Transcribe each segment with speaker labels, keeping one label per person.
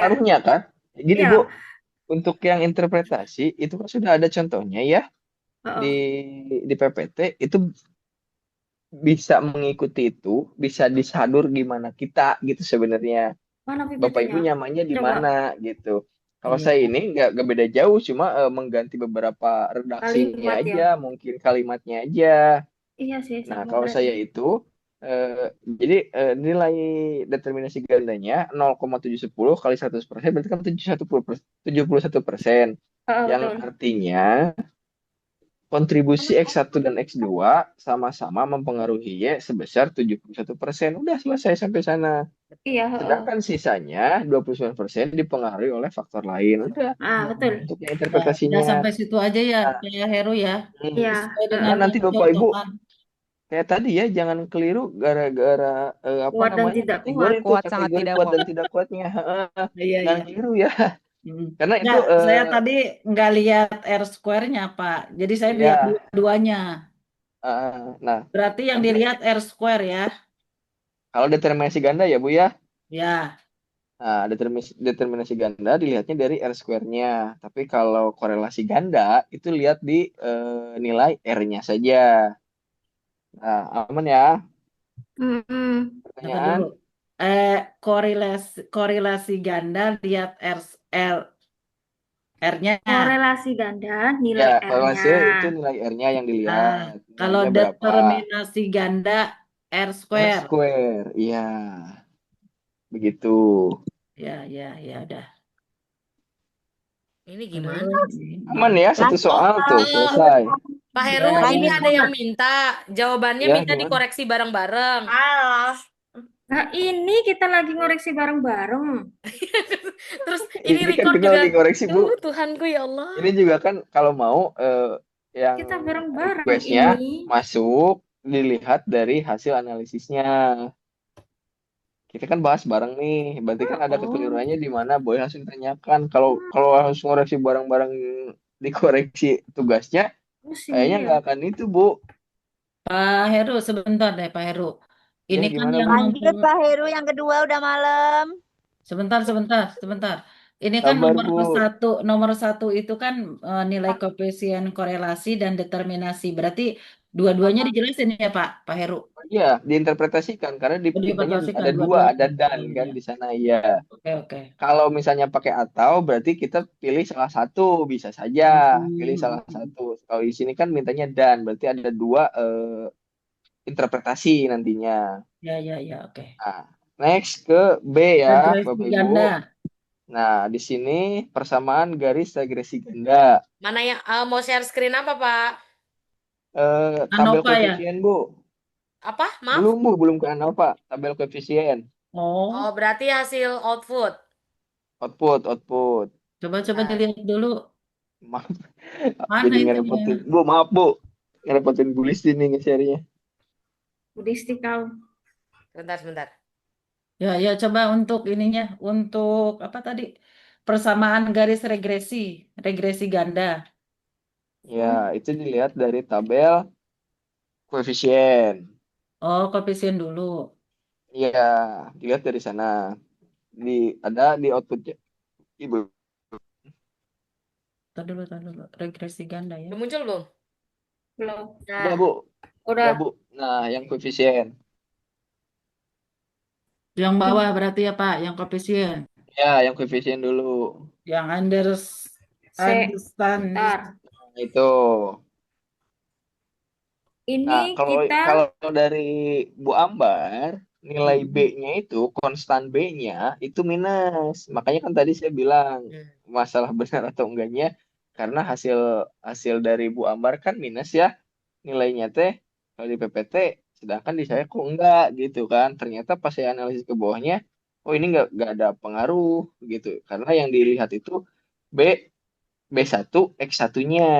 Speaker 1: Iya,
Speaker 2: pengaruhnya kan. Gini Bu,
Speaker 1: iya.
Speaker 2: untuk yang interpretasi itu kan sudah ada contohnya ya di
Speaker 1: Heeh.
Speaker 2: PPT itu bisa mengikuti itu, bisa disadur gimana kita gitu sebenarnya.
Speaker 1: Mana
Speaker 2: Bapak Ibu
Speaker 1: PPT-nya?
Speaker 2: nyamannya di
Speaker 1: Coba
Speaker 2: mana gitu. Kalau
Speaker 3: Iya,
Speaker 2: saya ini nggak beda jauh, cuma mengganti beberapa redaksinya
Speaker 1: kalimat
Speaker 2: aja,
Speaker 1: ya.
Speaker 2: mungkin kalimatnya aja.
Speaker 1: Iya sih
Speaker 2: Nah,
Speaker 1: sama
Speaker 2: kalau
Speaker 1: berarti.
Speaker 2: saya itu jadi nilai determinasi gandanya 0,710 kali 100% berarti kan 71%.
Speaker 1: Heeh,
Speaker 2: Yang
Speaker 1: betul.
Speaker 2: artinya kontribusi X1 dan X2 sama-sama mempengaruhi Y sebesar 71%. Udah selesai sampai sana.
Speaker 1: Iya, heeh.
Speaker 2: Sedangkan sisanya 29% dipengaruhi oleh faktor lain. Udah
Speaker 1: Ah, betul.
Speaker 2: untuk yang
Speaker 3: udah
Speaker 2: interpretasinya.
Speaker 3: sampai situ aja ya,
Speaker 2: Nah,
Speaker 3: Pak Heru ya.
Speaker 2: hmm.
Speaker 1: Iya,
Speaker 3: Sesuai
Speaker 2: Cuma
Speaker 3: dengan
Speaker 1: heeh.
Speaker 2: nanti
Speaker 3: yang
Speaker 2: Bapak Ibu
Speaker 3: dicontohkan.
Speaker 2: kayak tadi ya jangan keliru gara-gara apa
Speaker 1: Kuat dan
Speaker 2: namanya
Speaker 1: tidak
Speaker 2: kategori
Speaker 1: kuat.
Speaker 2: tuh
Speaker 4: Kuat sangat
Speaker 2: kategori
Speaker 4: tidak
Speaker 2: kuat
Speaker 4: kuat.
Speaker 2: dan tidak kuatnya. Heeh.
Speaker 3: Iya,
Speaker 2: Jangan
Speaker 3: iya.
Speaker 2: keliru ya.
Speaker 3: Mm.
Speaker 2: Karena itu
Speaker 3: Nggak, saya tadi nggak lihat R square-nya, Pak. Jadi saya lihat
Speaker 2: ya
Speaker 3: dua-duanya.
Speaker 2: nah
Speaker 3: Berarti yang
Speaker 2: nanti
Speaker 3: dilihat R square ya.
Speaker 2: kalau determinasi ganda ya Bu ya.
Speaker 3: Ya,
Speaker 2: Nah, determinasi ganda dilihatnya dari R square-nya. Tapi kalau korelasi ganda itu lihat di nilai R-nya saja. Nah, aman ya
Speaker 3: kata dulu.
Speaker 2: pertanyaan?
Speaker 3: Eh, korelasi ganda lihat R-nya.
Speaker 1: Korelasi ganda
Speaker 2: Ya,
Speaker 1: nilai R-nya.
Speaker 2: korelasi itu nilai R-nya yang
Speaker 3: Nah,
Speaker 2: dilihat.
Speaker 3: kalau
Speaker 2: Nilainya berapa?
Speaker 3: determinasi ganda R
Speaker 2: R
Speaker 3: square.
Speaker 2: square. Iya, begitu.
Speaker 3: Ya, ya, ya udah.
Speaker 4: Ini gimana?
Speaker 3: Terus
Speaker 2: Aman ya, satu
Speaker 5: Lanjut,
Speaker 4: Oh,
Speaker 2: soal tuh
Speaker 4: eh,
Speaker 2: selesai.
Speaker 4: Pak Heru,
Speaker 3: ya,
Speaker 4: ini
Speaker 5: lanjut
Speaker 3: ya.
Speaker 4: ada yang
Speaker 5: Kak.
Speaker 4: minta. Jawabannya
Speaker 2: Ya,
Speaker 4: minta
Speaker 2: gimana?
Speaker 4: dikoreksi bareng-bareng.
Speaker 5: Alah.
Speaker 1: Nah, ini kita lagi ngoreksi bareng-bareng.
Speaker 4: Terus ini
Speaker 2: Ini kan
Speaker 4: record
Speaker 2: kita
Speaker 4: juga.
Speaker 2: lagi koreksi, Bu.
Speaker 4: Tuhanku ya Allah.
Speaker 2: Ini juga kan kalau mau yang
Speaker 1: Kita bareng-bareng
Speaker 2: requestnya
Speaker 1: ini.
Speaker 2: masuk dilihat dari hasil analisisnya. Kita kan bahas bareng nih, berarti kan ada
Speaker 1: Oh,
Speaker 2: kekeliruannya di mana Boy langsung tanyakan. Kalau kalau harus ngoreksi bareng-bareng dikoreksi tugasnya,
Speaker 1: pusing
Speaker 2: kayaknya nggak
Speaker 1: dia.
Speaker 2: akan itu, Bu.
Speaker 3: Pak Heru, sebentar deh, Pak Heru.
Speaker 2: Ya
Speaker 3: Ini kan
Speaker 2: gimana,
Speaker 3: yang
Speaker 2: Bu?
Speaker 5: Lanjut Pak Heru yang kedua udah malam.
Speaker 3: sebentar, sebentar, sebentar. Ini kan
Speaker 2: Sabar, Bu.
Speaker 3: nomor satu itu kan nilai koefisien korelasi dan determinasi. Berarti dua-duanya dijelasin ya, Pak Heru.
Speaker 2: Iya, diinterpretasikan karena
Speaker 3: Oh,
Speaker 2: tipenya
Speaker 3: diinterpretasikan
Speaker 2: ada dua, ada
Speaker 3: dua-duanya.
Speaker 2: dan
Speaker 3: Iya,
Speaker 2: kan
Speaker 3: iya.
Speaker 2: di sana ya.
Speaker 3: Oke, oke.
Speaker 2: Kalau misalnya pakai atau berarti kita pilih salah satu bisa saja pilih
Speaker 3: Hmm.
Speaker 2: salah satu. Kalau di sini kan mintanya dan berarti ada dua interpretasi nantinya.
Speaker 3: Ya, ya, ya, oke.
Speaker 2: Nah, next ke B ya,
Speaker 3: Regresi
Speaker 2: Bapak Ibu.
Speaker 3: ganda.
Speaker 2: Nah, di sini persamaan garis regresi ganda.
Speaker 4: Mana yang mau share screen apa, Pak?
Speaker 2: Tabel
Speaker 3: ANOVA ya?
Speaker 2: koefisien, Bu.
Speaker 4: Apa? Maaf.
Speaker 2: Belum, Bu, belum ke ANOVA. Tabel koefisien.
Speaker 4: Oh,
Speaker 3: Oh,
Speaker 4: berarti hasil output.
Speaker 2: Output.
Speaker 3: coba-coba
Speaker 4: Bentar.
Speaker 3: dilihat dulu.
Speaker 2: Maaf,
Speaker 3: Mana
Speaker 2: jadi
Speaker 3: itunya?
Speaker 2: ngerepotin. Bu, maaf, Bu. Ngerepotin Bu Listi nih nge-share-nya.
Speaker 1: Budisti kau.
Speaker 4: Sebentar, sebentar.
Speaker 3: Ya, ya, coba untuk ininya, untuk apa tadi? Persamaan garis regresi ganda.
Speaker 2: Ya, itu dilihat dari tabel koefisien.
Speaker 3: Oh, koefisien dulu.
Speaker 2: Iya, dilihat dari sana. Ada di outputnya. Ibu.
Speaker 3: Tar dulu. Regresi ganda ya.
Speaker 4: Udah muncul belum?
Speaker 1: Belum.
Speaker 2: Udah,
Speaker 4: Nah,
Speaker 2: Bu. Udah,
Speaker 1: Udah.
Speaker 2: Bu. Nah, yang koefisien.
Speaker 3: Yang bawah berarti ya, Pak, yang koefisien.
Speaker 2: Ya, yang koefisien dulu.
Speaker 3: Yang understand.
Speaker 1: Sebentar.
Speaker 2: Nah, itu.
Speaker 1: Ini
Speaker 2: Nah, kalau
Speaker 1: kita
Speaker 2: kalau dari Bu Ambar, nilai
Speaker 3: Mm-mm.
Speaker 2: B-nya itu, konstan B-nya itu minus. Makanya kan tadi saya bilang
Speaker 4: hmm,
Speaker 2: masalah benar atau enggaknya karena hasil hasil dari Bu Ambar kan minus ya nilainya teh kalau di PPT, sedangkan di saya kok enggak gitu kan. Ternyata pas saya analisis ke bawahnya, oh ini enggak ada pengaruh gitu. Karena yang dilihat itu B B1 X1-nya.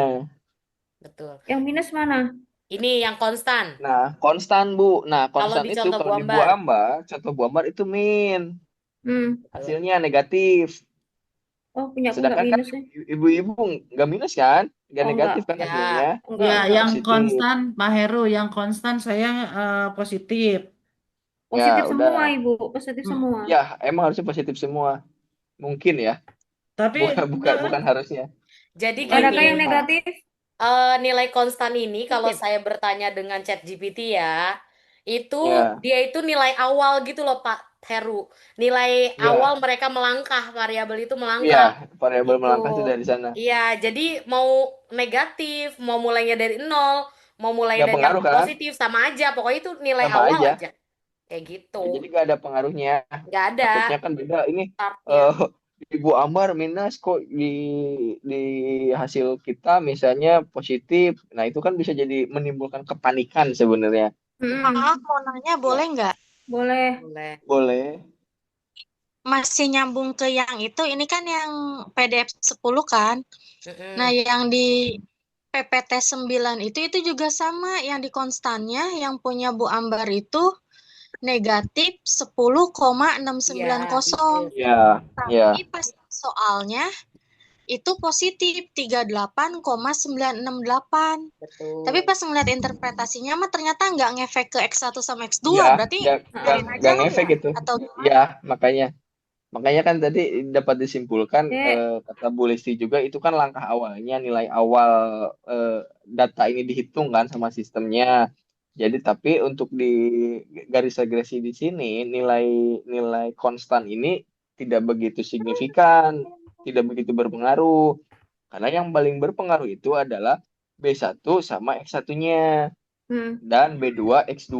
Speaker 4: betul.
Speaker 1: yang minus mana?
Speaker 4: Ini yang konstan.
Speaker 2: Nah, konstan Bu. Nah,
Speaker 4: Kalau
Speaker 2: konstan
Speaker 4: di
Speaker 2: itu
Speaker 4: contoh
Speaker 2: kalau di
Speaker 4: gambar.
Speaker 2: buah ambar, contoh buah ambar itu min.
Speaker 1: Hmm.
Speaker 4: Betul.
Speaker 2: Hasilnya negatif.
Speaker 1: Oh, punya aku nggak
Speaker 2: Sedangkan kan
Speaker 1: minus ya.
Speaker 2: ibu-ibu nggak minus kan? Nggak
Speaker 1: Oh,
Speaker 2: negatif kan hasilnya?
Speaker 4: Ya,
Speaker 3: Ya,
Speaker 1: enggak.
Speaker 3: yang
Speaker 2: Positif.
Speaker 3: konstan, Pak Heru, yang konstan saya positif.
Speaker 1: Positif
Speaker 2: Ya,
Speaker 1: semua,
Speaker 2: udah.
Speaker 1: Ibu. Positif
Speaker 3: Hmm.
Speaker 1: semua.
Speaker 2: Ya, emang harusnya positif semua. Mungkin ya.
Speaker 3: Tapi
Speaker 2: Bukan harusnya.
Speaker 4: Jadi
Speaker 2: Nilai
Speaker 1: Adakah
Speaker 4: gini,
Speaker 1: yang
Speaker 2: minimal.
Speaker 1: negatif?
Speaker 4: nilai konstan ini kalau
Speaker 1: Positif.
Speaker 4: saya bertanya dengan ChatGPT ya, itu
Speaker 2: Ya,
Speaker 4: dia itu nilai awal gitu loh Pak Heru. Nilai awal
Speaker 2: ya,
Speaker 4: mereka melangkah, variabel itu
Speaker 2: iya.
Speaker 4: melangkah.
Speaker 2: Variabel
Speaker 4: Gitu.
Speaker 2: melangkah itu dari sana.
Speaker 4: Iya, jadi mau negatif, mau mulainya dari nol, mau mulai
Speaker 2: Nggak
Speaker 4: dari
Speaker 2: pengaruh
Speaker 4: angka
Speaker 2: kan?
Speaker 4: positif sama aja. Pokoknya itu nilai
Speaker 2: Sama
Speaker 4: awal
Speaker 2: aja.
Speaker 4: aja. Kayak
Speaker 2: Ya,
Speaker 4: gitu.
Speaker 2: jadi nggak ada pengaruhnya.
Speaker 4: Nggak ada
Speaker 2: Takutnya kan beda. Ini
Speaker 4: startnya.
Speaker 2: eh Ibu Ambar minus kok di hasil kita misalnya positif. Nah, itu kan bisa jadi menimbulkan kepanikan sebenarnya.
Speaker 5: Maaf, mau nanya boleh
Speaker 2: Ya,
Speaker 5: nggak?
Speaker 1: Boleh.
Speaker 4: Boleh.
Speaker 2: boleh.
Speaker 5: Masih nyambung ke yang itu, ini kan yang PDF 10 kan? Nah,
Speaker 4: Mm-mm.
Speaker 5: yang di PPT 9 itu juga sama, yang di konstannya, yang punya Bu Ambar itu negatif
Speaker 4: Iya,
Speaker 5: 10,690.
Speaker 4: itu.
Speaker 2: Ya, ya.
Speaker 5: Tapi pas soalnya itu positif 38,968. Tapi
Speaker 4: Betul.
Speaker 5: pas ngeliat interpretasinya mah ternyata nggak ngefek ke X1 sama X2.
Speaker 2: Iya,
Speaker 5: Berarti
Speaker 2: nggak
Speaker 5: biarin aja
Speaker 2: nggak
Speaker 5: lah
Speaker 2: ngefek
Speaker 5: ya?
Speaker 2: itu.
Speaker 5: Atau gimana?
Speaker 2: Ya, makanya makanya kan tadi dapat disimpulkan
Speaker 1: Dek,
Speaker 2: kata Bu Listi juga itu kan langkah awalnya nilai awal data ini dihitung kan sama sistemnya. Jadi tapi untuk di garis regresi di sini nilai nilai konstan ini tidak begitu signifikan, tidak begitu berpengaruh. Karena yang paling berpengaruh itu adalah B1 sama X1-nya dan B2 X2.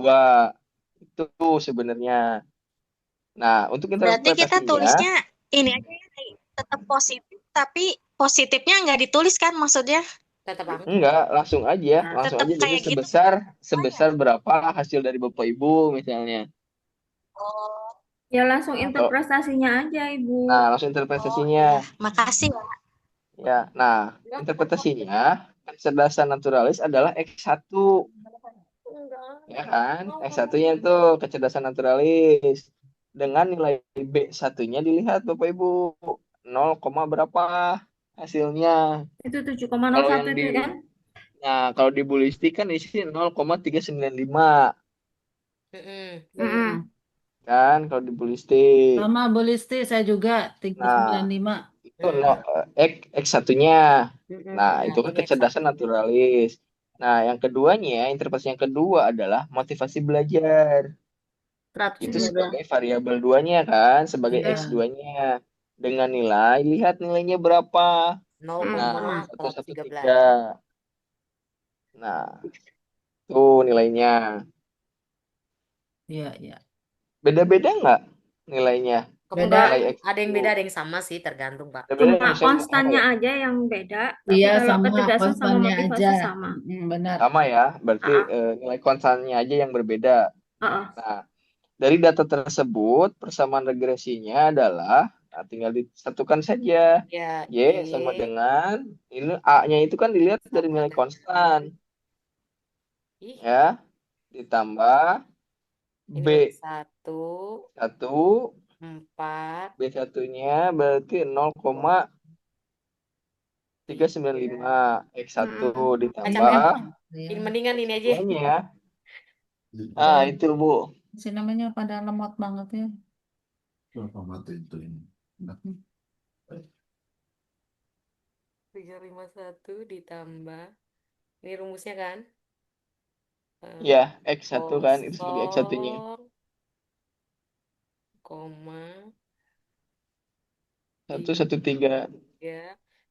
Speaker 2: Itu sebenarnya. Nah, untuk
Speaker 5: Berarti kita
Speaker 2: interpretasinya
Speaker 5: tulisnya ini aja ya, tetap positif, tapi positifnya nggak ditulis kan maksudnya?
Speaker 4: Tetap angka.
Speaker 2: enggak, langsung aja,
Speaker 1: Nah,
Speaker 2: langsung
Speaker 5: Tetap
Speaker 2: aja jadi
Speaker 5: kayak gitu.
Speaker 2: sebesar berapa hasil dari Bapak Ibu misalnya.
Speaker 5: Oh,
Speaker 1: ya langsung
Speaker 2: Atau
Speaker 1: interpretasinya aja, Ibu.
Speaker 2: nah, langsung
Speaker 5: oh
Speaker 2: interpretasinya.
Speaker 5: iya. Makasih ya.
Speaker 2: Ya, nah, interpretasinya kecerdasan naturalis adalah X1, ya kan? X1-nya itu kecerdasan naturalis. Dengan nilai B1-nya dilihat Bapak Ibu 0, berapa hasilnya.
Speaker 1: Itu
Speaker 2: Kalau
Speaker 1: 7,01
Speaker 2: yang
Speaker 1: itu kan?
Speaker 2: kalau di Bulistik kan isi 0,395
Speaker 4: Mm-mm.
Speaker 1: Mm-mm.
Speaker 2: kan kalau di Bulistik.
Speaker 3: sama Bu Listi saya juga
Speaker 2: Nah,
Speaker 3: 395.
Speaker 2: itu no, X1-nya. Nah,
Speaker 4: Mm-mm.
Speaker 2: itu kan
Speaker 4: Ini
Speaker 2: kecerdasan
Speaker 4: X1.
Speaker 2: naturalis. Nah, yang keduanya, interpretasi yang kedua adalah motivasi belajar. Itu
Speaker 1: 115.
Speaker 2: sebagai variabel duanya kan, sebagai
Speaker 3: Ya,
Speaker 2: X2-nya. Dengan nilai, lihat nilainya berapa. Nah,
Speaker 1: Mm-mm.
Speaker 2: 113.
Speaker 4: 0,13.
Speaker 2: Nah, tuh nilainya.
Speaker 3: ya, ya.
Speaker 2: Beda-beda nggak nilainya?
Speaker 1: Enggak,
Speaker 2: Nilai
Speaker 4: Kebetulan ada yang
Speaker 2: X2.
Speaker 4: beda, ada yang sama sih, tergantung, Pak.
Speaker 2: Beda-beda
Speaker 1: cuma
Speaker 2: yang sama apa
Speaker 1: konstannya
Speaker 2: ya?
Speaker 1: aja yang beda, tapi
Speaker 3: Iya,
Speaker 1: kalau
Speaker 3: sama
Speaker 1: kecerdasan sama
Speaker 3: konstannya aja.
Speaker 1: motivasi sama.
Speaker 3: Benar.
Speaker 2: Sama ya, berarti
Speaker 1: Ah,
Speaker 2: nilai konstannya aja yang berbeda.
Speaker 1: ah, ah.
Speaker 2: Nah, dari data tersebut, persamaan regresinya adalah, nah, tinggal disatukan saja.
Speaker 4: Ya,
Speaker 2: Y sama
Speaker 4: Y
Speaker 2: dengan, ini A-nya itu kan dilihat dari
Speaker 4: sama
Speaker 2: nilai konstan.
Speaker 4: dengan, ih,
Speaker 2: Ya, ditambah
Speaker 4: ini
Speaker 2: B1,
Speaker 4: satu, 4,
Speaker 2: B1-nya berarti 0,395. X1
Speaker 1: Mm-mm.
Speaker 4: capek.
Speaker 2: ditambah
Speaker 3: Ya.
Speaker 4: Ini mendingan ini aja.
Speaker 2: X2-nya. Nah,
Speaker 3: Saya
Speaker 2: itu Bu.
Speaker 3: si namanya pada lemot banget ya.
Speaker 4: 351 ditambah, ini rumusnya kan?
Speaker 2: Ya,
Speaker 4: Eh,
Speaker 2: X1 kan, itu sebagai X1-nya.
Speaker 4: 0, koma
Speaker 2: 113.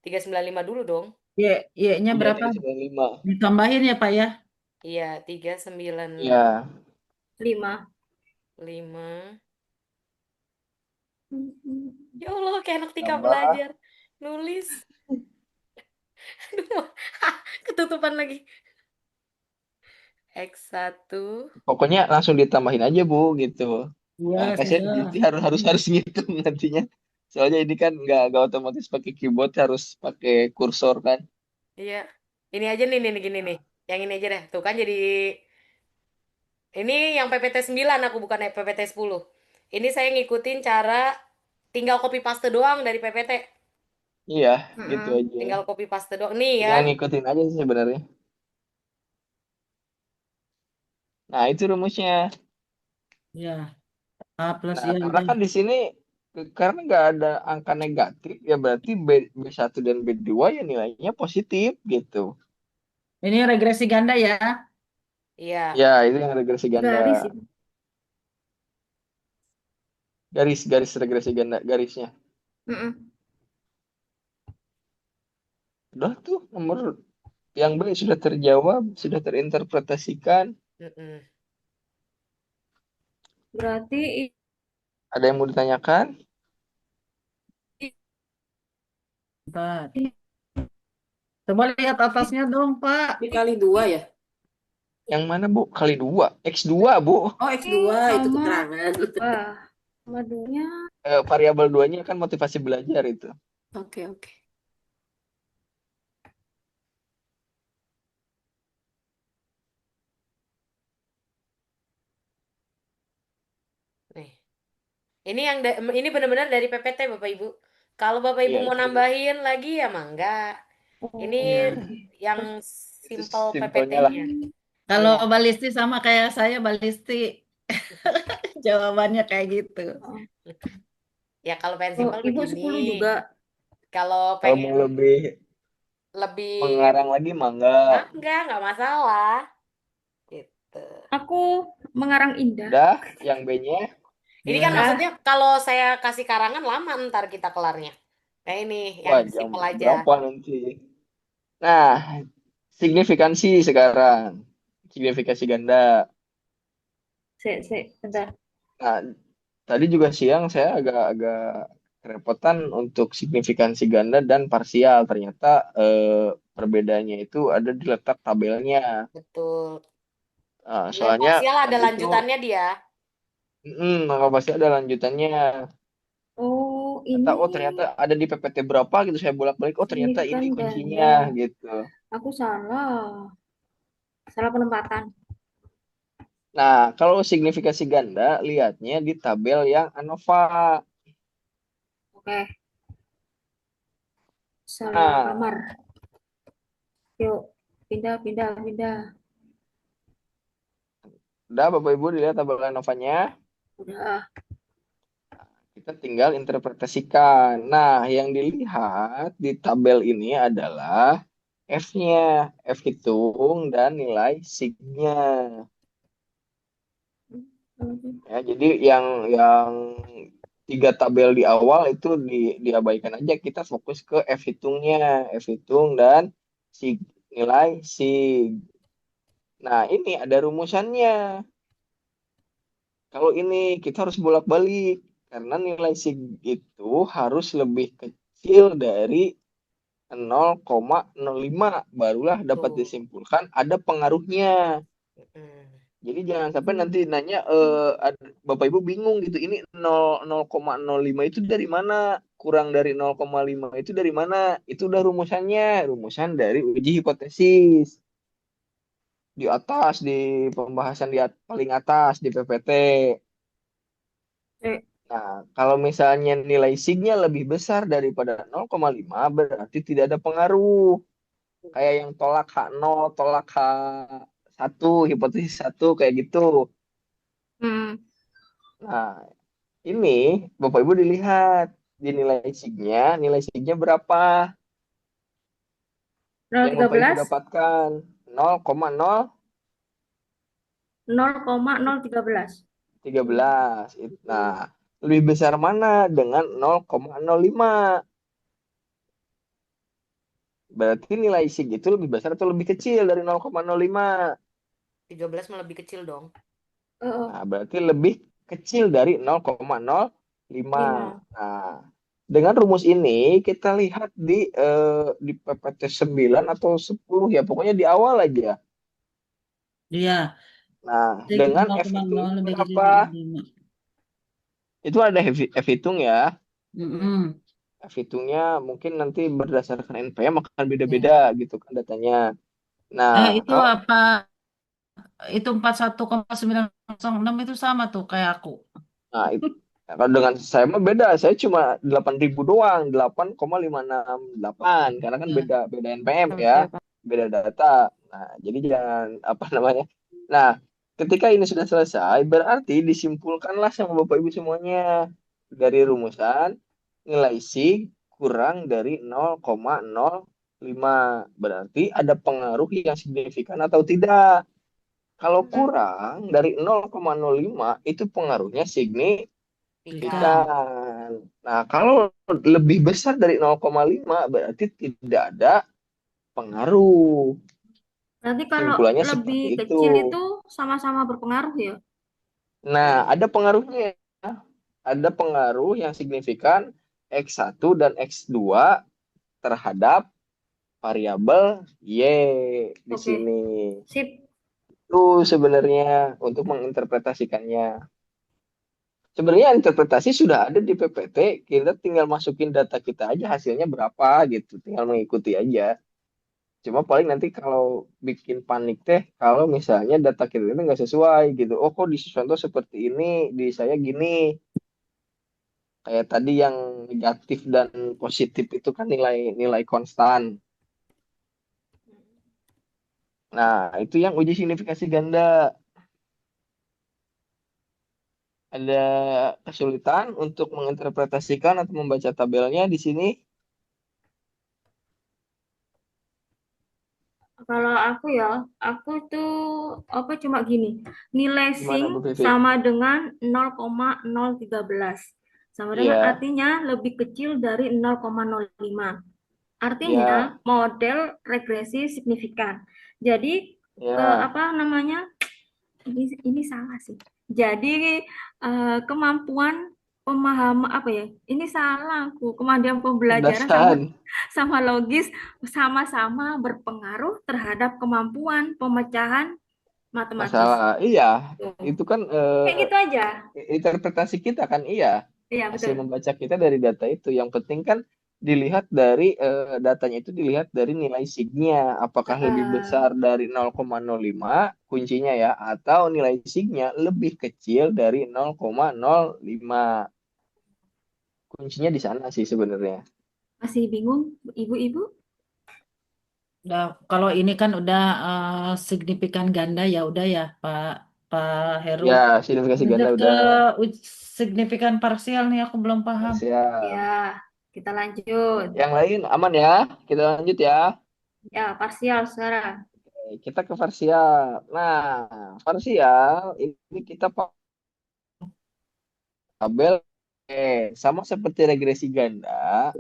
Speaker 4: 395 dulu dong.
Speaker 3: Y-nya
Speaker 2: Iya,
Speaker 3: berapa?
Speaker 2: 395.
Speaker 3: Ditambahin ya, Pak ya?
Speaker 4: Iya, 395.
Speaker 2: Iya.
Speaker 1: 5.
Speaker 4: Ya Allah, kayak anak tika
Speaker 2: Tambah.
Speaker 4: belajar nulis. Aduh, ketutupan lagi. X1.
Speaker 2: Pokoknya langsung ditambahin aja Bu, gitu.
Speaker 3: Iya,
Speaker 2: Nah, kasihan
Speaker 3: sudah.
Speaker 2: jadi harus ngitung nantinya. Soalnya ini kan nggak otomatis pakai keyboard, harus pakai kursor kan.
Speaker 4: Iya. Ini aja nih gini nih. Yang ini aja deh. Tuh kan jadi ini yang PPT 9 aku bukan PPT 10. Ini saya ngikutin cara tinggal copy paste doang dari PPT.
Speaker 2: Iya, gitu
Speaker 1: Mm-mm.
Speaker 2: aja.
Speaker 4: Tinggal copy paste doang. Nih
Speaker 2: Tinggal
Speaker 4: kan.
Speaker 2: ngikutin aja sih sebenarnya. Nah, itu rumusnya.
Speaker 3: Ya, A plus
Speaker 2: Nah,
Speaker 3: Y
Speaker 2: karena
Speaker 3: udah.
Speaker 2: kan di sini Karena nggak ada angka negatif, ya berarti B1 dan B2 ya nilainya positif gitu.
Speaker 3: Ini regresi ganda ya.
Speaker 4: Iya.
Speaker 2: Ya, itu yang regresi ganda.
Speaker 1: Garis itu.
Speaker 2: Garis regresi ganda, garisnya.
Speaker 1: Mm-mm.
Speaker 2: Udah tuh, nomor yang B sudah terjawab, sudah terinterpretasikan.
Speaker 4: Mm-mm.
Speaker 1: Berarti
Speaker 2: Ada yang mau ditanyakan?
Speaker 3: Bentar. Coba lihat atasnya dong, Pak.
Speaker 6: Dikali 2 ya?
Speaker 2: Yang mana, Bu? Kali 2. X2, Bu.
Speaker 6: Oh, X2 itu
Speaker 1: sama
Speaker 6: keterangan.
Speaker 1: sama duanya
Speaker 2: Variabel 2-nya kan motivasi belajar itu.
Speaker 6: Oke, oke.
Speaker 4: Nih. Ini ini benar-benar dari PPT Bapak Ibu. Kalau Bapak Ibu
Speaker 2: Iya,
Speaker 4: mau
Speaker 2: itu.
Speaker 4: nambahin lagi ya mangga. Ini
Speaker 3: Iya.
Speaker 4: yang
Speaker 2: Itu
Speaker 4: simple
Speaker 2: simpelnya lah.
Speaker 4: PPT-nya.
Speaker 3: Kalau
Speaker 4: Iya.
Speaker 3: balisti sama kayak saya, balisti jawabannya kayak gitu.
Speaker 4: Ya kalau pengen
Speaker 1: oh,
Speaker 4: simpel
Speaker 1: Ibu
Speaker 4: begini.
Speaker 1: 10 juga.
Speaker 4: Kalau
Speaker 2: Kalau
Speaker 4: pengen
Speaker 2: mau lebih
Speaker 4: lebih
Speaker 2: mengarang lagi, mangga.
Speaker 4: nggak masalah. Gitu.
Speaker 1: Aku mengarang indah.
Speaker 2: Udah, yang B-nya.
Speaker 4: Ini kan
Speaker 3: Gimana?
Speaker 4: maksudnya kalau saya kasih karangan lama ntar kita kelarnya. Nah ini yang
Speaker 2: Wah, jam
Speaker 4: simpel aja.
Speaker 2: berapa nanti? Nah, signifikansi sekarang. Signifikansi ganda.
Speaker 1: Bentar.
Speaker 2: Nah, tadi juga siang saya agak-agak kerepotan untuk signifikansi ganda dan parsial. Ternyata perbedaannya itu ada di letak tabelnya.
Speaker 4: Betul. Yang
Speaker 2: Soalnya
Speaker 4: parsial ada
Speaker 2: tadi tuh,
Speaker 4: lanjutannya dia.
Speaker 2: maka pasti ada lanjutannya.
Speaker 1: Oh,
Speaker 2: Ternyata ada di PPT berapa gitu. Saya bolak-balik. Oh, ternyata ini
Speaker 1: signifikan
Speaker 2: kuncinya
Speaker 1: ganda.
Speaker 2: gitu.
Speaker 1: Aku salah. Salah penempatan.
Speaker 2: Nah, kalau signifikasi ganda, lihatnya di tabel yang ANOVA.
Speaker 1: Oke. Salah
Speaker 2: Nah,
Speaker 1: kamar. Yuk, pindah.
Speaker 2: udah Bapak Ibu dilihat tabel ANOVA-nya.
Speaker 1: Udah.
Speaker 2: Kita tinggal interpretasikan. Nah, yang dilihat di tabel ini adalah F-nya, F hitung dan nilai sig-nya. Ya, jadi yang 3 tabel di awal itu diabaikan aja. Kita fokus ke F hitungnya, F hitung dan sig, nilai sig. Nah, ini ada rumusannya. Kalau ini kita harus bolak-balik karena nilai sig itu harus lebih kecil dari 0,05 barulah dapat
Speaker 4: Tuh.
Speaker 2: disimpulkan ada pengaruhnya.
Speaker 4: Mm.
Speaker 2: Jadi jangan sampai nanti nanya Bapak Ibu bingung gitu. Ini 0,05 itu dari mana? Kurang dari 0,5 itu dari mana? Itu udah rumusannya, rumusan dari uji hipotesis. Di atas di pembahasan paling atas di PPT. Nah, kalau misalnya nilai sig-nya lebih besar daripada 0,5 berarti tidak ada pengaruh. Kayak yang tolak H0, tolak H1, hipotesis 1 kayak gitu. Nah, ini Bapak Ibu dilihat di nilai sig-nya berapa yang Bapak Ibu
Speaker 1: 0,13.
Speaker 2: dapatkan 0,013.
Speaker 1: 0,013.
Speaker 2: Nah, lebih besar mana dengan 0,05? Berarti nilai sig itu lebih besar atau lebih kecil dari 0,05?
Speaker 4: 13 malah lebih kecil dong.
Speaker 2: Nah, berarti lebih kecil dari 0,05. Nah, dengan rumus ini kita lihat di PPT 9 atau 10 ya, pokoknya di awal aja.
Speaker 3: Iya.
Speaker 2: Nah,
Speaker 3: Sig
Speaker 2: dengan F
Speaker 3: 0,0
Speaker 2: hitungnya
Speaker 3: lebih kecil
Speaker 2: berapa?
Speaker 3: dari 5.
Speaker 2: Itu ada F hitung ya.
Speaker 3: Mm-mm.
Speaker 2: F hitungnya mungkin nanti berdasarkan NPM akan beda-beda gitu kan datanya. Nah,
Speaker 3: Itu apa? Itu 41,906 itu sama tuh kayak aku.
Speaker 2: nah, kalau dengan saya mah beda. Saya cuma 8.000 doang, 8,568 karena kan
Speaker 3: Ya.
Speaker 2: beda NPM ya, beda data. Nah, jadi jangan apa namanya. Nah, ketika ini sudah selesai, berarti disimpulkanlah sama Bapak Ibu semuanya. dari rumusan nilai sig kurang dari 0,05. Berarti ada pengaruh yang signifikan atau tidak. Kalau kurang dari 0,05 itu pengaruhnya
Speaker 4: Signifikan.
Speaker 2: signifikan. Nah, kalau lebih besar dari 0,5 berarti tidak ada pengaruh.
Speaker 1: Berarti kalau
Speaker 2: Kesimpulannya
Speaker 1: lebih
Speaker 2: seperti itu.
Speaker 1: kecil itu sama-sama berpengaruh ya?
Speaker 2: Nah, ada pengaruhnya. Ada pengaruh yang signifikan X1 dan X2 terhadap variabel Y di
Speaker 1: Oke,
Speaker 2: sini.
Speaker 1: sip.
Speaker 2: Itu sebenarnya untuk menginterpretasikannya. Sebenarnya interpretasi sudah ada di PPT, kita tinggal masukin data kita aja hasilnya berapa gitu, tinggal mengikuti aja. Cuma paling nanti kalau bikin panik teh, kalau misalnya data kita itu nggak sesuai gitu. Oh kok di contoh seperti ini, di saya gini. Kayak tadi yang negatif dan positif itu kan nilai konstan. Nah, itu yang uji signifikasi ganda. Ada kesulitan untuk menginterpretasikan atau membaca tabelnya di sini.
Speaker 1: Kalau aku tuh apa cuma gini, nilai
Speaker 2: Gimana
Speaker 1: sing
Speaker 2: Bu Vivi?
Speaker 1: sama dengan 0,013. Sama dengan
Speaker 2: Iya,
Speaker 1: artinya lebih kecil dari 0,05. Artinya
Speaker 2: iya,
Speaker 1: model regresi signifikan. Jadi
Speaker 2: iya.
Speaker 1: apa namanya? Ini salah sih. Jadi kemampuan pemahaman apa ya? Ini salah aku. Kemampuan pembelajaran sama
Speaker 2: Cerdasan.
Speaker 1: sama logis sama-sama berpengaruh terhadap kemampuan pemecahan matematis.
Speaker 2: Masalah. Iya,
Speaker 1: Tuh.
Speaker 2: itu kan
Speaker 1: Kayak gitu aja.
Speaker 2: interpretasi kita kan iya.
Speaker 1: Iya,
Speaker 2: Hasil
Speaker 1: betul.
Speaker 2: membaca kita dari data itu. Yang penting kan dilihat dari datanya itu dilihat dari nilai signya. Apakah lebih
Speaker 1: Heeh.
Speaker 2: besar dari 0,05 kuncinya ya, atau nilai signya lebih kecil dari 0,05. Kuncinya di sana sih sebenarnya.
Speaker 1: Masih bingung, ibu-ibu?
Speaker 3: Udah, kalau ini kan udah signifikan ganda ya udah ya Pak Pak Heru.
Speaker 2: Ya, signifikasi
Speaker 3: Lanjut
Speaker 2: ganda
Speaker 3: ke
Speaker 2: udah
Speaker 3: signifikan parsial nih aku belum paham.
Speaker 1: Ya,
Speaker 2: parsial.
Speaker 1: kita lanjut.
Speaker 2: Yang lain aman ya. Kita lanjut ya.
Speaker 1: Ya, parsial sekarang.
Speaker 2: Kita ke parsial. Nah, parsial ini kita pakai tabel sama seperti regresi ganda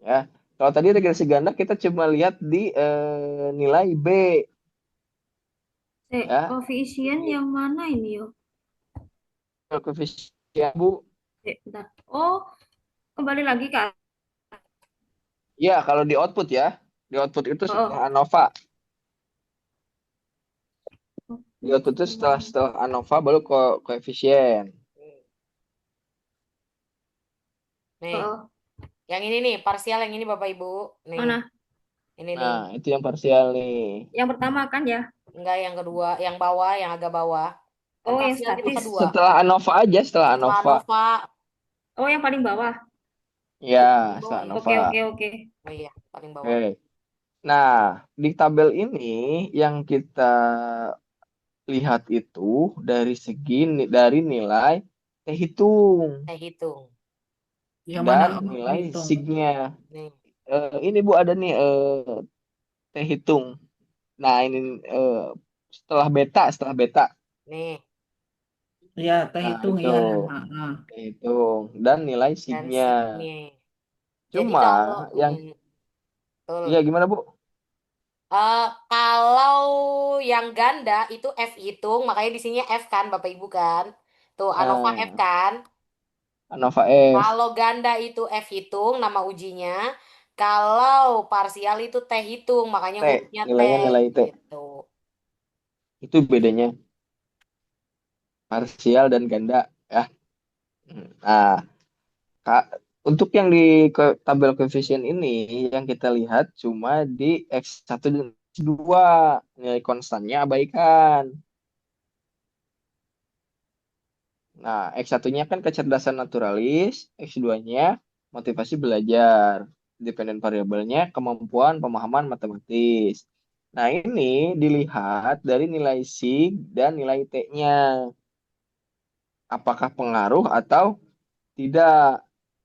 Speaker 2: ya. Kalau tadi regresi ganda kita cuma lihat di nilai B ya.
Speaker 1: Koefisien
Speaker 2: Di
Speaker 1: yang mana ini yo?
Speaker 2: koefisien Bu.
Speaker 1: Bentar. Oh, kembali lagi Kak.
Speaker 2: Ya, kalau di output ya. Di output itu setelah
Speaker 1: Oh,
Speaker 2: ANOVA. Di output itu setelah
Speaker 1: koefisien.
Speaker 2: setelah ANOVA baru koefisien.
Speaker 4: Nih,
Speaker 1: Oh,
Speaker 4: yang ini nih, parsial yang ini Bapak Ibu. Nih,
Speaker 1: mana?
Speaker 4: ini nih.
Speaker 2: Nah, itu yang parsial nih.
Speaker 1: Yang pertama kan ya?
Speaker 4: Enggak, yang kedua, yang bawah, yang agak bawah. Kan
Speaker 1: Oh, yang
Speaker 4: parsial itu
Speaker 1: statis.
Speaker 4: kedua.
Speaker 2: Setelah ANOVA aja, setelah
Speaker 4: Setelah
Speaker 2: ANOVA.
Speaker 4: Nova,
Speaker 1: Oh, yang paling bawah.
Speaker 2: Ya,
Speaker 4: paling bawah
Speaker 2: setelah
Speaker 4: ya.
Speaker 1: Oke,
Speaker 2: ANOVA.
Speaker 1: oke, oke.
Speaker 4: Oh iya, paling bawah.
Speaker 2: Oke. Nah, di tabel ini yang kita lihat itu dari nilai T hitung
Speaker 4: Saya hitung.
Speaker 3: Yang mana
Speaker 2: dan
Speaker 3: Om
Speaker 2: nilai
Speaker 3: hitung?
Speaker 2: signya.
Speaker 4: Nih,
Speaker 2: Ini Bu ada nih T hitung. Nah, ini eh, setelah beta.
Speaker 4: nih,
Speaker 3: Ya, teh
Speaker 2: Nah,
Speaker 3: hitung
Speaker 2: itu
Speaker 3: ya. Heeh.
Speaker 2: T hitung dan nilai
Speaker 4: dan
Speaker 2: signya.
Speaker 4: signya. Jadi
Speaker 2: Cuma
Speaker 4: kalau,
Speaker 2: yang iya
Speaker 4: betul.
Speaker 2: gimana Bu?
Speaker 4: Kalau yang ganda itu F hitung, makanya di sini F kan, Bapak Ibu kan. Tuh, ANOVA F
Speaker 2: Nah,
Speaker 4: kan.
Speaker 2: ANOVA F.
Speaker 4: Kalau ganda itu F hitung, nama ujinya. Kalau parsial itu T hitung, makanya
Speaker 2: T,
Speaker 4: hurufnya T
Speaker 2: nilainya nilai T.
Speaker 4: gitu.
Speaker 2: Itu bedanya parsial dan ganda ya. Nah, Kak, untuk yang di tabel koefisien ini yang kita lihat cuma di X1 dan X2. Nilai konstannya abaikan. Nah, X1-nya kan kecerdasan naturalis, X2-nya motivasi belajar. Dependen variabelnya kemampuan pemahaman matematis. Nah, ini dilihat dari nilai sig dan nilai T-nya. apakah pengaruh atau tidak.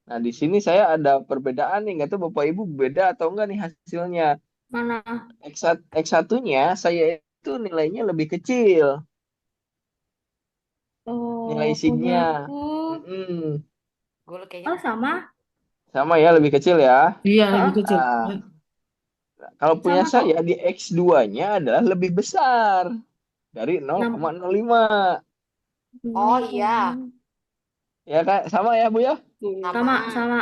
Speaker 2: Nah, di sini saya ada perbedaan nih, nggak tahu Bapak Ibu beda atau enggak nih hasilnya.
Speaker 1: Mana?
Speaker 2: X1-nya saya itu nilainya lebih kecil, nilai
Speaker 1: Oh,
Speaker 2: SIG-nya.
Speaker 1: punyaku.
Speaker 2: Mm-mm.
Speaker 4: Gue kayaknya
Speaker 1: Oh,
Speaker 4: lebih
Speaker 1: sama.
Speaker 2: Sama ya, lebih kecil ya.
Speaker 3: Iya, lebih
Speaker 1: Oh,
Speaker 3: kecil.
Speaker 2: Ah, kalau punya
Speaker 1: sama
Speaker 2: saya
Speaker 1: kok.
Speaker 2: di X2-nya adalah lebih besar dari
Speaker 1: 6.
Speaker 2: 0,05.
Speaker 4: Oh iya,
Speaker 2: Ya kan? Sama ya, Bu ya?
Speaker 1: Sama,
Speaker 4: sama.
Speaker 1: sama.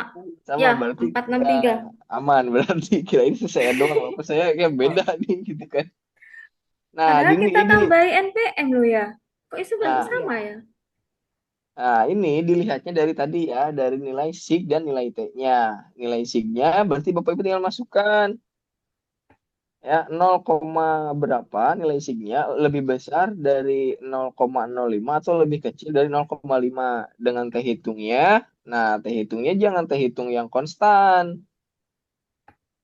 Speaker 2: Sama
Speaker 1: Ya,
Speaker 2: berarti
Speaker 1: empat enam
Speaker 2: kita
Speaker 1: tiga.
Speaker 2: aman. Berarti kira ini saya doang. Apa saya kayak beda nih gitu kan. Nah,
Speaker 1: Padahal kita
Speaker 2: ini.
Speaker 1: tambahin NPM loh ya. Kok itu
Speaker 2: Nah,
Speaker 1: sama
Speaker 4: Iya.
Speaker 1: ya?
Speaker 2: Nah, ini dilihatnya dari tadi ya, dari nilai SIG dan nilai T-nya. Nilai SIG-nya berarti Bapak Ibu tinggal masukkan ya 0, berapa nilai SIG-nya lebih besar dari 0,05 atau lebih kecil dari 0,5 dengan T hitungnya. Nah, T hitungnya jangan T hitung yang konstan,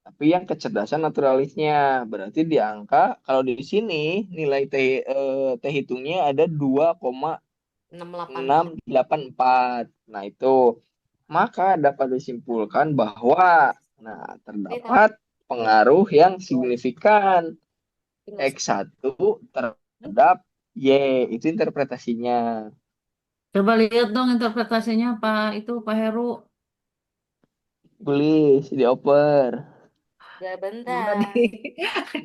Speaker 2: tapi yang kecerdasan naturalisnya. Berarti di angka kalau di sini nilai T hitungnya ada
Speaker 4: 684.
Speaker 2: 2,684. Nah, itu maka dapat disimpulkan bahwa nah
Speaker 4: Ini tahu.
Speaker 2: terdapat pengaruh yang signifikan
Speaker 4: Tinggal
Speaker 2: X1 terhadap Y. Itu interpretasinya.
Speaker 3: Coba lihat dong interpretasinya Pak itu Pak Heru.
Speaker 2: Please dioper.
Speaker 4: bentar.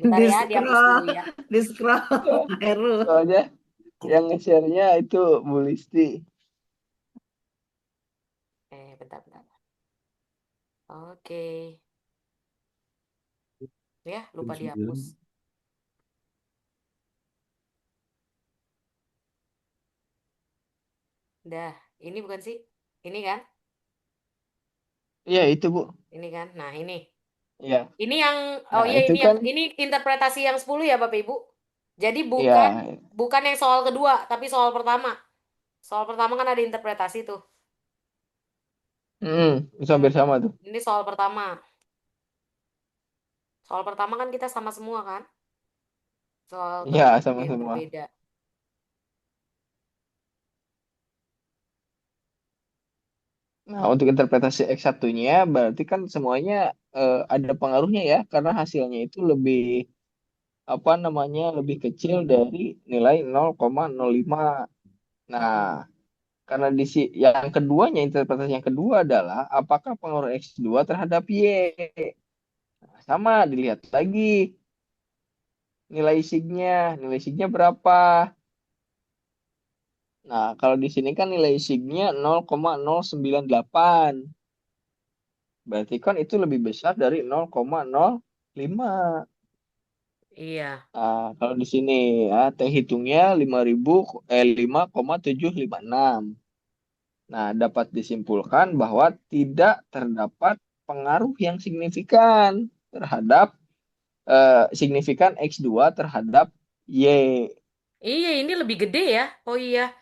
Speaker 3: Coba
Speaker 4: Bentar
Speaker 3: di
Speaker 4: ya, dihapus
Speaker 3: scroll,
Speaker 4: dulu ya.
Speaker 3: di scroll
Speaker 2: Ya,
Speaker 3: Pak Heru.
Speaker 2: soalnya yang nge-share-nya itu Bu Listi.
Speaker 4: Bentar. Oke. Ya, lupa dihapus. Dah, ini bukan sih? Ini kan?
Speaker 2: Iya itu Bu.
Speaker 4: Ini kan? Nah, ini.
Speaker 2: Iya.
Speaker 4: Ini yang oh
Speaker 2: Nah
Speaker 4: iya
Speaker 2: itu
Speaker 4: ini yang
Speaker 2: kan
Speaker 4: ini interpretasi yang 10 ya Bapak Ibu. Jadi bukan
Speaker 2: ya.
Speaker 4: bukan yang soal kedua, tapi soal pertama. Soal pertama kan ada interpretasi tuh.
Speaker 2: Itu
Speaker 4: Hmm,
Speaker 2: hampir sama tuh.
Speaker 4: ini soal pertama. Soal pertama kan kita sama semua kan? Soal
Speaker 2: Iya
Speaker 4: kedua
Speaker 2: sama
Speaker 4: yang
Speaker 2: semua.
Speaker 4: berbeda.
Speaker 2: Nah, untuk interpretasi X1-nya berarti kan semuanya ada pengaruhnya ya, karena hasilnya itu lebih apa namanya lebih kecil dari nilai 0,05. Nah,
Speaker 4: Mm-mm.
Speaker 2: karena yang keduanya interpretasi yang kedua adalah apakah pengaruh X2 terhadap Y. Nah, sama dilihat lagi nilai signya berapa. Nah, kalau di sini kan nilai signya 0,098. Berarti kan itu lebih besar dari 0,05.
Speaker 4: Iya.
Speaker 2: Nah, kalau di sini ya T hitungnya 5,756. Nah, dapat disimpulkan bahwa tidak terdapat pengaruh yang signifikan terhadap signifikan X2 terhadap Y.
Speaker 4: Iya, ini lebih gede ya. Oh iya.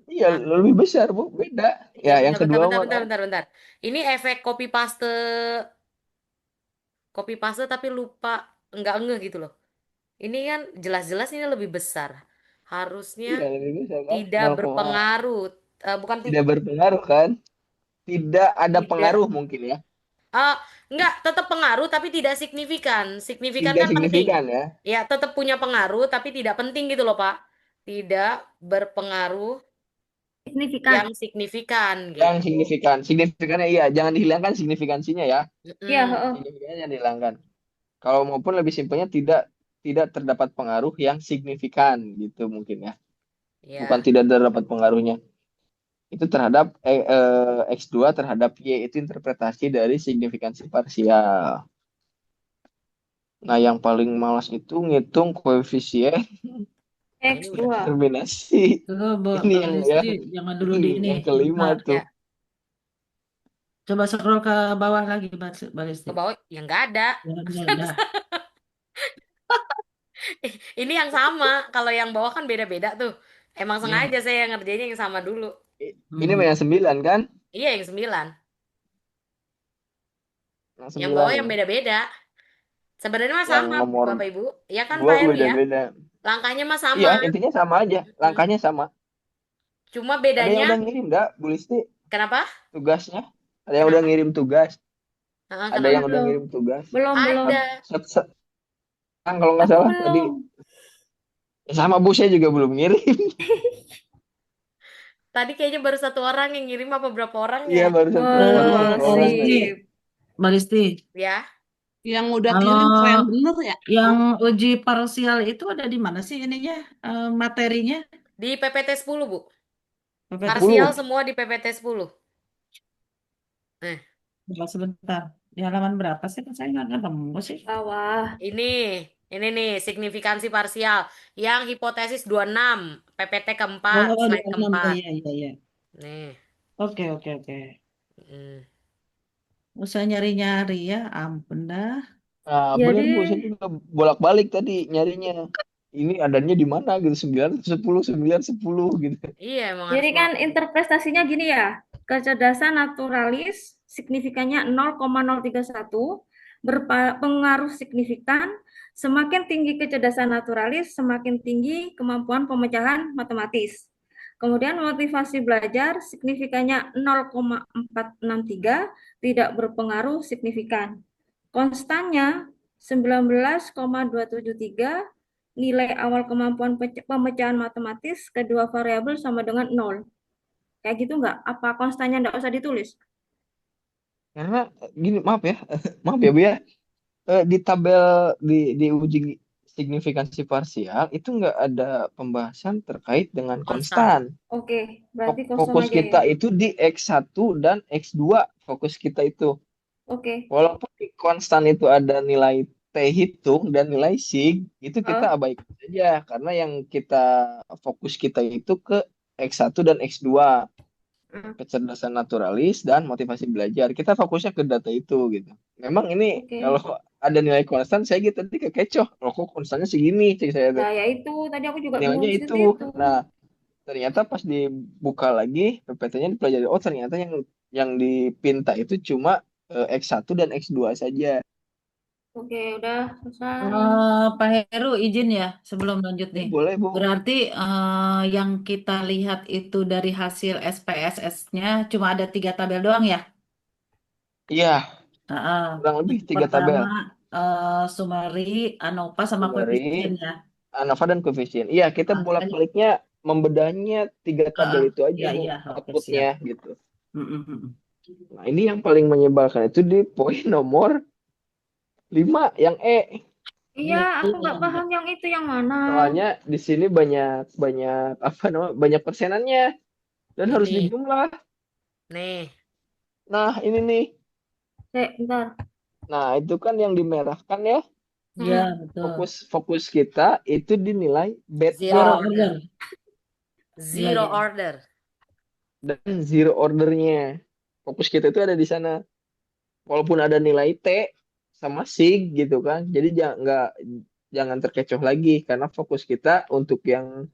Speaker 2: Iya,
Speaker 4: Nah,
Speaker 2: lebih besar, Bu. Beda.
Speaker 4: ya
Speaker 2: Ya, yang
Speaker 4: bentar bentar
Speaker 2: kedua
Speaker 4: bentar
Speaker 2: mana?
Speaker 4: bentar bentar bentar. Ini efek copy paste tapi lupa enggak ngeh gitu loh. Ini kan jelas-jelas ini lebih besar. Harusnya
Speaker 2: Iya, lebih besar kan?
Speaker 4: tidak
Speaker 2: 0,
Speaker 4: berpengaruh. Bukan
Speaker 2: tidak berpengaruh kan? Tidak ada
Speaker 4: tidak.
Speaker 2: pengaruh mungkin ya.
Speaker 4: Ah, enggak, tetap pengaruh tapi tidak signifikan. Signifikan
Speaker 2: Tidak
Speaker 4: kan penting.
Speaker 2: signifikan ya.
Speaker 4: Ya, tetap punya pengaruh tapi tidak penting gitu loh, Pak. Tidak berpengaruh
Speaker 1: Signifikan.
Speaker 4: yang signifikan
Speaker 2: Yang
Speaker 4: gitu.
Speaker 2: signifikan. Signifikannya iya, jangan dihilangkan signifikansinya ya.
Speaker 1: Iya,
Speaker 4: Mm-mm.
Speaker 1: heeh.
Speaker 2: Signifikannya jangan dihilangkan. Kalau maupun lebih simpelnya tidak tidak terdapat pengaruh yang signifikan gitu mungkin ya. Bukan
Speaker 4: Ya.
Speaker 2: tidak terdapat pengaruhnya. Itu terhadap X2 terhadap Y itu interpretasi dari signifikansi parsial. Nah, yang paling malas itu ngitung koefisien
Speaker 4: Nah, ini udah.
Speaker 1: X2.
Speaker 2: determinasi.
Speaker 3: Tuh,
Speaker 2: Ini
Speaker 3: Mbak
Speaker 2: yang
Speaker 3: Listi,
Speaker 2: yang
Speaker 3: jangan dulu di ini.
Speaker 2: yang kelima
Speaker 3: Bentar.
Speaker 2: tuh.
Speaker 4: Ya,
Speaker 3: Coba scroll ke bawah lagi, Mbak Listi.
Speaker 4: ke bawah ya nggak ada.
Speaker 3: Ya, dah.
Speaker 4: Ini yang sama. Kalau yang bawah kan beda-beda tuh. Emang
Speaker 3: Ya.
Speaker 4: sengaja saya ngerjainnya yang sama dulu.
Speaker 2: Ini
Speaker 3: Hmm.
Speaker 2: yang 9 kan?
Speaker 4: Iya, yang 9.
Speaker 2: Yang
Speaker 4: Yang
Speaker 2: 9
Speaker 4: bawah yang
Speaker 2: ya.
Speaker 4: beda-beda. Sebenarnya mah
Speaker 2: Yang
Speaker 4: sama,
Speaker 2: nomor
Speaker 4: Bapak Ibu. Ya kan
Speaker 2: 2
Speaker 4: Pak Heru ya?
Speaker 2: beda-beda.
Speaker 4: Langkahnya mah sama.
Speaker 2: Iya, intinya sama aja.
Speaker 4: Mm.
Speaker 2: Langkahnya sama.
Speaker 4: Cuma
Speaker 2: Ada yang
Speaker 4: bedanya,
Speaker 2: udah ngirim nggak, Bu Listi,
Speaker 4: kenapa?
Speaker 2: tugasnya? Ada yang udah
Speaker 4: Kenapa?
Speaker 2: ngirim tugas?
Speaker 4: Heeh,
Speaker 2: Ada
Speaker 4: kenapa?
Speaker 2: yang udah
Speaker 1: Belum,
Speaker 2: ngirim tugas?
Speaker 1: belum.
Speaker 4: Ada.
Speaker 2: Kan kalau nggak
Speaker 1: Aku
Speaker 2: salah tadi
Speaker 1: belum.
Speaker 2: sama Bu saya juga belum ngirim.
Speaker 4: Tadi kayaknya baru satu orang yang ngirim apa berapa orang
Speaker 2: Iya,
Speaker 4: ya?
Speaker 2: baru
Speaker 1: Oh,
Speaker 2: satu
Speaker 3: Mbak
Speaker 2: orang
Speaker 3: Listi,
Speaker 2: tadi.
Speaker 1: sip.
Speaker 3: Mbak Listi,
Speaker 4: Ya,
Speaker 7: Yang udah
Speaker 3: kalau
Speaker 7: kirim kok yang bener ya?
Speaker 3: yang uji parsial itu ada di mana sih ininya, materinya?
Speaker 4: di PPT 10, Bu.
Speaker 3: PPT
Speaker 4: Parsial
Speaker 2: 10.
Speaker 4: semua di PPT 10. Nah,
Speaker 3: sebentar. Di halaman berapa sih? Kan saya nggak ketemu sih.
Speaker 1: Bawah.
Speaker 4: ini nih signifikansi parsial yang hipotesis 26, PPT keempat,
Speaker 3: Oh,
Speaker 4: slide
Speaker 3: 26. Oh,
Speaker 4: keempat.
Speaker 3: iya, iya, iya.
Speaker 4: Nih.
Speaker 3: Oke.
Speaker 4: Mm.
Speaker 3: Usah nyari-nyari ya, ampun dah.
Speaker 2: Nah, bener
Speaker 1: Jadi,
Speaker 2: Bu, saya juga bolak-balik tadi nyarinya. Ini adanya di mana gitu, 9, 10, 9, 10 gitu.
Speaker 4: Iya, emang harus
Speaker 1: jadi kan
Speaker 4: bolak-balik.
Speaker 1: interpretasinya gini ya. Kecerdasan naturalis signifikannya 0,031 berpengaruh signifikan. Semakin tinggi kecerdasan naturalis, semakin tinggi kemampuan pemecahan matematis. Kemudian motivasi belajar signifikannya 0,463 tidak berpengaruh signifikan. Konstannya 19,273, nilai awal kemampuan pemecahan matematis kedua variabel sama dengan 0. Kayak gitu nggak? Apa konstannya nggak usah ditulis?
Speaker 2: Karena gini, maaf ya, maaf ya Bu ya. Di tabel di uji signifikansi parsial itu nggak ada pembahasan terkait dengan
Speaker 4: Konstan.
Speaker 2: konstan.
Speaker 1: Oke, berarti kosong
Speaker 2: Fokus
Speaker 1: aja ya.
Speaker 2: kita itu di X1 dan X2, fokus kita itu.
Speaker 1: Oke.
Speaker 2: Walaupun di konstan itu ada nilai T hitung dan nilai sig, itu kita
Speaker 1: Oh,
Speaker 2: abaikan saja karena yang kita fokus kita itu ke X1 dan X2, kecerdasan naturalis dan motivasi belajar. Kita fokusnya ke data itu gitu. Memang ini
Speaker 1: oke.
Speaker 2: kalau ada nilai konstan saya gitu tadi kekecoh. Loh kok konstannya segini cek saya tuh.
Speaker 1: Nah, ya itu tadi aku juga bingung
Speaker 2: Nilainya
Speaker 1: di
Speaker 2: itu.
Speaker 1: situ itu.
Speaker 2: Nah, ternyata pas dibuka lagi PPT-nya dipelajari, oh ternyata yang dipinta itu cuma X1 dan X2 saja.
Speaker 1: Oke, udah selesai.
Speaker 3: Pak Heru izin ya sebelum lanjut
Speaker 2: Ya
Speaker 3: nih.
Speaker 2: boleh Bu.
Speaker 3: Berarti yang kita lihat itu dari hasil SPSS-nya cuma ada 3 tabel doang ya?
Speaker 2: Iya,
Speaker 3: Heeh.
Speaker 2: kurang lebih
Speaker 3: Yang
Speaker 2: 3 tabel.
Speaker 3: pertama summary, ANOVA sama
Speaker 2: Summary,
Speaker 3: koefisien ya.
Speaker 2: ANOVA dan koefisien. Iya, kita
Speaker 3: Nah,
Speaker 2: bolak-baliknya membedahnya 3 tabel itu aja
Speaker 3: ya
Speaker 2: Bu,
Speaker 3: iya, oke siap.
Speaker 2: outputnya gitu.
Speaker 3: Mm-mm.
Speaker 2: Nah, ini yang paling menyebalkan itu di poin nomor 5 yang E.
Speaker 1: Iya, aku nggak
Speaker 3: Iya.
Speaker 1: paham yang itu yang mana.
Speaker 2: Soalnya di sini banyak banyak apa namanya? Banyak persenannya dan harus
Speaker 4: Ini.
Speaker 2: dijumlah.
Speaker 4: Nih.
Speaker 2: Nah, ini nih.
Speaker 1: Bentar.
Speaker 2: Nah, itu kan yang dimerahkan ya.
Speaker 3: Iya, betul.
Speaker 2: Fokus kita itu dinilai
Speaker 4: Zero
Speaker 2: beta
Speaker 4: order.
Speaker 3: Iya,
Speaker 4: Zero
Speaker 3: iya.
Speaker 4: order.
Speaker 2: dan zero ordernya. Fokus kita itu ada di sana. Walaupun ada nilai T sama sig gitu kan. Jadi jangan terkecoh lagi karena fokus kita untuk yang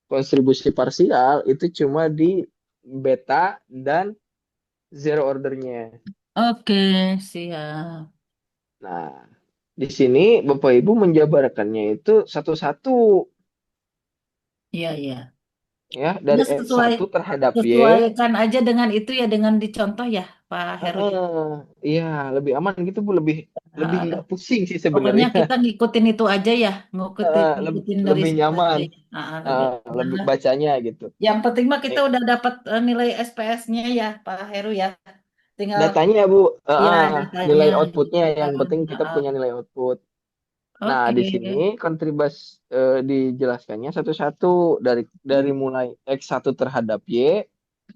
Speaker 2: kontribusi parsial itu cuma di beta dan zero ordernya.
Speaker 3: Oke, siap.
Speaker 2: Nah, di sini Bapak Ibu menjabarkannya itu satu-satu
Speaker 3: Iya.
Speaker 2: ya dari
Speaker 3: Udah
Speaker 2: X1 terhadap Y.
Speaker 3: sesuaikan aja dengan itu ya, dengan dicontoh ya, Pak Heru ya.
Speaker 2: Iya, lebih aman gitu Bu, lebih lebih
Speaker 3: Ah,
Speaker 2: nggak pusing sih
Speaker 3: pokoknya
Speaker 2: sebenarnya.
Speaker 3: kita ngikutin itu aja ya, ngikutin ngikutin dari
Speaker 2: Lebih
Speaker 3: situ aja
Speaker 2: nyaman,
Speaker 3: ya. Lebih
Speaker 2: lebih
Speaker 3: aman.
Speaker 2: bacanya gitu.
Speaker 3: Yang penting mah kita
Speaker 2: Eh,
Speaker 3: udah dapat nilai SPS-nya ya, Pak Heru ya. Tinggal
Speaker 2: Datanya Bu,
Speaker 3: ya
Speaker 2: nilai
Speaker 3: datanya.
Speaker 2: outputnya yang penting
Speaker 3: Ah,
Speaker 2: kita
Speaker 3: ah.
Speaker 2: punya nilai output. Nah,
Speaker 3: Oke.
Speaker 2: di sini kontribas dijelaskannya satu-satu dari mulai X1 terhadap Y,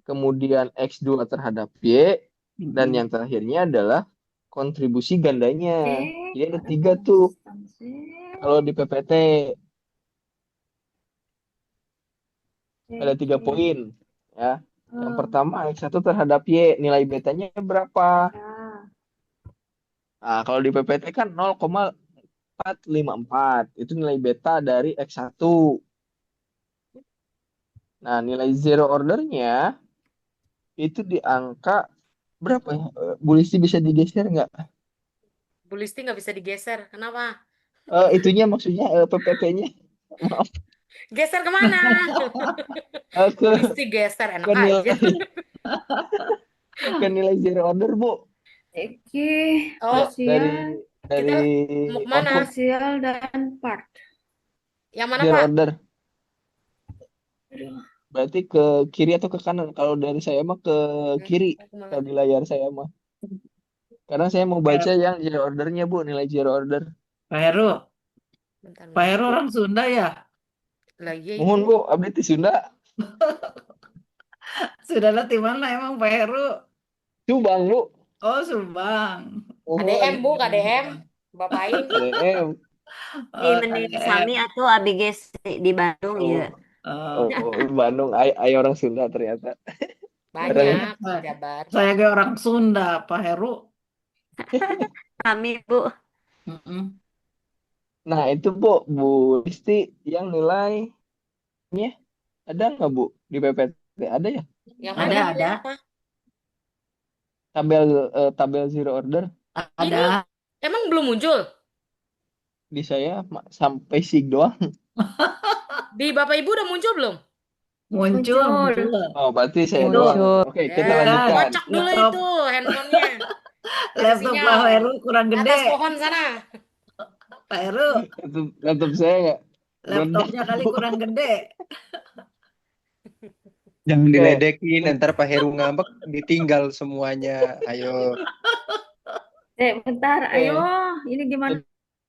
Speaker 2: kemudian X2 terhadap Y, dan yang terakhirnya adalah kontribusi gandanya. Jadi ada
Speaker 1: Ada
Speaker 2: 3 tuh
Speaker 1: konstansi.
Speaker 2: kalau di PPT. Ada 3
Speaker 1: Oke.
Speaker 2: poin ya. Yang
Speaker 1: Oh,
Speaker 2: pertama X1 terhadap Y, nilai betanya berapa?
Speaker 1: ya.
Speaker 2: Nah, kalau di PPT kan 0,454. Itu nilai beta dari X1. Nah, nilai zero ordernya itu di angka berapa ya? Bu Listi bisa digeser nggak?
Speaker 4: Bu Listi nggak bisa digeser. Kenapa?
Speaker 2: Itunya maksudnya PPT-nya. Maaf.
Speaker 4: Geser kemana?
Speaker 2: Eh, ke
Speaker 4: Polisi geser, enak
Speaker 2: ke
Speaker 4: aja.
Speaker 2: nilai ke nilai zero order Bu.
Speaker 1: Oke,
Speaker 4: Oh,
Speaker 2: Dari
Speaker 1: parsial,
Speaker 4: kita
Speaker 2: dari
Speaker 4: mau kemana?
Speaker 2: output
Speaker 1: parsial dan part.
Speaker 4: Yang mana,
Speaker 2: zero
Speaker 4: Pak?
Speaker 2: order.
Speaker 1: Aduh,
Speaker 2: Berarti ke kiri atau ke kanan? Kalau dari saya mah ke
Speaker 4: Eh,
Speaker 2: kiri.
Speaker 4: mau kemana?
Speaker 2: Kalau di layar saya mah. Karena saya mau baca
Speaker 3: Kayak
Speaker 2: yang zero ordernya Bu, nilai zero order.
Speaker 3: Pak Heru.
Speaker 4: Bentar,
Speaker 3: Pak
Speaker 4: bentar.
Speaker 3: Heru orang Sunda ya?
Speaker 4: Lah iya
Speaker 2: Mohon
Speaker 4: itu.
Speaker 2: Bu, update di Sunda.
Speaker 3: Saudara di mana emang Pak Heru?
Speaker 2: Subang Bu.
Speaker 3: Oh, Subang.
Speaker 4: KDM,
Speaker 2: Mohon.
Speaker 4: Bu, KDM. Bapak Aing.
Speaker 2: KDM.
Speaker 8: Di
Speaker 3: Oh,
Speaker 8: Mending
Speaker 3: KDM.
Speaker 8: Sami atau ABG di Bandung
Speaker 2: Oh,
Speaker 8: ya.
Speaker 3: Oh,
Speaker 2: Bandung. Ay orang Sunda ternyata. Orang
Speaker 4: Banyak,
Speaker 3: saya,
Speaker 4: Jabar.
Speaker 3: saya kayak orang Sunda, Pak Heru.
Speaker 8: Kami Bu,
Speaker 3: Mm-mm.
Speaker 2: Nah, itu Bu, Bu Listi yang nilainya ada nggak Bu di PPT? Ada ya?
Speaker 4: Yang mana
Speaker 3: Ada,
Speaker 4: yang
Speaker 3: ada,
Speaker 4: apa?
Speaker 2: Tabel zero order
Speaker 4: Ini
Speaker 3: ada.
Speaker 4: emang belum muncul?
Speaker 2: di saya sampai sig doang.
Speaker 4: Di Bapak Ibu udah muncul belum?
Speaker 3: Muncul,
Speaker 1: muncul.
Speaker 3: muncul.
Speaker 2: Oh, berarti saya
Speaker 3: Itu
Speaker 2: doang.
Speaker 8: muncul.
Speaker 2: Oke, kita
Speaker 4: Ya,
Speaker 3: bukan
Speaker 2: lanjutkan.
Speaker 4: kocok dulu
Speaker 3: laptop,
Speaker 4: itu handphonenya. Ada
Speaker 3: laptop Pak
Speaker 4: sinyal.
Speaker 3: Heru kurang
Speaker 4: Ke
Speaker 3: gede.
Speaker 4: atas pohon sana.
Speaker 3: Pak Heru,
Speaker 2: Laptop saya nggak meledak
Speaker 3: laptopnya kali
Speaker 2: Bu.
Speaker 3: kurang gede.
Speaker 9: Jangan
Speaker 2: Oke,
Speaker 9: diledekin, ntar Pak Heru ngambek, ditinggal semuanya. Ayo.
Speaker 1: Bentar, ayo,
Speaker 2: oke.
Speaker 1: ini gimana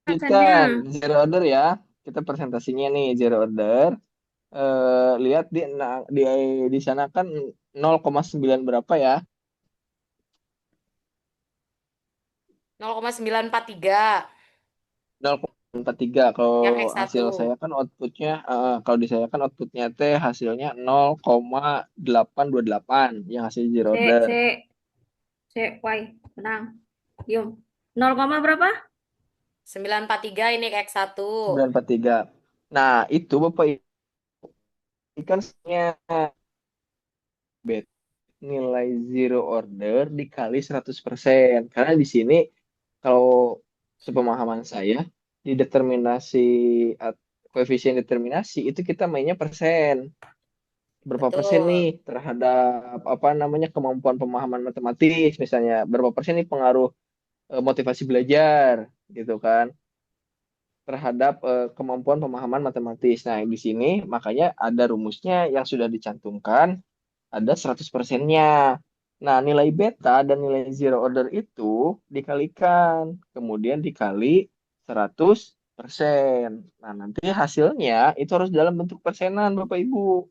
Speaker 1: akannya?
Speaker 2: Lanjutkan zero order ya. Kita presentasinya nih zero order. Lihat di sana kan 0,9 berapa ya?
Speaker 4: 0,943
Speaker 2: 0,43. Kalau
Speaker 4: yang
Speaker 2: hasil
Speaker 4: X1.
Speaker 2: saya kan outputnya, kalau di saya kan outputnya teh hasilnya 0,828 yang hasil zero
Speaker 1: C,
Speaker 2: order.
Speaker 1: C, Y, tenang. Diam. 0, berapa?
Speaker 4: 943 ini X1.
Speaker 2: 943. Nah, itu Bapak ini kan sebenarnya nilai zero order dikali 100%. Karena di sini kalau sepemahaman saya di determinasi koefisien determinasi itu kita mainnya persen. Berapa persen
Speaker 4: Betul.
Speaker 2: nih terhadap apa namanya kemampuan pemahaman matematis misalnya berapa persen nih pengaruh motivasi belajar gitu kan terhadap kemampuan pemahaman matematis. Nah, di sini makanya ada rumusnya yang sudah dicantumkan ada 100%-nya. Nah, nilai beta dan nilai zero order itu dikalikan, kemudian dikali 100%. Nah, nanti hasilnya itu harus dalam bentuk persenan, Bapak Ibu.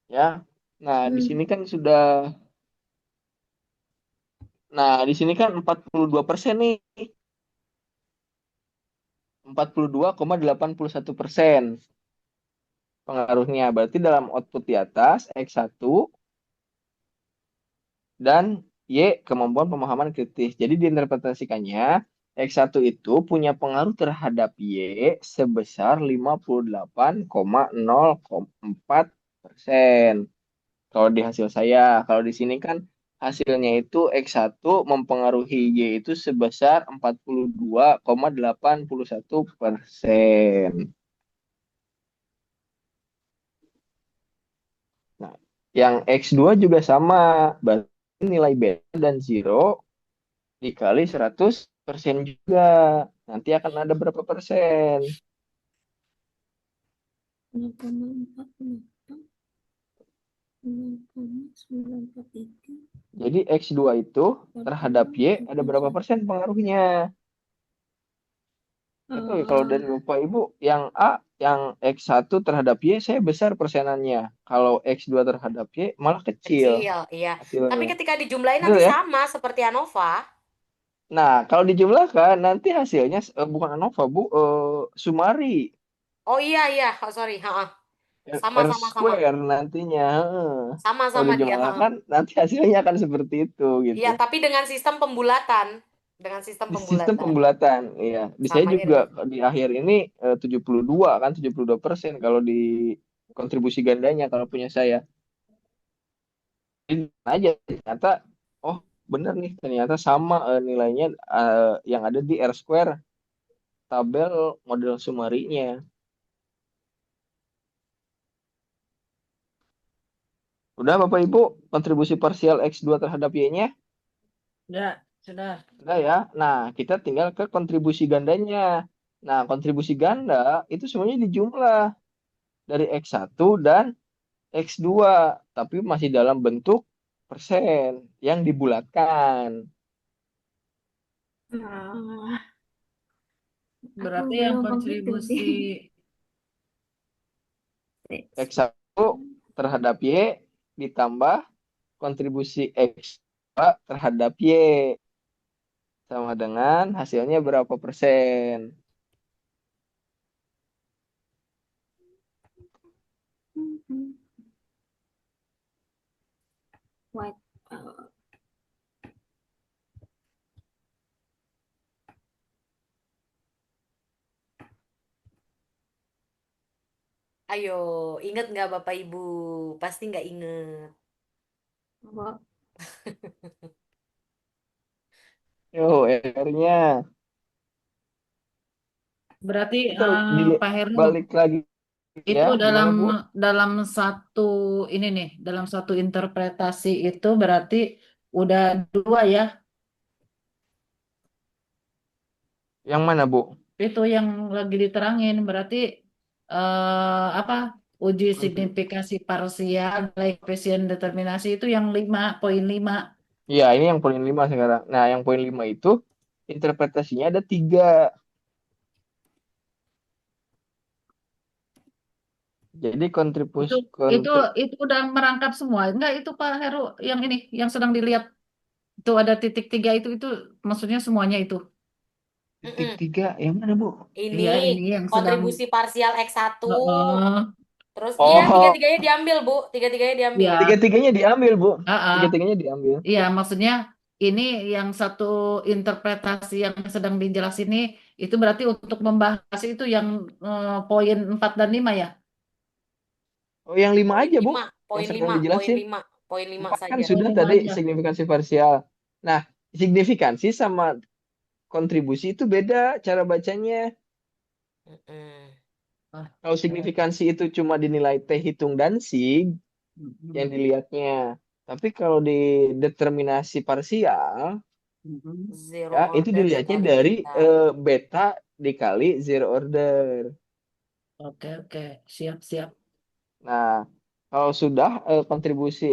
Speaker 2: Ya. Nah, di sini kan sudah, nah, di sini kan 42% nih. 42,81% pengaruhnya. Berarti dalam output di atas, X1 dan Y kemampuan pemahaman kritis. Jadi diinterpretasikannya X1 itu punya pengaruh terhadap Y sebesar 58,04%. Kalau di hasil saya, kalau di sini kan hasilnya itu X1 mempengaruhi Y itu sebesar 42,81%. Nah, yang X2 juga sama. Berarti nilai beta dan zero dikali 100% juga. Nanti akan ada berapa persen?
Speaker 1: 0,4, 0,943.
Speaker 2: Jadi X2 itu terhadap Y ada berapa persen pengaruhnya? Itu kalau dari Bapak Ibu, yang A, yang X1 terhadap Y, saya besar persenannya. Kalau X2 terhadap Y, malah kecil
Speaker 4: Kecil, iya. Tapi
Speaker 2: hasilnya.
Speaker 4: ketika dijumlahin
Speaker 2: Betul
Speaker 4: nanti
Speaker 2: ya?
Speaker 4: sama seperti ANOVA.
Speaker 2: Nah, kalau dijumlahkan, nanti hasilnya, bukan ANOVA, Bu, Sumari.
Speaker 4: Oh iya, iya. Oh, sorry. Ha-ha. Sama,
Speaker 2: R
Speaker 4: sama, sama.
Speaker 2: square nantinya. Heeh. Kalau
Speaker 4: Sama-sama dia. Ha-ha.
Speaker 2: dijumlahkan, nanti hasilnya akan seperti itu, gitu.
Speaker 4: Iya, tapi dengan sistem pembulatan. Dengan sistem
Speaker 2: Di sistem
Speaker 4: pembulatan.
Speaker 2: pembulatan, iya. Di saya
Speaker 4: Samanya
Speaker 2: juga
Speaker 4: dengan
Speaker 2: di akhir ini 72 kan, 72% kalau di kontribusi gandanya kalau punya saya. Jadi aja ternyata oh bener nih ternyata sama nilainya yang ada di R square tabel model sumarinya. Udah Bapak Ibu, kontribusi parsial X2 terhadap Y-nya?
Speaker 3: Sudah.
Speaker 2: Udah ya. Nah, kita tinggal ke kontribusi gandanya. Nah, kontribusi ganda itu semuanya dijumlah dari X1 dan X2, tapi masih dalam bentuk persen yang dibulatkan.
Speaker 1: Nah, aku
Speaker 3: Berarti yang
Speaker 1: belum begitu
Speaker 3: kontribusi
Speaker 1: sih.
Speaker 2: X1 terhadap Y ditambah kontribusi X2 terhadap Y sama dengan hasilnya berapa persen.
Speaker 1: What?
Speaker 4: Ayo, inget nggak Bapak Ibu? Pasti nggak inget.
Speaker 1: Apa?
Speaker 2: Yo, R-nya.
Speaker 3: berarti
Speaker 2: Itu
Speaker 3: Pak Heru
Speaker 2: balik lagi
Speaker 3: itu
Speaker 2: ya,
Speaker 3: dalam
Speaker 2: gimana Bu?
Speaker 3: dalam satu ini nih, dalam satu interpretasi itu berarti udah dua ya.
Speaker 2: Yang mana Bu?
Speaker 3: Itu yang lagi diterangin berarti apa? Uji
Speaker 2: Kontri-
Speaker 3: signifikasi parsial nilai koefisien determinasi itu yang 5,5.
Speaker 2: Iya, ini yang poin 5 sekarang. Nah, yang poin 5 itu interpretasinya ada 3. Jadi
Speaker 3: Itu itu udah merangkap semua. Enggak, itu Pak Heru yang ini yang sedang dilihat. Itu ada titik 3 itu maksudnya semuanya itu.
Speaker 2: titik
Speaker 4: Mm-mm.
Speaker 2: 3 yang mana Bu?
Speaker 4: Ini
Speaker 3: Iya, ini yang sedang
Speaker 4: kontribusi parsial X1.
Speaker 3: Heeh.
Speaker 4: Terus iya
Speaker 2: Oh,
Speaker 4: tiga-tiganya diambil, Bu. Tiga-tiganya diambil.
Speaker 3: Iya,
Speaker 2: tiga-tiganya diambil Bu.
Speaker 3: heeh.
Speaker 2: Tiga-tiganya diambil.
Speaker 3: Iya, maksudnya ini yang satu interpretasi yang sedang dijelas ini itu berarti untuk membahas itu yang poin 4 dan 5 ya?
Speaker 2: Oh, yang 5
Speaker 4: Poin
Speaker 2: aja Bu.
Speaker 4: 5,
Speaker 2: Yang
Speaker 4: poin
Speaker 2: sedang
Speaker 4: 5, poin
Speaker 2: dijelasin.
Speaker 4: 5, poin 5
Speaker 2: 4 kan
Speaker 4: saja.
Speaker 2: sudah
Speaker 3: Oh, 5
Speaker 2: tadi
Speaker 3: aja.
Speaker 2: signifikansi parsial. Nah, signifikansi sama kontribusi itu beda cara bacanya.
Speaker 4: Mm-mm.
Speaker 3: Ah,
Speaker 2: Kalau signifikansi itu cuma dinilai T hitung dan sig
Speaker 3: mm-mm,
Speaker 2: yang dilihatnya. Tapi kalau di determinasi parsial
Speaker 3: mm-mm.
Speaker 4: Zero
Speaker 2: ya itu
Speaker 4: order
Speaker 2: dilihatnya
Speaker 4: sekali
Speaker 2: dari
Speaker 4: beta.
Speaker 2: beta dikali zero order.
Speaker 3: Oke, oke. Siap, siap.
Speaker 2: Nah, kalau sudah kontribusi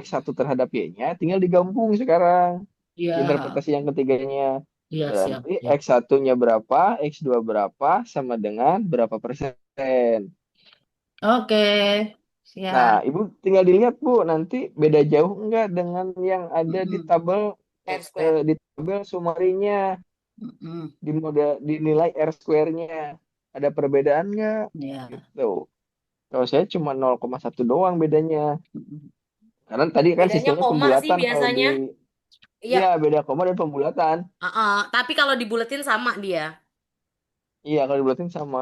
Speaker 2: X1 terhadap Y-nya tinggal digabung sekarang.
Speaker 3: Iya,
Speaker 2: Interpretasi yang ketiganya.
Speaker 3: iya, siap,
Speaker 2: Berarti
Speaker 3: siap.
Speaker 2: X1-nya berapa, X2 berapa, sama dengan berapa persen.
Speaker 3: Oke,
Speaker 2: Nah,
Speaker 3: siap.
Speaker 2: Ibu tinggal dilihat, Bu, nanti beda jauh enggak dengan yang ada di
Speaker 3: Mm-mm,
Speaker 2: tabel
Speaker 4: R square.
Speaker 2: di tabel sumarinya,
Speaker 3: mm-mm.
Speaker 2: di model dinilai R square-nya. Ada perbedaan enggak?
Speaker 3: Iya.
Speaker 2: Gitu. Kalau saya cuma 0,1 doang bedanya.
Speaker 3: Mm-mm.
Speaker 2: Karena tadi kan
Speaker 4: Bedanya
Speaker 2: sistemnya
Speaker 4: koma sih
Speaker 2: pembulatan kalau di
Speaker 4: biasanya. Iya,
Speaker 2: iya beda koma dan pembulatan.
Speaker 4: tapi kalau dibuletin sama dia.
Speaker 2: Iya, kalau dibulatin sama.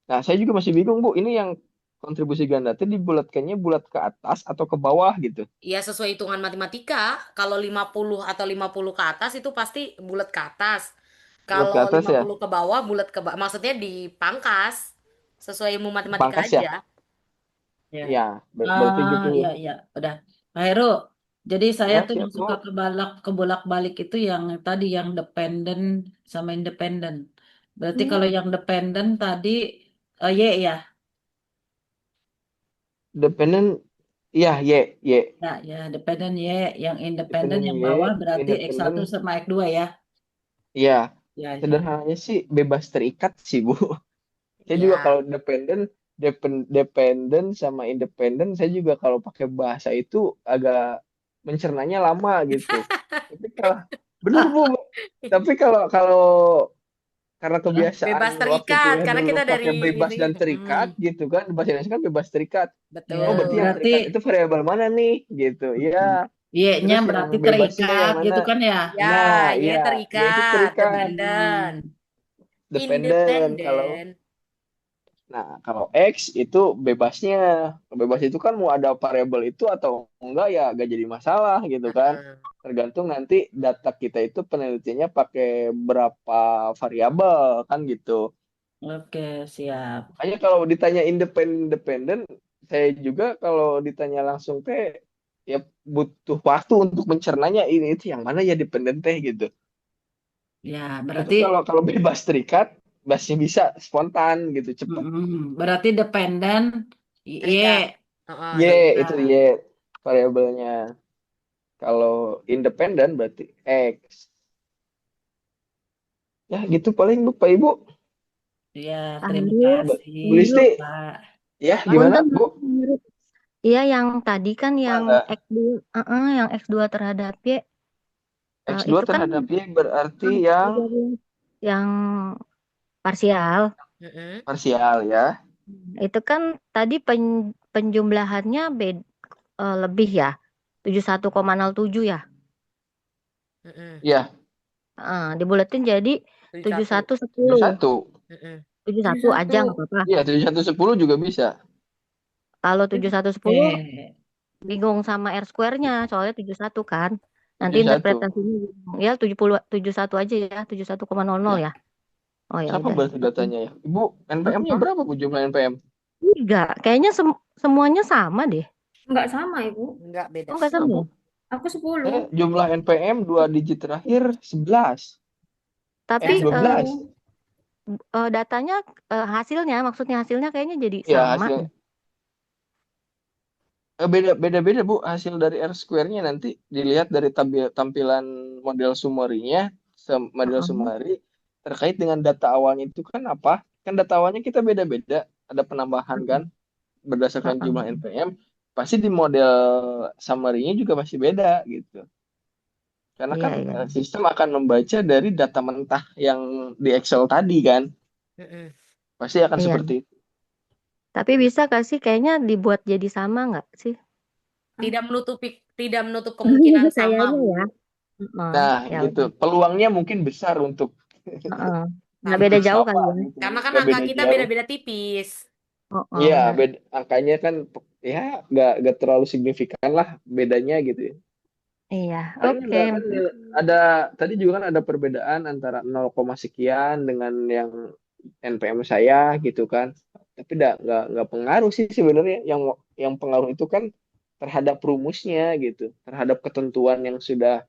Speaker 2: Nah, saya juga masih bingung, Bu. Ini yang kontribusi ganda itu dibulatkannya bulat ke atas atau ke bawah gitu.
Speaker 4: Ya sesuai hitungan matematika, kalau 50 atau 50 ke atas itu pasti bulat ke atas.
Speaker 2: Bulat ke
Speaker 4: Kalau
Speaker 2: atas
Speaker 4: lima
Speaker 2: ya.
Speaker 4: puluh ke bawah bulat ke bawah. Maksudnya dipangkas sesuai ilmu matematika
Speaker 2: Pangkas ya.
Speaker 4: aja.
Speaker 3: Ya.
Speaker 2: Iya, berarti gitu.
Speaker 3: Ya, ya, udah. Pak Heru, jadi saya
Speaker 2: Ya,
Speaker 3: tuh
Speaker 2: siap,
Speaker 3: yang
Speaker 2: Bu.
Speaker 3: suka kebolak-balik itu yang tadi yang dependen sama independen. Berarti kalau yang dependen tadi Y ya,
Speaker 2: Dependent, iya, Y.
Speaker 3: ya dependen Y, yang independen
Speaker 2: Dependent
Speaker 3: yang
Speaker 2: Y,
Speaker 3: bawah berarti X1
Speaker 2: independent,
Speaker 3: sama X2 ya.
Speaker 2: iya.
Speaker 3: Ya, ya.
Speaker 2: Sederhananya sih bebas terikat sih, Bu. Saya juga
Speaker 4: Ya.
Speaker 2: kalau dependent sama independent, saya juga kalau pakai bahasa itu agak mencernanya lama gitu. Tapi kalau bener Bu, tapi kalau kalau karena
Speaker 3: Hah?
Speaker 2: kebiasaan
Speaker 4: Bebas
Speaker 2: waktu
Speaker 4: terikat
Speaker 2: kuliah
Speaker 4: karena
Speaker 2: dulu
Speaker 4: kita dari
Speaker 2: pakai bebas
Speaker 4: ini.
Speaker 2: dan terikat gitu kan, bahasa Indonesia kan bebas terikat.
Speaker 3: Ya,
Speaker 2: Oh, berarti yang
Speaker 4: Betul.
Speaker 3: berarti
Speaker 2: terikat itu variabel mana nih gitu. Ya,
Speaker 3: Y-nya
Speaker 2: terus yang
Speaker 3: berarti
Speaker 2: bebasnya yang
Speaker 3: terikat
Speaker 2: mana?
Speaker 3: gitu kan ya.
Speaker 4: Ya,
Speaker 2: Nah,
Speaker 4: ya
Speaker 2: iya, yaitu
Speaker 4: terikat,
Speaker 2: terikat,
Speaker 4: dependen.
Speaker 3: Hmm.
Speaker 2: dependent. Kalau
Speaker 4: Independen.
Speaker 2: Nah, kalau X itu bebasnya. Bebas itu kan mau ada variabel itu atau enggak ya gak jadi masalah gitu kan.
Speaker 4: Heeh.
Speaker 2: Tergantung nanti data kita itu penelitiannya pakai berapa variabel kan gitu.
Speaker 3: Oke, siap.
Speaker 2: Makanya kalau ditanya independen, saya juga kalau ditanya langsung teh ya butuh waktu untuk mencernanya ini itu yang mana ya dependen teh gitu.
Speaker 3: Ya,
Speaker 2: Tapi
Speaker 3: berarti
Speaker 2: kalau bebas terikat masih bisa spontan gitu, cepet.
Speaker 3: berarti dependen Y.
Speaker 4: Terikat. Heeh,
Speaker 2: Y
Speaker 4: terikat.
Speaker 2: itu Y variabelnya. Kalau independen berarti X. Ya gitu paling Bu, Pak Ibu.
Speaker 3: Ya,
Speaker 10: Pak
Speaker 3: terima
Speaker 10: Haris,
Speaker 3: kasih,
Speaker 2: Bu
Speaker 10: ini
Speaker 2: Listi,
Speaker 3: Pak.
Speaker 2: ya gimana
Speaker 10: punten
Speaker 2: Bu?
Speaker 10: Pak Haris. Iya, yang tadi kan yang
Speaker 2: Mana?
Speaker 10: X2, yang X2 terhadap Y,
Speaker 2: X2
Speaker 10: itu kan
Speaker 2: terhadap Y berarti yang
Speaker 10: 13 yang parsial.
Speaker 4: Heeh.
Speaker 2: parsial ya.
Speaker 10: Itu kan tadi penjumlahannya lebih ya, 71,07 ya.
Speaker 4: Heeh.
Speaker 2: Ya,
Speaker 10: Dibulatin jadi
Speaker 4: 71.
Speaker 10: 7110.
Speaker 2: 71.
Speaker 4: Heeh.
Speaker 10: 71 aja nggak
Speaker 1: 71.
Speaker 10: apa-apa.
Speaker 2: Iya, 7110 juga bisa.
Speaker 10: Kalau
Speaker 1: Eh,
Speaker 10: 7110
Speaker 3: Eh,
Speaker 10: bingung sama R square-nya, soalnya 71 kan. Nanti
Speaker 2: 71.
Speaker 10: interpretasinya ya 71 aja ya, 71,00
Speaker 2: Ya,
Speaker 10: ya. Oh ya
Speaker 2: sama
Speaker 10: udah.
Speaker 2: berarti datanya ya. Ibu, NPM-nya
Speaker 10: Heeh.
Speaker 2: berapa Bu jumlah NPM?
Speaker 10: Enggak, kayaknya semuanya sama deh.
Speaker 1: Enggak sama, Ibu.
Speaker 4: Enggak beda.
Speaker 10: Oh, enggak
Speaker 2: Nah,
Speaker 10: sama
Speaker 2: Bu,
Speaker 10: ya?
Speaker 1: Aku 10.
Speaker 2: jumlah NPM 2 digit terakhir 11.
Speaker 10: Tapi
Speaker 2: 12.
Speaker 10: datanya hasilnya, maksudnya hasilnya kayaknya jadi
Speaker 2: Ya,
Speaker 10: sama.
Speaker 2: hasil beda-beda Bu, hasil dari R square-nya nanti dilihat dari tampilan model summary-nya, model
Speaker 10: Heeh.
Speaker 2: summary terkait dengan data awalnya itu kan apa? Kan data awalnya kita beda-beda, ada penambahan kan berdasarkan jumlah
Speaker 10: Heeh.
Speaker 2: NPM, pasti di model summary-nya juga pasti beda gitu. Karena
Speaker 10: Iya,
Speaker 2: kan
Speaker 10: iya.
Speaker 2: sistem akan membaca dari data mentah yang di Excel tadi kan,
Speaker 4: Heeh.
Speaker 2: pasti akan
Speaker 10: Iya.
Speaker 2: seperti itu.
Speaker 10: Tapi bisa gak sih kayaknya dibuat jadi sama nggak sih?
Speaker 4: Tidak menutup kemungkinan sama,
Speaker 10: Kayaknya
Speaker 4: Bu.
Speaker 10: ya. Heeh.
Speaker 2: Nah,
Speaker 10: Ya
Speaker 2: gitu.
Speaker 10: udah.
Speaker 2: Peluangnya mungkin besar untuk
Speaker 10: Heeh. Nggak
Speaker 4: Sama.
Speaker 10: beda
Speaker 2: untuk
Speaker 10: jauh kali
Speaker 2: sama
Speaker 10: ya.
Speaker 2: gitu.
Speaker 4: Karena kan
Speaker 2: Nggak
Speaker 4: angka
Speaker 2: beda
Speaker 4: kita
Speaker 2: jauh.
Speaker 4: beda-beda tipis.
Speaker 10: Heeh,
Speaker 2: Iya,
Speaker 10: benar.
Speaker 2: angkanya kan ya nggak terlalu signifikan lah bedanya gitu ya.
Speaker 10: Iya,
Speaker 2: Paling
Speaker 10: oke.
Speaker 2: kan ada tadi juga kan ada perbedaan antara 0, sekian dengan yang NPM saya gitu kan. Tapi nggak pengaruh sih sebenarnya. Yang pengaruh itu kan terhadap rumusnya gitu, terhadap ketentuan yang sudah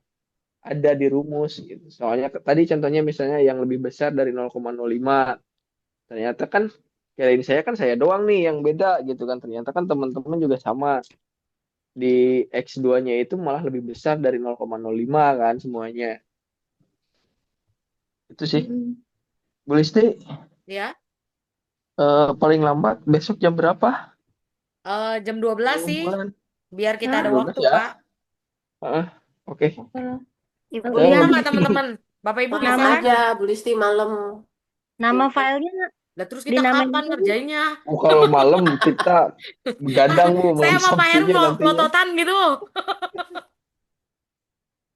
Speaker 2: ada di rumus gitu. Soalnya tadi contohnya misalnya yang lebih besar dari 0,05. Ternyata kan kirain saya kan saya doang nih yang beda gitu kan. Ternyata kan teman-teman juga sama. Di X2-nya itu malah lebih besar dari 0,05 kan semuanya. Itu sih.
Speaker 1: Mm-mm.
Speaker 2: Bu Listi,
Speaker 4: Ya.
Speaker 2: paling lambat besok jam berapa?
Speaker 4: Jam 12 sih.
Speaker 2: Pengumpulan.
Speaker 4: Biar kita
Speaker 1: Hah?
Speaker 4: ada
Speaker 2: 12
Speaker 4: waktu,
Speaker 2: ya.
Speaker 4: Pak.
Speaker 2: Heeh, oke.
Speaker 1: Oke lah.
Speaker 8: Ibu
Speaker 1: Oke,
Speaker 2: Saya
Speaker 4: Bisa
Speaker 8: Listi,
Speaker 2: lebih
Speaker 4: nggak teman-teman? Bapak Ibu bisa
Speaker 6: Malam
Speaker 10: Nama
Speaker 4: kan?
Speaker 6: aja, Bu Listi malam.
Speaker 10: nama
Speaker 4: Iya.
Speaker 10: filenya
Speaker 4: Lah terus kita
Speaker 10: dinamain
Speaker 4: kapan
Speaker 10: apa, Bu?
Speaker 4: ngerjainnya?
Speaker 2: kalau malam kita begadang Bu
Speaker 4: Saya
Speaker 2: malam
Speaker 4: sama Pak Heru
Speaker 2: Sabtunya
Speaker 4: mau
Speaker 2: nantinya.
Speaker 4: pelototan gitu.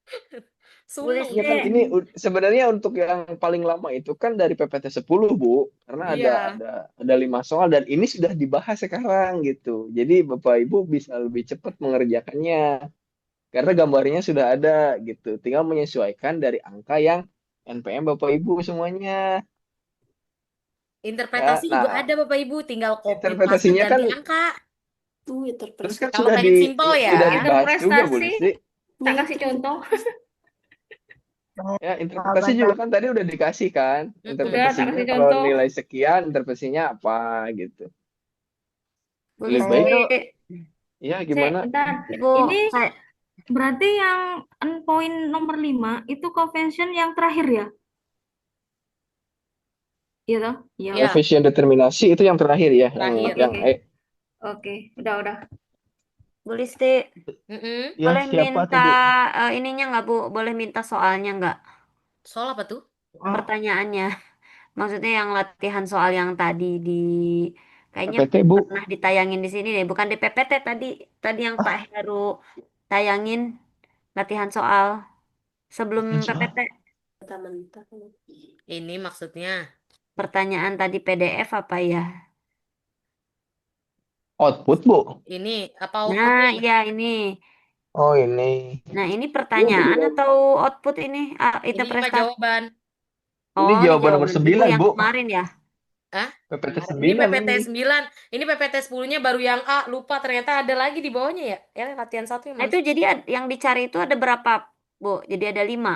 Speaker 8: Bu
Speaker 4: Suno.
Speaker 2: Ya
Speaker 8: Listi,
Speaker 2: kan ini sebenarnya untuk yang paling lama itu kan dari PPT 10 Bu, karena ada
Speaker 4: Iya.
Speaker 2: ada ada 5 soal dan ini sudah dibahas sekarang gitu. Jadi Bapak Ibu bisa lebih cepat mengerjakannya karena gambarnya sudah ada gitu. Tinggal menyesuaikan dari angka yang NPM Bapak Ibu semuanya. Ya,
Speaker 4: Interpretasi juga
Speaker 2: nah
Speaker 4: ada Bapak Ibu, tinggal copy paste
Speaker 2: interpretasinya kan
Speaker 4: ganti angka.
Speaker 6: Tuh
Speaker 2: terus
Speaker 6: interpretasi.
Speaker 2: kan
Speaker 4: Kalau pengen simpel
Speaker 2: sudah
Speaker 4: ya.
Speaker 2: dibahas juga Bu
Speaker 1: interpretasi.
Speaker 2: Listi.
Speaker 1: Tak kasih contoh.
Speaker 2: Ya, interpretasi juga kan tadi udah dikasih kan.
Speaker 1: Udah, tak
Speaker 2: Interpretasinya
Speaker 1: kasih
Speaker 2: kalau
Speaker 1: contoh.
Speaker 2: nilai sekian, interpretasinya apa gitu.
Speaker 8: Bu
Speaker 2: Lebih
Speaker 8: Listi,
Speaker 2: baik
Speaker 1: Oke.
Speaker 2: ya gimana?
Speaker 1: Bentar.
Speaker 8: Ibu,
Speaker 1: Ini
Speaker 8: saya,
Speaker 1: berarti yang endpoint nomor 5 itu convention yang terakhir ya? Iya toh? Iya.
Speaker 4: Ya,
Speaker 2: Koefisien determinasi itu yang terakhir ya,
Speaker 4: terakhir.
Speaker 2: yang
Speaker 1: Oke. Oke. Udah.
Speaker 8: Bu Listi,
Speaker 4: Mm-mm.
Speaker 2: ya
Speaker 8: boleh
Speaker 2: siapa
Speaker 8: minta
Speaker 2: tadi?
Speaker 8: ininya nggak Bu? Boleh minta soalnya nggak?
Speaker 4: Soal apa tuh?
Speaker 8: Pertanyaannya. Maksudnya yang latihan soal yang tadi kayaknya
Speaker 2: PPT Bu.
Speaker 8: pernah ditayangin di sini deh, bukan di PPT tadi, tadi yang Pak Heru tayangin latihan soal sebelum
Speaker 2: Latihan soal.
Speaker 8: PPT.
Speaker 6: Mentah-mentah.
Speaker 4: Ini maksudnya.
Speaker 8: Pertanyaan tadi PDF apa ya?
Speaker 2: Output, Bu.
Speaker 4: Ini apa
Speaker 8: Nah,
Speaker 4: outputnya?
Speaker 8: iya ini.
Speaker 2: Oh, ini.
Speaker 8: Nah, ini
Speaker 2: Ini
Speaker 8: pertanyaan
Speaker 2: jawaban,
Speaker 8: atau output ini?
Speaker 4: Ini Pak
Speaker 8: Interpretasi.
Speaker 4: jawaban.
Speaker 2: ini
Speaker 8: Oh, ini
Speaker 2: jawaban nomor
Speaker 8: jawaban buku
Speaker 2: 9,
Speaker 8: yang
Speaker 2: Bu.
Speaker 8: kemarin ya.
Speaker 4: Hah?
Speaker 2: PPT
Speaker 4: Ini
Speaker 2: 9
Speaker 4: PPT
Speaker 2: ini.
Speaker 4: 9. Ini PPT 10-nya baru yang A. Lupa ternyata ada lagi di bawahnya ya. Ya latihan 1 yang
Speaker 8: Nah,
Speaker 4: mana
Speaker 8: itu
Speaker 4: sih?
Speaker 8: jadi yang dicari itu ada berapa, Bu? Jadi ada 5.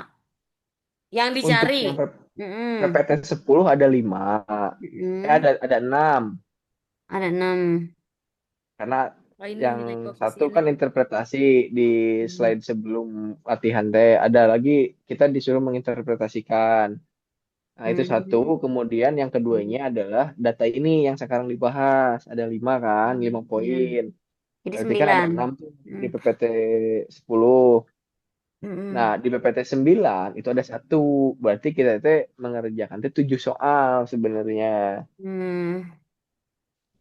Speaker 4: Yang
Speaker 2: Untuk
Speaker 4: dicari.
Speaker 2: yang
Speaker 8: Mm-mm.
Speaker 2: PPT 10 ada 5.
Speaker 8: Mm-mm.
Speaker 2: Ada 6.
Speaker 8: Ada 6.
Speaker 2: Karena
Speaker 4: Oh ini
Speaker 2: yang
Speaker 4: nilai
Speaker 2: satu
Speaker 4: koefisiennya.
Speaker 2: kan interpretasi di
Speaker 4: Hmm.
Speaker 2: slide sebelum latihan teh. Ada lagi kita disuruh menginterpretasikan. Nah, itu satu.
Speaker 8: Hmm.
Speaker 2: Kemudian yang keduanya adalah data ini yang sekarang dibahas. Ada 5 kan, 5
Speaker 8: Hmm.
Speaker 2: poin.
Speaker 8: Jadi
Speaker 2: Berarti kan ada
Speaker 8: 9.
Speaker 2: 6 tuh di
Speaker 8: Hmm.
Speaker 2: PPT 10. Nah,
Speaker 8: Mm-mm.
Speaker 2: di PPT 9 itu ada 1. Berarti kita teh mengerjakan teh 7 soal sebenarnya.
Speaker 8: Hmm.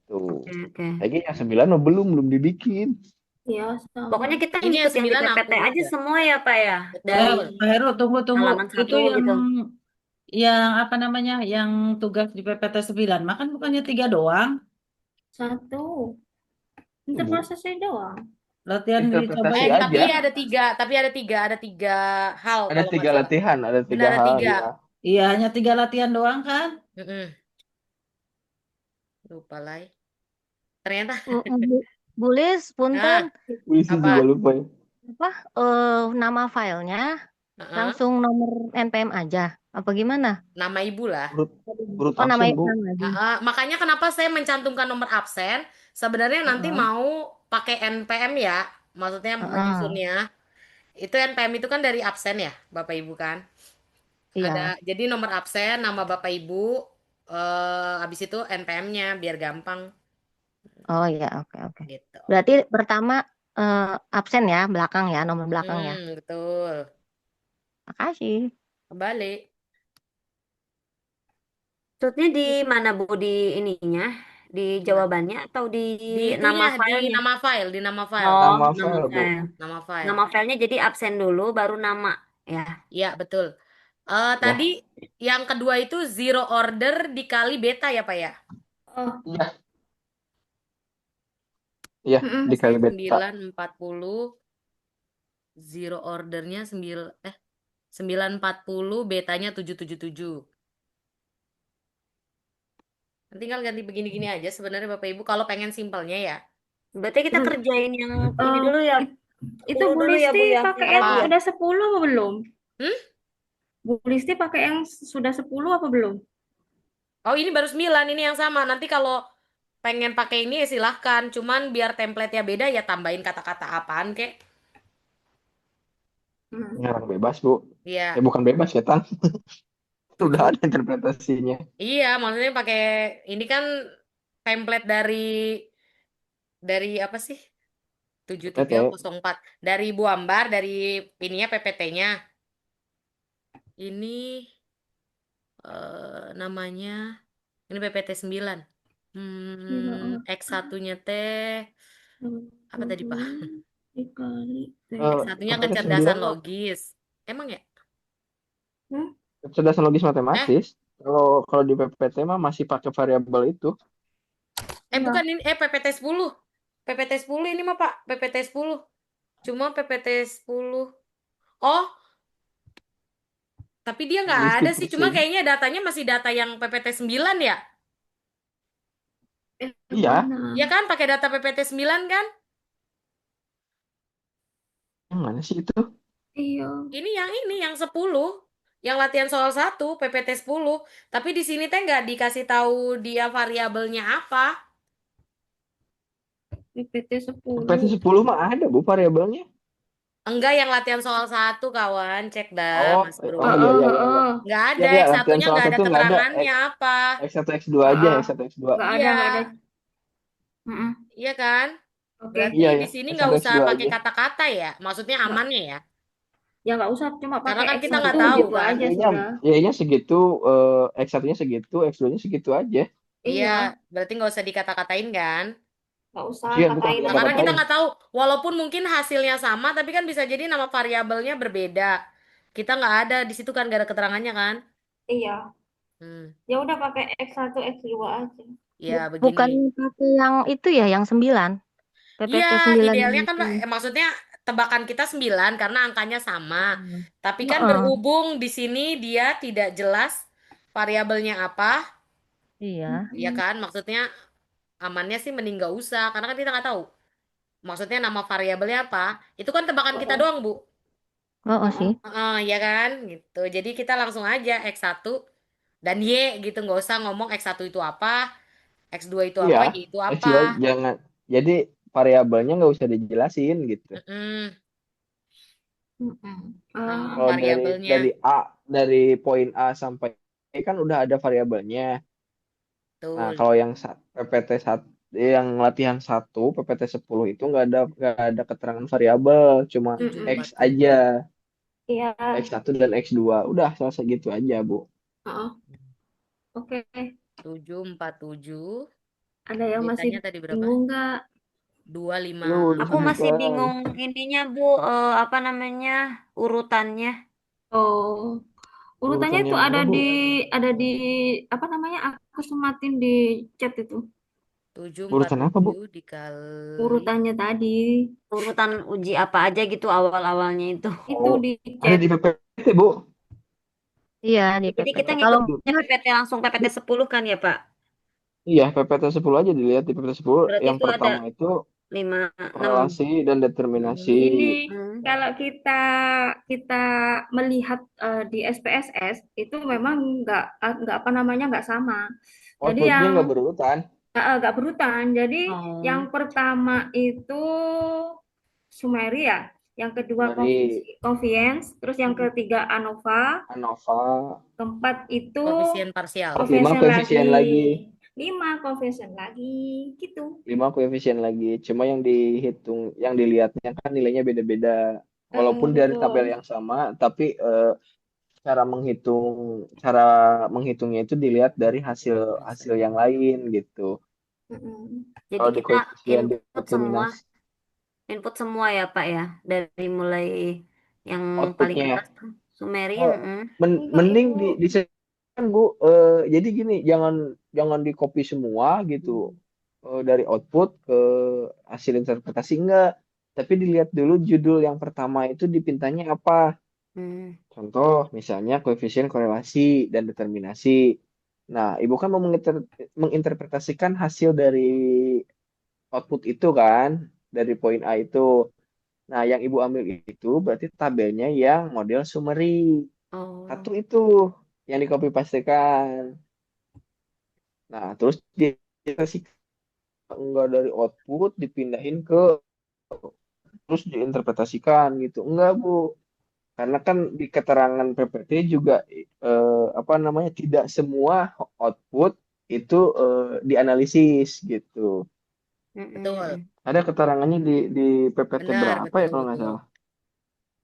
Speaker 2: Tuh.
Speaker 8: Oke, oke.
Speaker 2: Lagi yang 9 mah belum dibikin.
Speaker 1: Ya, sama.
Speaker 8: Pokoknya kita
Speaker 4: Ini yang
Speaker 8: ngikut yang di
Speaker 4: 9
Speaker 8: PPT
Speaker 4: aku
Speaker 8: aja
Speaker 4: udah.
Speaker 8: semua ya, Pak ya. Dari
Speaker 4: Betul.
Speaker 3: Pak Heru, tunggu.
Speaker 8: halaman
Speaker 3: Itu
Speaker 8: 1 gitu.
Speaker 3: yang apa namanya? Yang tugas di PPT 9, makan bukannya 3 doang?
Speaker 1: 1.
Speaker 2: Ibu,
Speaker 1: Interpretasi doang.
Speaker 3: Latihan dicoba
Speaker 2: interpretasi
Speaker 3: yang
Speaker 4: Tapi
Speaker 2: aja.
Speaker 3: interpretasi.
Speaker 4: ada tiga hal
Speaker 2: Ada
Speaker 4: kalau nggak
Speaker 2: 3
Speaker 4: salah.
Speaker 2: latihan, ada
Speaker 4: Benar
Speaker 2: 3
Speaker 4: ada
Speaker 2: hal
Speaker 4: 3.
Speaker 2: ya.
Speaker 3: Iya, hanya 3 latihan doang kan?
Speaker 4: Mm-mm. Lupa lah. Ternyata.
Speaker 10: Bu Lis, punten.
Speaker 4: Nah,
Speaker 2: Bisa
Speaker 4: apa?
Speaker 2: juga lupa ya.
Speaker 10: Apa? Nama filenya
Speaker 4: Heeh.
Speaker 10: langsung nomor NPM aja. Apa gimana?
Speaker 4: Nama ibu lah.
Speaker 2: Urut, urut
Speaker 10: Oh,
Speaker 2: absen, Bu.
Speaker 10: nama aja.
Speaker 4: Makanya kenapa saya mencantumkan nomor absen? Sebenarnya nanti
Speaker 10: Heeh.
Speaker 4: mau pakai NPM ya, maksudnya
Speaker 10: Heeh.
Speaker 4: menyusunnya. Itu NPM itu kan dari absen ya, Bapak Ibu kan?
Speaker 10: Iya.
Speaker 4: Jadi nomor absen, nama Bapak Ibu, habis itu NPM-nya biar gampang
Speaker 10: Oh iya, oke oke.
Speaker 4: gitu.
Speaker 10: Berarti pertama absen ya, belakang ya, nomor belakang ya.
Speaker 4: Betul.
Speaker 10: Makasih.
Speaker 4: Kembali.
Speaker 8: Maksudnya di mana, Bu? Di ininya? Di
Speaker 4: Nah,
Speaker 8: jawabannya atau di
Speaker 4: di
Speaker 8: nama
Speaker 4: itunya, di
Speaker 8: filenya?
Speaker 4: nama file, di nama file,
Speaker 8: Oh,
Speaker 2: Nama
Speaker 8: nama
Speaker 2: file, Bu.
Speaker 8: file.
Speaker 4: nama file.
Speaker 8: Nama filenya jadi absen dulu, baru nama. Ya.
Speaker 4: Iya, betul. Tadi
Speaker 2: Ya,
Speaker 4: yang kedua itu zero order dikali beta ya, Pak ya?
Speaker 1: Oh,
Speaker 2: iya, iya,
Speaker 1: mm-mm.
Speaker 2: dikali
Speaker 4: Saya
Speaker 2: beta.
Speaker 4: 940, zero ordernya 940, betanya 777. Tinggal ganti begini-gini aja sebenarnya Bapak Ibu kalau pengen simpelnya ya.
Speaker 8: Berarti kita
Speaker 1: Terus,
Speaker 8: kerjain yang ini
Speaker 1: eh,
Speaker 8: dulu ya.
Speaker 1: it- itu
Speaker 8: 10
Speaker 1: Bu
Speaker 8: dulu ya,
Speaker 1: Listi
Speaker 8: Bu ya.
Speaker 1: pakai
Speaker 8: Yang
Speaker 1: yang
Speaker 8: tadi ya.
Speaker 4: Apa?
Speaker 1: sudah 10 apa belum?
Speaker 4: Hmm?
Speaker 1: Bu Listi pakai yang sudah 10 apa belum?
Speaker 4: Oh, ini baru 9, ini yang sama. Nanti kalau pengen pakai ini ya silahkan. Cuman biar template-nya beda ya tambahin kata-kata apaan kek.
Speaker 1: Hmm.
Speaker 2: Ngarang bebas, Bu.
Speaker 4: Iya.
Speaker 2: Bukan bebas ya, Tan. Udah
Speaker 4: 7.
Speaker 2: ada interpretasinya.
Speaker 4: Iya, maksudnya pakai ini kan template dari apa sih?
Speaker 2: PPT.
Speaker 4: 7304 dari Bu Ambar, dari ininya PPT-nya. Ini namanya ini PPT 9.
Speaker 1: Zero
Speaker 4: X1-nya teh apa tadi, Pak?
Speaker 1: dikali T.
Speaker 4: X1-nya
Speaker 2: PPT
Speaker 4: kecerdasan
Speaker 2: 9 mah
Speaker 4: logis. Emang ya?
Speaker 1: Hmm?
Speaker 2: kecerdasan logis
Speaker 4: Eh,
Speaker 2: matematis. Kalau kalau di PPT mah masih pakai variabel itu.
Speaker 1: Iya.
Speaker 4: bukan ini PPT 10. PPT 10 ini mah, Pak, PPT 10. Cuma PPT 10. Oh, tapi dia nggak
Speaker 2: List
Speaker 4: ada sih. Cuma
Speaker 2: pusing.
Speaker 4: kayaknya datanya masih data yang PPT 9 ya?
Speaker 2: Iya,
Speaker 1: Mana?
Speaker 4: Ya kan, pakai data PPT 9 kan?
Speaker 2: yang mana sih itu?
Speaker 1: Iya.
Speaker 4: Ini yang 10. Yang latihan soal 1, PPT 10. Tapi di sini teh nggak dikasih tahu dia variabelnya apa.
Speaker 1: PPT
Speaker 2: PPT
Speaker 1: 10.
Speaker 2: 10 mah ada, Bu, variabelnya.
Speaker 4: Enggak, yang latihan soal 1, kawan. Cek dah,
Speaker 2: Oh,
Speaker 4: Mas Bro.
Speaker 2: oh iya, iya, iya, iya.
Speaker 4: Nggak
Speaker 2: Iya,
Speaker 4: ada,
Speaker 2: iya, latihan
Speaker 4: X1-nya
Speaker 2: soal
Speaker 4: nggak ada
Speaker 2: satu nggak ada.
Speaker 4: keterangannya apa.
Speaker 2: X1, X2 aja, X1, X2.
Speaker 1: Nggak ada,
Speaker 4: Iya,
Speaker 1: nggak ada. Mm-mm.
Speaker 4: iya kan?
Speaker 1: Oke.
Speaker 4: Berarti
Speaker 2: Iya,
Speaker 4: di
Speaker 2: ya.
Speaker 4: sini nggak
Speaker 2: X1,
Speaker 4: usah
Speaker 2: X2
Speaker 4: pakai
Speaker 2: aja.
Speaker 4: kata-kata ya. Maksudnya
Speaker 1: Nggak,
Speaker 4: amannya ya.
Speaker 1: ya nggak usah, cuma
Speaker 4: Karena
Speaker 1: pakai
Speaker 4: kan kita
Speaker 1: X1
Speaker 4: nggak tahu
Speaker 1: gitu
Speaker 4: kan.
Speaker 1: aja
Speaker 2: Y-nya,
Speaker 1: sudah.
Speaker 2: Y-nya segitu, X1-nya segitu, X2-nya segitu aja.
Speaker 4: Iya,
Speaker 1: Iya,
Speaker 4: berarti nggak usah dikata-katain kan.
Speaker 1: nggak usah
Speaker 2: Iya, bukan
Speaker 1: katain
Speaker 4: Nah, karena kita
Speaker 2: dikata-katain.
Speaker 1: apapun.
Speaker 4: nggak tahu, walaupun mungkin hasilnya sama, tapi kan bisa jadi nama variabelnya berbeda. Kita nggak ada di situ kan, nggak ada keterangannya kan.
Speaker 1: Iya.
Speaker 4: Hmm.
Speaker 1: Ya udah pakai X1, X2 aja.
Speaker 4: Ya,
Speaker 10: Bukan
Speaker 4: begini.
Speaker 10: pakai yang itu ya, yang 9.
Speaker 4: Iya,
Speaker 10: PPT 9 yang
Speaker 4: idealnya kan
Speaker 10: itu.
Speaker 4: maksudnya tebakan kita 9 karena angkanya sama. Tapi kan
Speaker 10: Heeh.
Speaker 4: berhubung di sini dia tidak jelas variabelnya apa,
Speaker 10: Iya.
Speaker 4: ya kan? Maksudnya amannya sih mending nggak usah karena kan kita nggak tahu. Maksudnya nama variabelnya apa? Itu kan tebakan kita
Speaker 1: Oh,
Speaker 4: doang, Bu.
Speaker 10: Oh sih.
Speaker 4: Heeh, ya kan? Gitu. Jadi kita langsung aja X1 dan Y gitu, nggak usah ngomong X1 itu apa, X2 itu
Speaker 2: Iya,
Speaker 4: apa, Y itu apa.
Speaker 2: SEO jangan. Jadi variabelnya nggak usah dijelasin gitu.
Speaker 4: Mm-mm. Nama
Speaker 2: Kalau
Speaker 4: variabelnya.
Speaker 2: dari poin A sampai E kan udah ada variabelnya. Nah,
Speaker 4: Betul.
Speaker 2: kalau yang PPT satu, yang latihan satu PPT 10 itu nggak ada keterangan variabel, cuma X aja,
Speaker 4: 747.
Speaker 1: iya.
Speaker 2: X1 dan X2. Udah selesai gitu aja, Bu.
Speaker 1: Heeh. Oke.
Speaker 4: 747.
Speaker 1: Ada yang masih
Speaker 4: Ditanya tadi berapa?
Speaker 1: bingung nggak?
Speaker 4: 25.
Speaker 2: Lu
Speaker 8: Aku masih
Speaker 2: disebutkan
Speaker 8: bingung ininya, Bu, apa namanya, urutannya.
Speaker 1: Oh, urutannya
Speaker 2: urutan
Speaker 1: itu
Speaker 2: yang mana, Bu?
Speaker 1: ada di apa namanya? Aku sematin di chat itu.
Speaker 2: Urutan apa, Bu?
Speaker 4: 747 dikali.
Speaker 1: Urutannya tadi
Speaker 8: Urutan uji apa aja gitu awal-awalnya itu.
Speaker 1: itu
Speaker 2: Oh,
Speaker 1: di
Speaker 2: ada
Speaker 1: chat.
Speaker 2: di PPT, Bu.
Speaker 10: Iya di
Speaker 8: Jadi kita
Speaker 10: PPT. Kalau
Speaker 8: ngikutnya PPT langsung PPT 10 kan ya, Pak?
Speaker 2: Iya, PPT 10 aja dilihat di PPT 10.
Speaker 8: Berarti
Speaker 2: Yang
Speaker 8: itu ada
Speaker 2: pertama itu
Speaker 8: 5, 6.
Speaker 2: korelasi dan determinasi.
Speaker 1: Ini
Speaker 8: Hmm.
Speaker 1: kalau kita melihat di SPSS itu memang nggak apa namanya nggak sama. Jadi
Speaker 2: Outputnya
Speaker 1: yang
Speaker 2: nggak berurutan.
Speaker 1: nggak berurutan. Jadi yang
Speaker 8: Oh.
Speaker 1: pertama itu Sumeri ya, yang kedua
Speaker 2: Dari
Speaker 1: Convenience, terus yang ketiga ANOVA,
Speaker 2: ANOVA,
Speaker 1: keempat itu
Speaker 4: Koefisien parsial.
Speaker 2: 5
Speaker 1: Convention
Speaker 2: koefisien
Speaker 1: lagi,
Speaker 2: lagi.
Speaker 1: 5 Convention lagi, gitu.
Speaker 2: 5 koefisien lagi. Cuma yang dihitung, yang dilihatnya kan nilainya beda-beda. Walaupun dari tabel
Speaker 1: Betul.
Speaker 2: yang sama, tapi cara cara menghitungnya itu dilihat dari hasil hasil yang lain gitu.
Speaker 8: Jadi
Speaker 2: Kalau di
Speaker 8: kita
Speaker 2: koefisien
Speaker 8: input
Speaker 2: determinasi
Speaker 8: semua ya, Pak ya, dari mulai yang paling
Speaker 2: outputnya
Speaker 8: atas tuh Sumeri.
Speaker 2: eh,
Speaker 1: Enggak,
Speaker 2: mending
Speaker 1: Ibu.
Speaker 2: disesuaikan, Bu. Jadi gini, jangan jangan di copy semua gitu. Dari output ke hasil interpretasi enggak, tapi dilihat dulu judul yang pertama itu dipintanya apa.
Speaker 8: Hmm.
Speaker 2: Contoh misalnya koefisien korelasi dan determinasi. Nah, ibu kan mau menginterpretasikan hasil dari output itu kan, dari poin A itu. Nah, yang ibu ambil itu berarti tabelnya yang model summary. Satu
Speaker 8: Oh.
Speaker 2: itu yang di copy pastekan. Nah, terus dia sih enggak dari output dipindahin ke terus diinterpretasikan gitu. Enggak, Bu. Karena kan di keterangan PPT juga apa namanya tidak semua output itu dianalisis gitu.
Speaker 4: Betul.
Speaker 2: Ada keterangannya di PPT
Speaker 4: Benar,
Speaker 2: berapa ya
Speaker 4: betul,
Speaker 2: kalau nggak
Speaker 4: betul.
Speaker 2: salah.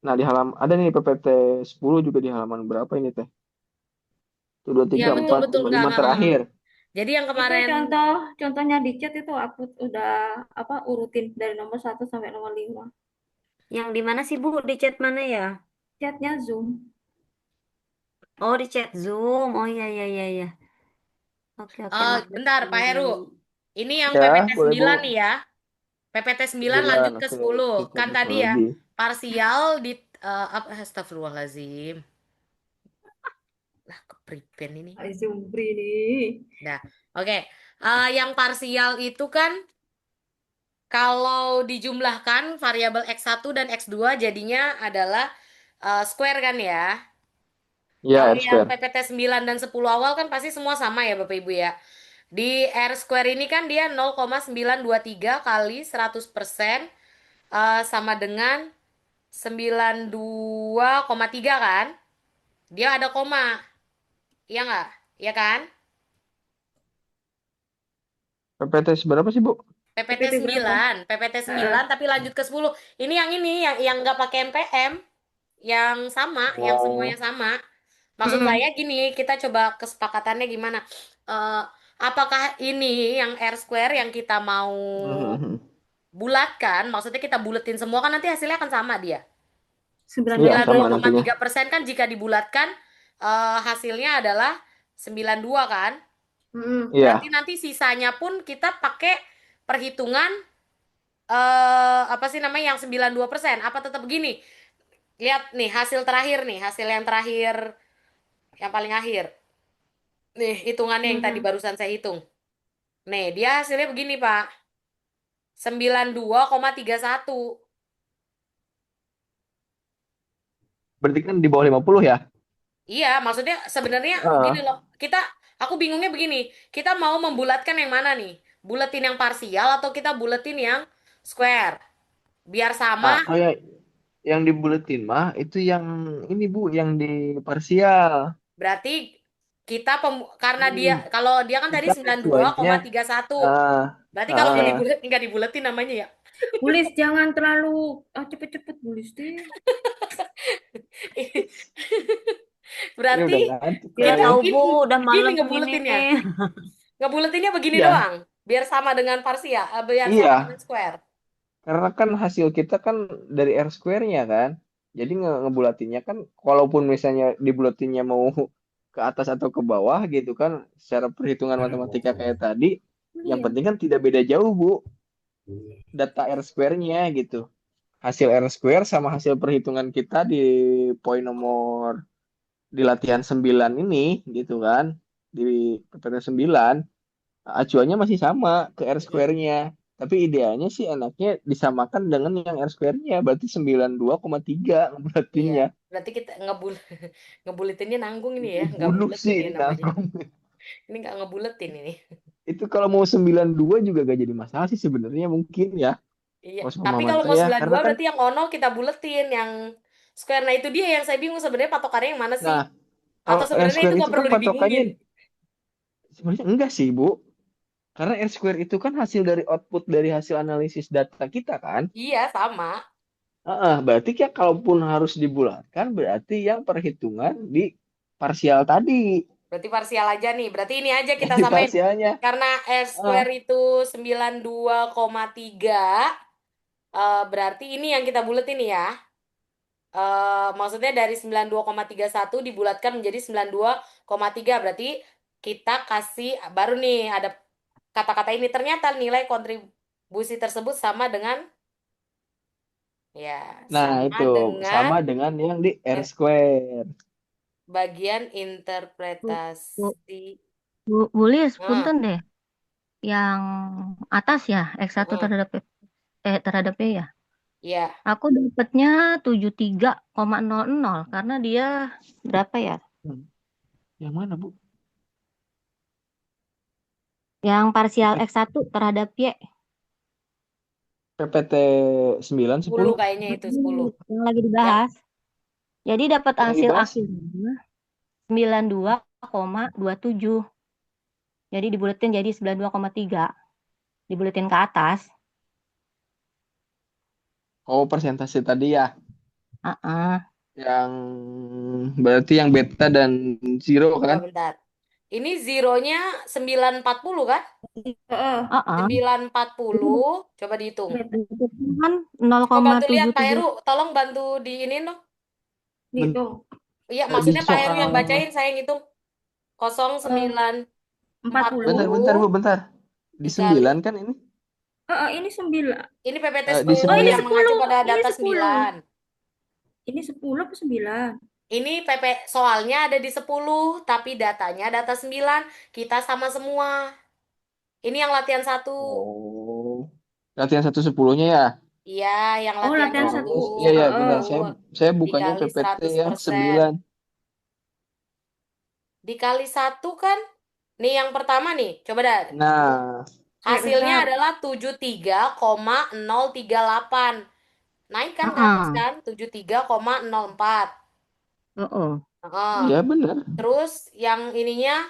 Speaker 2: Nah, di halaman ada nih PPT 10 juga di halaman berapa ini teh? Itu 2,
Speaker 4: Iya,
Speaker 2: 3,
Speaker 1: Itu
Speaker 4: betul,
Speaker 2: 4,
Speaker 4: betul.
Speaker 2: 5,
Speaker 4: Enggak,
Speaker 2: 5
Speaker 4: enggak, enggak.
Speaker 2: terakhir.
Speaker 4: Jadi yang
Speaker 1: Itu
Speaker 4: kemarin,
Speaker 1: contohnya di chat itu aku udah apa urutin dari nomor 1 sampai nomor 5.
Speaker 8: Yang di mana sih, Bu? Di chat mana ya?
Speaker 1: Chatnya Zoom.
Speaker 8: Oh, di chat Zoom. Oh iya iya iya iya. Oke, masuk.
Speaker 4: bentar, Pak Heru. Ini yang
Speaker 2: Ya,
Speaker 4: PPT
Speaker 2: boleh, Bu.
Speaker 4: 9 nih ya. PPT 9
Speaker 2: 9,
Speaker 4: lanjut ke
Speaker 2: oke.
Speaker 4: 10.
Speaker 2: Kita
Speaker 4: Kan tadi
Speaker 2: disuruh
Speaker 4: ya,
Speaker 2: lagi.
Speaker 4: parsial di astagfirullahaladzim. Lah, kepripen ini.
Speaker 1: Zoom nih.
Speaker 4: Nah, oke. Yang parsial itu kan kalau dijumlahkan variabel X1 dan X2 jadinya adalah square kan ya.
Speaker 2: Ya,
Speaker 4: Kalau
Speaker 2: R
Speaker 4: yang
Speaker 2: square.
Speaker 4: PPT 9 dan 10 awal kan pasti semua sama ya Bapak Ibu ya. Di R square ini kan dia 0,923 kali 100% sama dengan 92,3 kan? Dia ada koma. Iya nggak? Iya kan?
Speaker 2: PPT seberapa sih, Bu?
Speaker 4: PPT
Speaker 1: PPT berapa?
Speaker 4: 9, PPT 9 tapi lanjut ke 10. Ini yang nggak pakai MPM, yang sama, yang semuanya
Speaker 2: Oh.
Speaker 4: sama. Maksud saya gini, kita coba kesepakatannya gimana? Eh, apakah ini yang R square yang kita mau
Speaker 2: Mhm.
Speaker 4: bulatkan, maksudnya kita buletin semua kan nanti hasilnya akan sama dia.
Speaker 2: Iya,
Speaker 1: Sembilan
Speaker 2: sama
Speaker 1: dua.
Speaker 2: nantinya.
Speaker 4: 92,3% kan jika dibulatkan hasilnya adalah 92 kan?
Speaker 2: Iya.
Speaker 4: Berarti nanti sisanya pun kita pakai perhitungan apa sih namanya yang 92%. Apa tetap begini? Lihat nih hasil terakhir nih, hasil yang terakhir yang paling akhir. Nih, hitungannya yang tadi barusan saya hitung. Nih, dia hasilnya begini, Pak. 92,31.
Speaker 2: Berarti kan di bawah 50 ya?
Speaker 4: Iya, maksudnya sebenarnya gini
Speaker 2: Heeh.
Speaker 4: loh. Aku bingungnya begini. Kita mau membulatkan yang mana nih? Buletin yang parsial atau kita buletin yang square? Biar sama,
Speaker 2: Nah, kayak yang dibuletin mah itu yang ini Bu, yang di parsial.
Speaker 4: berarti kita karena dia
Speaker 2: Hmm,
Speaker 4: kalau dia kan tadi
Speaker 2: kita sesuainya
Speaker 4: 92,31.
Speaker 2: ah
Speaker 4: Berarti kalau
Speaker 2: ah
Speaker 4: nggak dibuletin namanya ya.
Speaker 1: Bulis jangan terlalu cepet-cepet Bulis deh.
Speaker 2: ini
Speaker 4: Berarti
Speaker 2: udah ngantuk
Speaker 8: Ya
Speaker 4: kita
Speaker 2: saya.
Speaker 8: tahu Bu, udah
Speaker 4: begini
Speaker 8: malam ini.
Speaker 4: ngebuletinnya. Ngebuletinnya begini
Speaker 2: Iya,
Speaker 4: doang. Biar sama dengan parsial, biar sama dengan
Speaker 2: iya.
Speaker 4: square.
Speaker 2: Karena kan hasil kita kan dari R square-nya kan. Jadi ngebulatinnya kan walaupun misalnya dibulatinnya mau ke atas atau ke bawah gitu kan secara perhitungan matematika kayak tadi, yang
Speaker 1: Iya.
Speaker 2: penting kan tidak beda jauh Bu data R square-nya gitu. Hasil R square sama hasil perhitungan kita di poin nomor di latihan 9 ini gitu kan. Di PPT 9 acuannya masih sama ke R square-nya. Tapi idealnya sih enaknya disamakan dengan yang R square-nya. Berarti 92,3
Speaker 4: Iya,
Speaker 2: ngebulatinnya.
Speaker 4: berarti kita ngebuletinnya nanggung ini ya, nggak
Speaker 2: Bunuh
Speaker 4: bulet
Speaker 2: sih
Speaker 4: ini ya
Speaker 2: ini
Speaker 4: namanya.
Speaker 2: nanggung.
Speaker 4: Ini nggak ngebuletin ini.
Speaker 2: Itu kalau mau 92 juga gak jadi masalah sih sebenarnya mungkin ya.
Speaker 4: Iya,
Speaker 2: Kalau
Speaker 4: tapi
Speaker 2: pemahaman
Speaker 4: kalau mau
Speaker 2: saya. Karena
Speaker 4: 92
Speaker 2: kan,
Speaker 4: berarti yang ono kita buletin, yang square. Nah itu dia yang saya bingung sebenarnya patokannya yang mana sih?
Speaker 2: nah kalau
Speaker 4: Atau
Speaker 2: R
Speaker 4: sebenarnya itu
Speaker 2: square itu
Speaker 4: nggak
Speaker 2: kan
Speaker 4: perlu
Speaker 2: patokannya
Speaker 4: dibingungin?
Speaker 2: sebenarnya enggak sih Bu. Karena R square itu kan hasil dari output dari hasil analisis data kita kan.
Speaker 4: Iya, sama.
Speaker 2: Berarti ya kalaupun harus dibulatkan berarti yang perhitungan di parsial tadi.
Speaker 4: Berarti parsial aja nih. Berarti ini aja
Speaker 2: Yang
Speaker 4: kita
Speaker 2: di
Speaker 4: samain.
Speaker 2: parsialnya.
Speaker 4: Karena R
Speaker 2: Ah,
Speaker 4: square itu 92,3, berarti ini yang kita buletin ya. Maksudnya dari 92,31 dibulatkan menjadi 92,3. Berarti kita kasih, baru nih ada kata-kata ini. Ternyata nilai kontribusi tersebut sama dengan, ya,
Speaker 2: nah,
Speaker 4: sama
Speaker 2: itu
Speaker 4: dengan
Speaker 2: sama dengan yang di R square.
Speaker 4: bagian
Speaker 10: Bu, Bu,
Speaker 4: interpretasi.
Speaker 10: Bulis,
Speaker 4: Nah,
Speaker 10: punten deh. Yang atas ya, X1
Speaker 4: heeh,
Speaker 10: terhadap Y ya.
Speaker 4: iya.
Speaker 10: Aku dapatnya 73,00 karena dia berapa ya?
Speaker 2: Hmm, Yang mana, Bu?
Speaker 10: Yang parsial X1 terhadap Y.
Speaker 2: PPT 9,
Speaker 4: 10
Speaker 2: 10
Speaker 4: kayaknya itu 10.
Speaker 10: Yang lagi
Speaker 4: Yang
Speaker 10: dibahas. Jadi dapat
Speaker 2: yang
Speaker 10: hasil
Speaker 2: dibahas.
Speaker 10: akhirnya 92,27. Jadi dibuletin jadi 92,3. Dibuletin ke atas.
Speaker 2: Oh, persentase tadi ya.
Speaker 10: Heeh.
Speaker 2: Yang berarti yang beta dan zero
Speaker 4: coba
Speaker 2: kan?
Speaker 4: bentar. Ini zeronya 940 kan?
Speaker 1: Heeh.
Speaker 10: Heeh.
Speaker 4: 940, coba dihitung.
Speaker 10: Itu kan
Speaker 4: Coba bantu lihat Pak
Speaker 10: 0,77.
Speaker 4: Heru, tolong bantu di ini dong.
Speaker 2: Ben-
Speaker 1: Dihitung.
Speaker 4: Iya,
Speaker 2: di
Speaker 4: maksudnya Pak Heru yang
Speaker 2: soal
Speaker 4: bacain, saya ngitung.
Speaker 1: Eh,
Speaker 4: 0940
Speaker 2: bentar,
Speaker 1: 40.
Speaker 2: bentar, Bu, bentar. Di
Speaker 4: dikali,
Speaker 2: 9 kan ini?
Speaker 1: Ini 9.
Speaker 4: ini PPT
Speaker 2: Di
Speaker 4: 10
Speaker 1: Oh, ini
Speaker 4: yang
Speaker 2: 9.
Speaker 4: mengacu
Speaker 1: 10.
Speaker 4: pada
Speaker 1: Ini
Speaker 4: data
Speaker 1: 10.
Speaker 4: 9.
Speaker 1: Ini 10 apa 9?
Speaker 4: Ini soalnya ada di 10, tapi datanya data 9. Kita sama semua. Ini yang latihan 1.
Speaker 2: Oh. Latihan 110-nya ya?
Speaker 4: Iya, yang
Speaker 1: Oh,
Speaker 4: latihan
Speaker 1: latihan
Speaker 2: Oh,
Speaker 4: 1.
Speaker 1: satu.
Speaker 2: iya, iya, benar.
Speaker 1: Heeh.
Speaker 2: Saya bukannya
Speaker 4: Dikali
Speaker 2: PPT yang
Speaker 4: 100%.
Speaker 2: 9.
Speaker 4: Dikali 1 kan? Nih yang pertama nih, coba dah.
Speaker 2: Nah,
Speaker 4: Hasilnya
Speaker 1: Bentar.
Speaker 4: adalah 73,038. Naik kan ke atas
Speaker 10: Heeh.
Speaker 4: kan? 73,04.
Speaker 10: Heeh.
Speaker 4: Heeh.
Speaker 2: iya benar.
Speaker 4: Terus yang ininya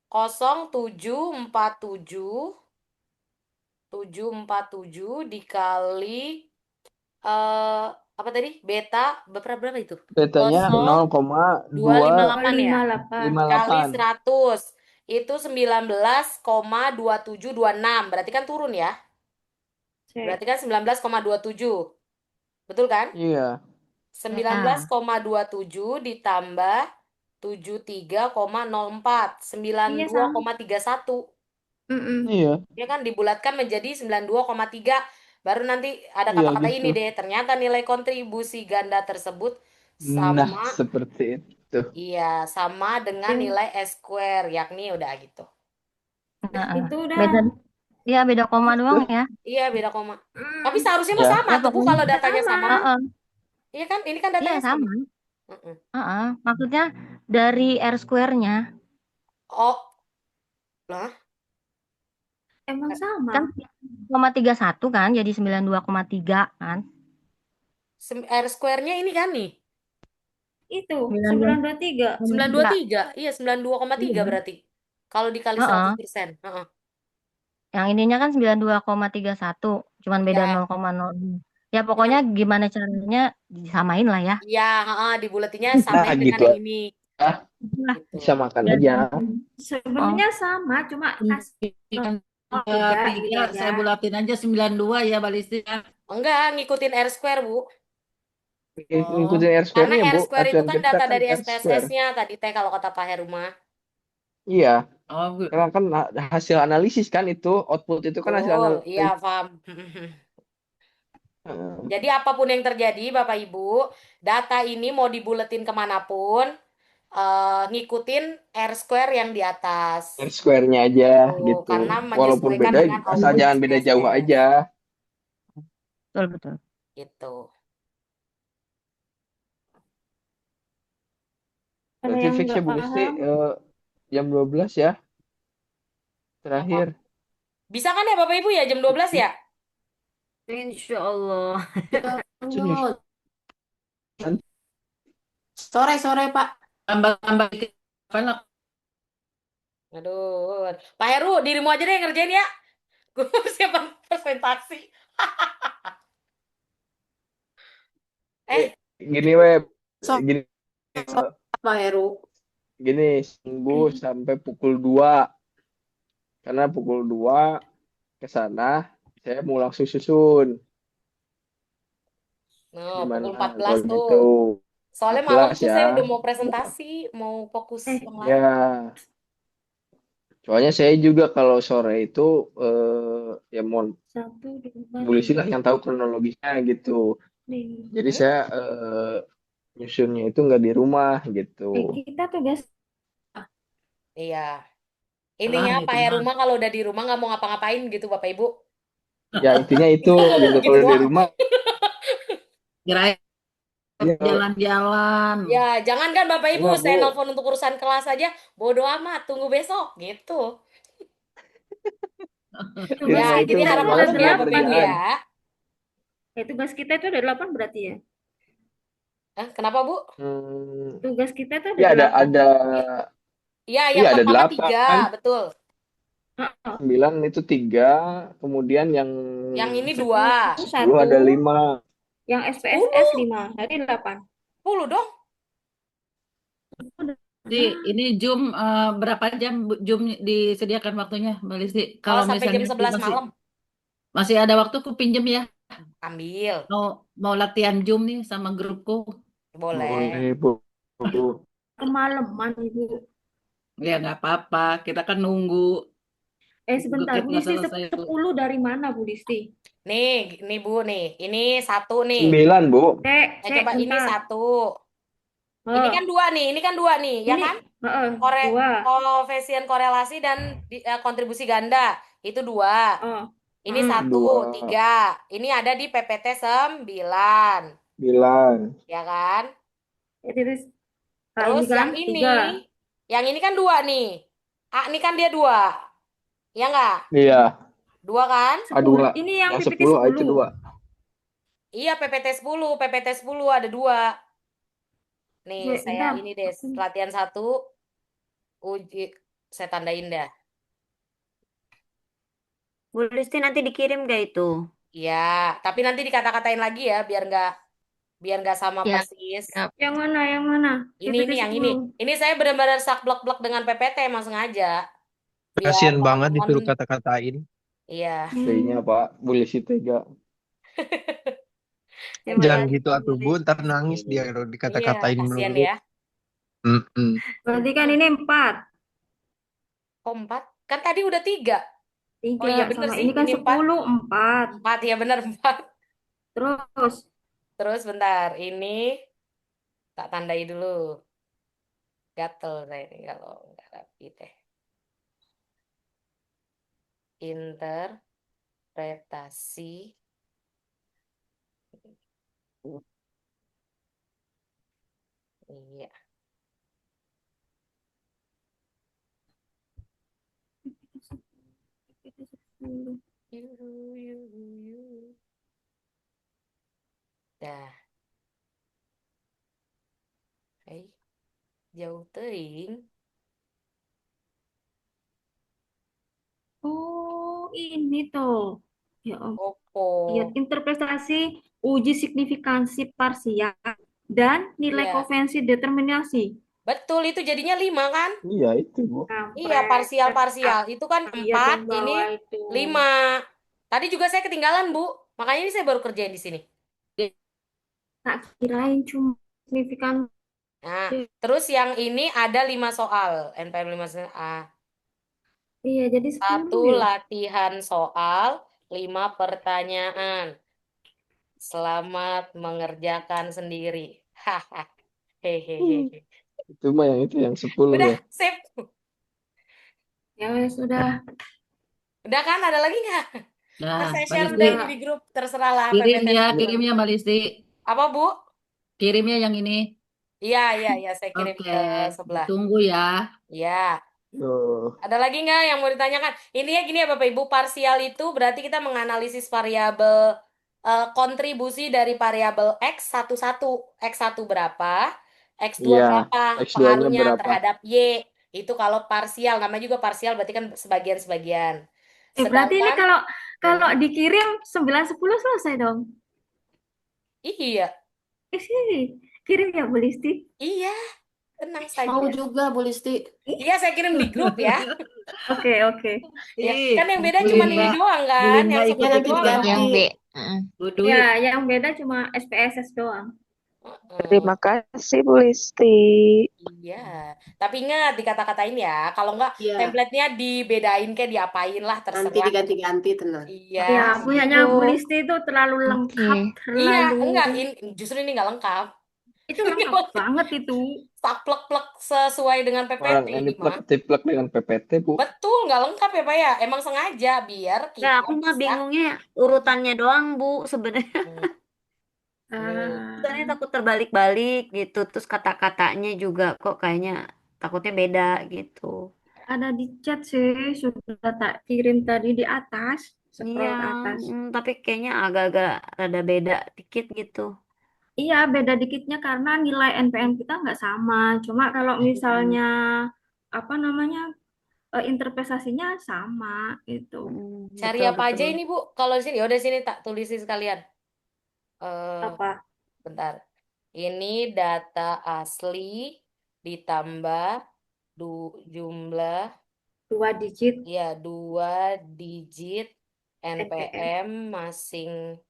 Speaker 4: 0747 747 dikali apa tadi? Beta berapa itu?
Speaker 2: Betanya
Speaker 4: 0,258 ya.
Speaker 1: 258.
Speaker 4: Kali
Speaker 2: 0,258.
Speaker 4: 100 itu 19,2726. Berarti kan turun ya?
Speaker 1: Cek.
Speaker 4: Berarti kan 19,27. Betul kan?
Speaker 2: Iya.
Speaker 10: Ya.
Speaker 4: 19,27 ditambah 73,04,
Speaker 1: Iya sama.
Speaker 4: 92,31.
Speaker 2: Iya,
Speaker 4: Ya kan dibulatkan menjadi 92,3. Baru nanti ada
Speaker 2: iya
Speaker 4: kata-kata
Speaker 2: gitu.
Speaker 4: ini deh. Ternyata nilai kontribusi ganda tersebut
Speaker 2: Nah,
Speaker 4: sama,
Speaker 2: seperti itu.
Speaker 4: iya, sama dengan
Speaker 1: Yang
Speaker 4: nilai S square, yakni udah gitu.
Speaker 10: Heeh.
Speaker 1: itu udah.
Speaker 10: Beda, ya beda koma doang ya.
Speaker 4: Iya, beda koma. Tapi
Speaker 1: Hmm,
Speaker 4: seharusnya mah
Speaker 2: Ya,
Speaker 4: sama
Speaker 10: Ya
Speaker 4: tuh Bu
Speaker 10: pokoknya,
Speaker 4: kalau datanya
Speaker 1: sama.
Speaker 4: sama mah.
Speaker 10: heeh,
Speaker 4: Iya kan? Ini kan
Speaker 10: iya
Speaker 4: datanya sama.
Speaker 10: sama.
Speaker 4: Mm-mm.
Speaker 10: Heeh. Maksudnya dari R square-nya
Speaker 4: Oh, lah.
Speaker 1: Emang sama.
Speaker 10: kan 9,31 kan, jadi 92,3 kan.
Speaker 4: R square-nya ini kan nih.
Speaker 1: Itu 923.
Speaker 10: 92,3.
Speaker 4: 923. Iya, 92,3
Speaker 10: Iya.
Speaker 4: berarti. Kalau dikali
Speaker 10: Heeh.
Speaker 4: 100%. Heeh.
Speaker 10: Yang ininya kan 92,31, cuman beda
Speaker 4: Iya.
Speaker 10: 0,02. Ya
Speaker 4: Cuman
Speaker 10: pokoknya gimana caranya disamain lah ya.
Speaker 4: iya, heeh, dibulatinya
Speaker 2: nah
Speaker 4: samain dengan
Speaker 2: gitu
Speaker 4: yang
Speaker 2: aja.
Speaker 4: ini
Speaker 10: Nah,
Speaker 4: gitu.
Speaker 2: Bisa makan
Speaker 10: biar
Speaker 2: aja.
Speaker 10: oh,
Speaker 1: Sebenarnya sama, cuma kasih
Speaker 3: Yang
Speaker 1: beda gitu
Speaker 3: 3
Speaker 1: aja.
Speaker 3: saya bulatin aja 92 ya Balisti ya.
Speaker 4: Enggak, ngikutin R square, Bu.
Speaker 2: Ngikutin
Speaker 3: Oh,
Speaker 2: R
Speaker 4: Karena
Speaker 2: square-nya,
Speaker 4: R
Speaker 2: Bu.
Speaker 4: square itu
Speaker 2: Acuan
Speaker 4: kan
Speaker 2: kita
Speaker 4: data
Speaker 2: kan
Speaker 4: dari
Speaker 2: R square.
Speaker 4: SPSS-nya tadi teh kalau kata Pak Heruma.
Speaker 2: Iya,
Speaker 3: oh,
Speaker 2: karena kan hasil analisis kan itu, output itu kan hasil
Speaker 4: Betul, iya
Speaker 2: analisis.
Speaker 4: paham.
Speaker 2: Heeh.
Speaker 4: Jadi apapun yang terjadi, Bapak Ibu, data ini mau dibuletin kemanapun, ngikutin R square yang di atas.
Speaker 2: R square-nya aja
Speaker 4: Tuh,
Speaker 2: gitu.
Speaker 4: karena
Speaker 2: Walaupun
Speaker 4: menyesuaikan
Speaker 2: beda,
Speaker 4: dengan
Speaker 2: asal
Speaker 4: output
Speaker 2: jangan beda jauh
Speaker 4: SPSS.
Speaker 2: aja.
Speaker 10: betul betul.
Speaker 4: Gitu.
Speaker 1: Kalau
Speaker 2: Berarti
Speaker 1: yang
Speaker 2: fixnya
Speaker 1: nggak
Speaker 2: Bu Listi
Speaker 1: paham,
Speaker 2: jam 12 ya,
Speaker 4: Apa?
Speaker 2: terakhir.
Speaker 4: Bisa kan ya Bapak Ibu ya jam 12 ya?
Speaker 8: Insya Allah.
Speaker 3: Allah.
Speaker 2: Nanti
Speaker 6: Sore-sore, Pak.
Speaker 3: Tambah-tambah dikit. Kan
Speaker 4: Aduh. Pak Heru, dirimu aja deh yang ngerjain ya. Gue persiapan presentasi. Eh,
Speaker 2: gini web,
Speaker 6: So,
Speaker 2: gini,
Speaker 6: Pak Heru.
Speaker 2: gini tunggu sampai pukul 2, karena pukul 2 ke sana saya mau langsung susun
Speaker 4: no,
Speaker 2: gimana
Speaker 4: pukul 14
Speaker 2: kalau
Speaker 4: tuh.
Speaker 2: itu
Speaker 4: Soalnya malam
Speaker 2: 14
Speaker 4: tuh
Speaker 2: ya.
Speaker 4: saya udah mau presentasi, mau fokus yang lain.
Speaker 2: Ya, soalnya saya juga kalau sore itu ya mohon
Speaker 1: 1, 2,
Speaker 2: polisi lah yang tahu kronologisnya gitu.
Speaker 1: 5.
Speaker 2: Jadi saya nyusunnya itu nggak di rumah gitu.
Speaker 1: Kita tugas
Speaker 4: Iya.
Speaker 3: salah
Speaker 4: Intinya
Speaker 3: nih
Speaker 4: Pak Heru
Speaker 3: teman.
Speaker 4: mah kalau udah di rumah nggak mau ngapa-ngapain gitu Bapak Ibu.
Speaker 2: Ya intinya itu gitu.
Speaker 4: Gitu
Speaker 2: Kalau di
Speaker 4: doang.
Speaker 2: rumah
Speaker 3: Kirain
Speaker 2: ya,
Speaker 3: jalan-jalan.
Speaker 4: Ya, jangan kan Bapak Ibu,
Speaker 2: enggak
Speaker 4: saya
Speaker 2: Bu.
Speaker 4: nelpon untuk urusan kelas aja, bodo amat, tunggu besok, gitu.
Speaker 1: tugas
Speaker 4: Ya,
Speaker 2: Itu
Speaker 1: kita
Speaker 4: jadi
Speaker 1: itu
Speaker 4: harap
Speaker 1: ada
Speaker 2: malas
Speaker 4: maklum ya
Speaker 2: punya
Speaker 1: 8
Speaker 4: Bapak Ibu
Speaker 1: ya.
Speaker 2: kerjaan.
Speaker 1: Tugas kita itu ada 8 berarti ya.
Speaker 4: Kenapa Bu?
Speaker 1: Tugas kita itu ada
Speaker 2: Ya
Speaker 1: 8.
Speaker 2: ada
Speaker 4: Iya,
Speaker 2: iya
Speaker 4: yang
Speaker 2: ada
Speaker 4: pertama 3,
Speaker 2: 8,
Speaker 4: betul.
Speaker 2: 9 itu 3, kemudian yang
Speaker 4: Yang ini
Speaker 1: 10,
Speaker 4: 2.
Speaker 2: 10 ada
Speaker 1: 1,
Speaker 2: 5.
Speaker 1: yang
Speaker 4: 10.
Speaker 1: SPSS 5. Jadi 8.
Speaker 4: 10 dong.
Speaker 3: Di ini Zoom berapa jam Zoom disediakan waktunya, Mbak Listi? Kalau
Speaker 4: Sampai jam
Speaker 3: misalnya
Speaker 4: 11
Speaker 3: masih
Speaker 4: malam.
Speaker 3: masih ada waktu, aku pinjem ya.
Speaker 4: Ambil.
Speaker 3: Mau latihan Zoom nih sama grupku.
Speaker 4: Boleh.
Speaker 2: Boleh Bu.
Speaker 1: Kemalaman Ibu.
Speaker 3: Ya nggak apa-apa, kita kan nunggu
Speaker 1: Sebentar, Bu
Speaker 3: kita
Speaker 1: Listi,
Speaker 3: selesai.
Speaker 1: 10 dari mana Bu Listi?
Speaker 4: Nih Bu, nih. Ini 1 nih.
Speaker 2: 9 Bu.
Speaker 4: Coba ini
Speaker 1: bentar.
Speaker 4: 1. Ini kan 2 nih, ya
Speaker 1: Ini,
Speaker 4: kan?
Speaker 1: 2.
Speaker 4: Koefisien korelasi dan kontribusi ganda itu 2. Ini 1,
Speaker 2: 2.
Speaker 4: 3. Ini ada di PPT 9.
Speaker 2: 9.
Speaker 4: Ya kan?
Speaker 1: Terus
Speaker 4: Terus
Speaker 1: kan
Speaker 4: yang ini kan 2 nih. Ini kan dia 2. Ya nggak?
Speaker 2: Iya.
Speaker 4: 2 kan?
Speaker 2: A2.
Speaker 1: Ini yang
Speaker 2: Yang
Speaker 1: PPT
Speaker 2: 10 itu 2.
Speaker 4: Iya, PPT 10 ada 2. Nih, saya
Speaker 1: bentar.
Speaker 4: ini deh, latihan 1. Uji, saya tandain dah.
Speaker 8: Bu Listi nanti dikirim gak itu?
Speaker 4: Iya, tapi nanti dikata-katain lagi ya, biar nggak sama
Speaker 10: Ya.
Speaker 4: persis.
Speaker 1: Yang mana?
Speaker 4: Ini
Speaker 1: PPT
Speaker 4: yang
Speaker 1: 10.
Speaker 4: ini. Ini saya benar-benar blok-blok dengan PPT emang sengaja. Biar
Speaker 9: Kasian banget
Speaker 4: teman-teman.
Speaker 9: disuruh kata-katain.
Speaker 4: Iya.
Speaker 2: Kayaknya Pak, boleh si tega.
Speaker 9: Jangan gitu atuh Bu, ntar nangis dia kalau
Speaker 4: Iya,
Speaker 9: dikata-katain
Speaker 4: kasihan
Speaker 9: melulu.
Speaker 4: ya.
Speaker 2: Mm-mm.
Speaker 1: Berarti kan ini 4.
Speaker 4: Oh, 4. Kan tadi udah 3. Oh
Speaker 1: 3
Speaker 4: iya bener
Speaker 1: sama
Speaker 4: sih,
Speaker 1: ini kan
Speaker 4: ini 4.
Speaker 1: 10, 4.
Speaker 4: 4, ya bener 4.
Speaker 1: Terus
Speaker 4: Terus bentar, ini tak tandai dulu. Gatel saya ini kalau nggak rapi teh. Interpretasi. Iya. Dah, jauh teuing.
Speaker 1: oh ini tuh. Ya lihat
Speaker 4: Opo.
Speaker 1: interpretasi uji signifikansi parsial dan nilai
Speaker 4: Iya,
Speaker 1: konvensi determinasi.
Speaker 4: betul itu jadinya 5 kan?
Speaker 2: Iya itu, Bu.
Speaker 4: Iya,
Speaker 1: Kampret.
Speaker 4: parsial-parsial. Itu kan
Speaker 1: Iya
Speaker 4: 4,
Speaker 1: dong
Speaker 4: ini
Speaker 1: bawah itu.
Speaker 4: 5. Tadi juga saya ketinggalan, Bu. Makanya ini saya baru kerjain di sini.
Speaker 1: Tak kirain cuma signifikan.
Speaker 4: Nah, terus yang ini ada 5 soal. NPM 5
Speaker 1: Iya jadi 10
Speaker 4: Satu
Speaker 1: ya.
Speaker 4: latihan soal, 5 pertanyaan. Selamat mengerjakan sendiri. Hahaha. Hehehe.
Speaker 2: Itu mah yang itu yang 10
Speaker 4: Udah,
Speaker 2: ya.
Speaker 4: sip.
Speaker 1: Ya sudah.
Speaker 4: Udah kan? Ada lagi nggak?
Speaker 3: Nah,
Speaker 4: Ntar saya
Speaker 3: Mbak
Speaker 4: share
Speaker 3: Listi,
Speaker 4: udah ini di grup. Terserah lah
Speaker 3: kirim
Speaker 4: PPT
Speaker 3: ya,
Speaker 4: 9.
Speaker 3: kirim ya Mbak Listi.
Speaker 4: Apa, Bu?
Speaker 3: Kirimnya yang ini.
Speaker 4: Iya, iya, iya. Saya kirim
Speaker 3: Oke,
Speaker 4: ke sebelah.
Speaker 3: tunggu ya.
Speaker 4: Iya.
Speaker 2: Tuh.
Speaker 4: Ada lagi nggak yang mau ditanyakan? Intinya gini ya Bapak Ibu, parsial itu berarti kita menganalisis variabel kontribusi dari variabel X satu-satu. X1 berapa, X2
Speaker 2: Iya,
Speaker 4: berapa
Speaker 2: X2-nya
Speaker 4: pengaruhnya
Speaker 2: berapa?
Speaker 4: terhadap Y. Itu kalau parsial, namanya juga parsial berarti kan sebagian-sebagian.
Speaker 1: Berarti ini
Speaker 4: Sedangkan,
Speaker 1: kalau kalau
Speaker 4: hmm,
Speaker 1: dikirim 9 10 selesai dong.
Speaker 4: iya,
Speaker 1: Sih, kirim ya Bu Listi.
Speaker 4: iya, tenang
Speaker 6: Mau
Speaker 4: saja.
Speaker 6: juga Bu Listi.
Speaker 4: Iya, saya kirim di grup ya.
Speaker 1: Oke, oke.
Speaker 4: Ya,
Speaker 3: Ih,
Speaker 4: kan yang beda
Speaker 3: Bu
Speaker 4: cuma ini
Speaker 3: Linda,
Speaker 4: doang
Speaker 3: Bu
Speaker 4: kan,
Speaker 3: Linda
Speaker 4: yang
Speaker 3: ikut
Speaker 6: Ya
Speaker 4: 10
Speaker 6: nanti
Speaker 4: doang
Speaker 3: ikutan.
Speaker 4: kan.
Speaker 10: Yang
Speaker 6: diganti.
Speaker 10: B.
Speaker 3: Bu
Speaker 1: Ya,
Speaker 3: Dwi,
Speaker 1: yang beda cuma SPSS doang.
Speaker 4: Heeh.
Speaker 11: Terima kasih Bu Listi.
Speaker 4: Iya, tapi ingat dikata-katain ya. Kalau enggak,
Speaker 6: Ya,
Speaker 4: template-nya dibedain kayak diapain lah,
Speaker 6: nanti
Speaker 4: terserah.
Speaker 6: diganti-ganti tenang.
Speaker 4: Iya,
Speaker 1: Ya, punyanya
Speaker 4: gitu.
Speaker 1: Bu Listi itu terlalu lengkap,
Speaker 10: Oke.
Speaker 4: Iya,
Speaker 1: terlalu
Speaker 4: enggak. Justru ini enggak lengkap.
Speaker 1: itu
Speaker 4: Ini
Speaker 1: lengkap banget itu.
Speaker 4: saklek-plek sesuai dengan
Speaker 2: Orang
Speaker 4: PPT
Speaker 2: yang
Speaker 4: ini mah.
Speaker 2: diplek-diplek dengan PPT, Bu.
Speaker 4: Betul, enggak lengkap ya Pak ya. Emang sengaja biar
Speaker 8: Nggak,
Speaker 4: kita
Speaker 8: aku mah
Speaker 4: bisa.
Speaker 8: bingungnya urutannya doang, Bu, sebenarnya.
Speaker 4: Hmm, nih.
Speaker 8: Urutannya takut terbalik-balik gitu. Terus kata-katanya juga kok kayaknya takutnya beda gitu.
Speaker 1: Ada di chat sih, sudah tak kirim tadi di atas,
Speaker 8: Iya,
Speaker 1: scroll ke atas.
Speaker 8: tapi kayaknya agak-agak rada beda dikit gitu.
Speaker 1: Iya, beda dikitnya karena nilai NPM kita nggak sama. Cuma kalau misalnya apa namanya interpretasinya sama gitu.
Speaker 4: Cari
Speaker 8: Betul,
Speaker 4: apa aja
Speaker 8: betul.
Speaker 4: ini Bu? Kalau di sini, udah sini tak tulisin sekalian. Eh,
Speaker 1: Apa?
Speaker 4: bentar. Ini data asli ditambah jumlah
Speaker 1: 2 digit
Speaker 4: ya 2 digit
Speaker 1: NPM.
Speaker 4: NPM masing-masing.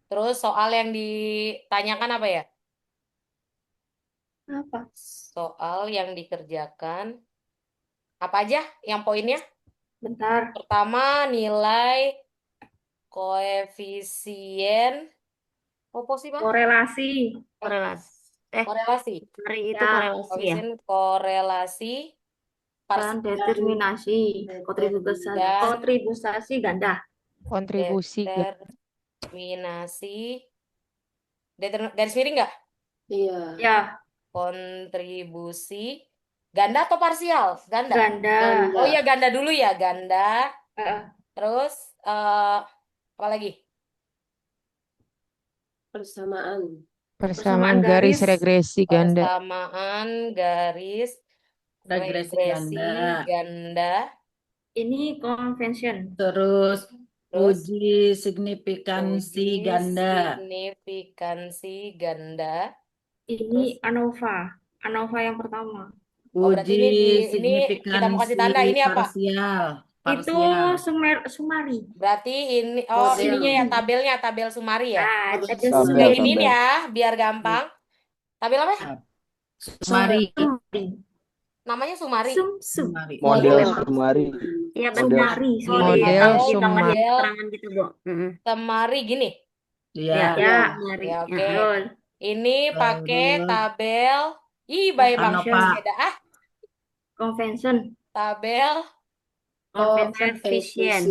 Speaker 4: Terus soal yang ditanyakan apa ya?
Speaker 1: Apa?
Speaker 4: Soal yang dikerjakan apa aja yang poinnya?
Speaker 1: Bentar.
Speaker 4: Pertama, nilai koefisien apa sih, Mas?
Speaker 1: Korelasi.
Speaker 8: Korelasi.
Speaker 4: Korelasi.
Speaker 8: Hari itu
Speaker 1: Ya,
Speaker 8: korelasi ya.
Speaker 4: Koefisien korelasi
Speaker 1: dan
Speaker 4: parsial
Speaker 1: determinasi.
Speaker 4: dan
Speaker 1: Kontribusi ganda.
Speaker 10: Kontribusi.
Speaker 4: determinasi. Garis miring nggak?
Speaker 6: Iya.
Speaker 1: Ya,
Speaker 4: Kontribusi ganda atau parsial? Ganda.
Speaker 1: ganda.
Speaker 6: Ganda.
Speaker 4: Oh iya, ganda dulu ya, ganda.
Speaker 1: Eh,
Speaker 4: Terus apa lagi?
Speaker 6: Persamaan.
Speaker 10: Persamaan garis regresi ganda.
Speaker 4: Persamaan garis
Speaker 3: regresi
Speaker 4: regresi
Speaker 3: ganda.
Speaker 4: ganda.
Speaker 1: Ini convention.
Speaker 3: Terus
Speaker 4: Terus
Speaker 3: uji signifikansi
Speaker 4: uji
Speaker 3: ganda.
Speaker 4: signifikansi ganda.
Speaker 1: Ini ANOVA. ANOVA yang pertama.
Speaker 4: Oh, berarti
Speaker 3: Uji
Speaker 4: ini kita mau kasih
Speaker 3: signifikansi
Speaker 4: tanda ini apa?
Speaker 3: parsial.
Speaker 1: Itu
Speaker 3: Parsial.
Speaker 1: sumari.
Speaker 4: Berarti ini
Speaker 6: Model.
Speaker 4: ininya ya tabel sumari ya.
Speaker 1: Ah,
Speaker 6: Model
Speaker 1: tabel
Speaker 6: sumari.
Speaker 4: Udah
Speaker 2: Tabel,
Speaker 4: ini
Speaker 2: tabel.
Speaker 4: ya biar gampang. Tabel apa?
Speaker 3: Sumari.
Speaker 1: Sumari.
Speaker 4: Namanya Sumari.
Speaker 1: Sum.
Speaker 3: Sumari.
Speaker 2: Model
Speaker 8: Iya,
Speaker 2: Sumari.
Speaker 8: iya
Speaker 2: Model
Speaker 8: benar.
Speaker 1: Sumari.
Speaker 8: Oh,
Speaker 1: Sumari.
Speaker 8: ditambahin
Speaker 4: Oh,
Speaker 10: Sumari.
Speaker 4: model
Speaker 8: keterangan gitu, Bu.
Speaker 4: Semari gini.
Speaker 3: Iya.
Speaker 8: Ya,
Speaker 1: Ya,
Speaker 8: Sumari.
Speaker 4: Ya,
Speaker 8: Ya,
Speaker 4: oke.
Speaker 1: betul.
Speaker 4: Ini pakai
Speaker 3: Terus
Speaker 4: tabel. Ih, baik banget
Speaker 3: Anova.
Speaker 1: Convention.
Speaker 4: beda.
Speaker 1: Convention.
Speaker 4: Tabel
Speaker 1: Convention.
Speaker 8: Koefisien.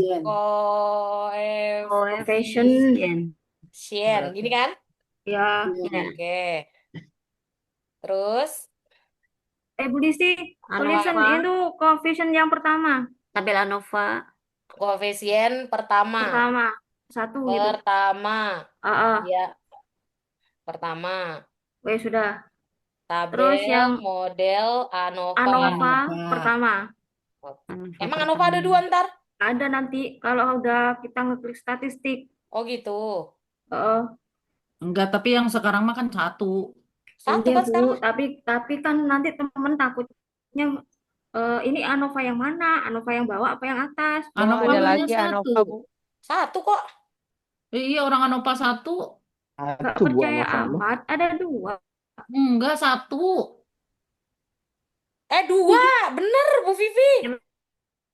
Speaker 1: Convention.
Speaker 4: koefisien. Gini kan?
Speaker 1: Ya.
Speaker 8: Ya,
Speaker 4: Oke. Terus
Speaker 1: Bu Listi, tulisan
Speaker 8: ANOVA,
Speaker 1: itu convention yang pertama.
Speaker 8: tabel ANOVA.
Speaker 4: koefisien pertama.
Speaker 1: Pertama. Satu gitu.
Speaker 4: Pertama.
Speaker 1: Ah,
Speaker 4: Ya, pertama.
Speaker 1: Oke, sudah.
Speaker 4: Tabel
Speaker 1: Terus yang
Speaker 4: model ANOVA.
Speaker 1: ANOVA pertama.
Speaker 4: Emang ANOVA ada dua ntar?
Speaker 1: Ada nanti kalau udah kita ngeklik statistik.
Speaker 4: Oh gitu.
Speaker 3: enggak, tapi yang sekarang mah kan satu.
Speaker 4: Satu
Speaker 1: Iya,
Speaker 4: kan
Speaker 1: Bu,
Speaker 4: sekarang?
Speaker 1: tapi kan nanti temen takutnya ini ANOVA yang mana? ANOVA yang bawah apa yang atas?
Speaker 3: ANOVA
Speaker 10: Ada
Speaker 3: punya
Speaker 10: lagi ANOVA,
Speaker 3: satu.
Speaker 10: Bu.
Speaker 4: Satu kok.
Speaker 3: Iya, orang ANOVA satu.
Speaker 1: Nggak
Speaker 2: Satu Bu
Speaker 1: percaya
Speaker 2: Anova mah.
Speaker 1: amat, ada dua.
Speaker 3: Enggak, satu.
Speaker 4: Dua. Bener, Bu Vivi.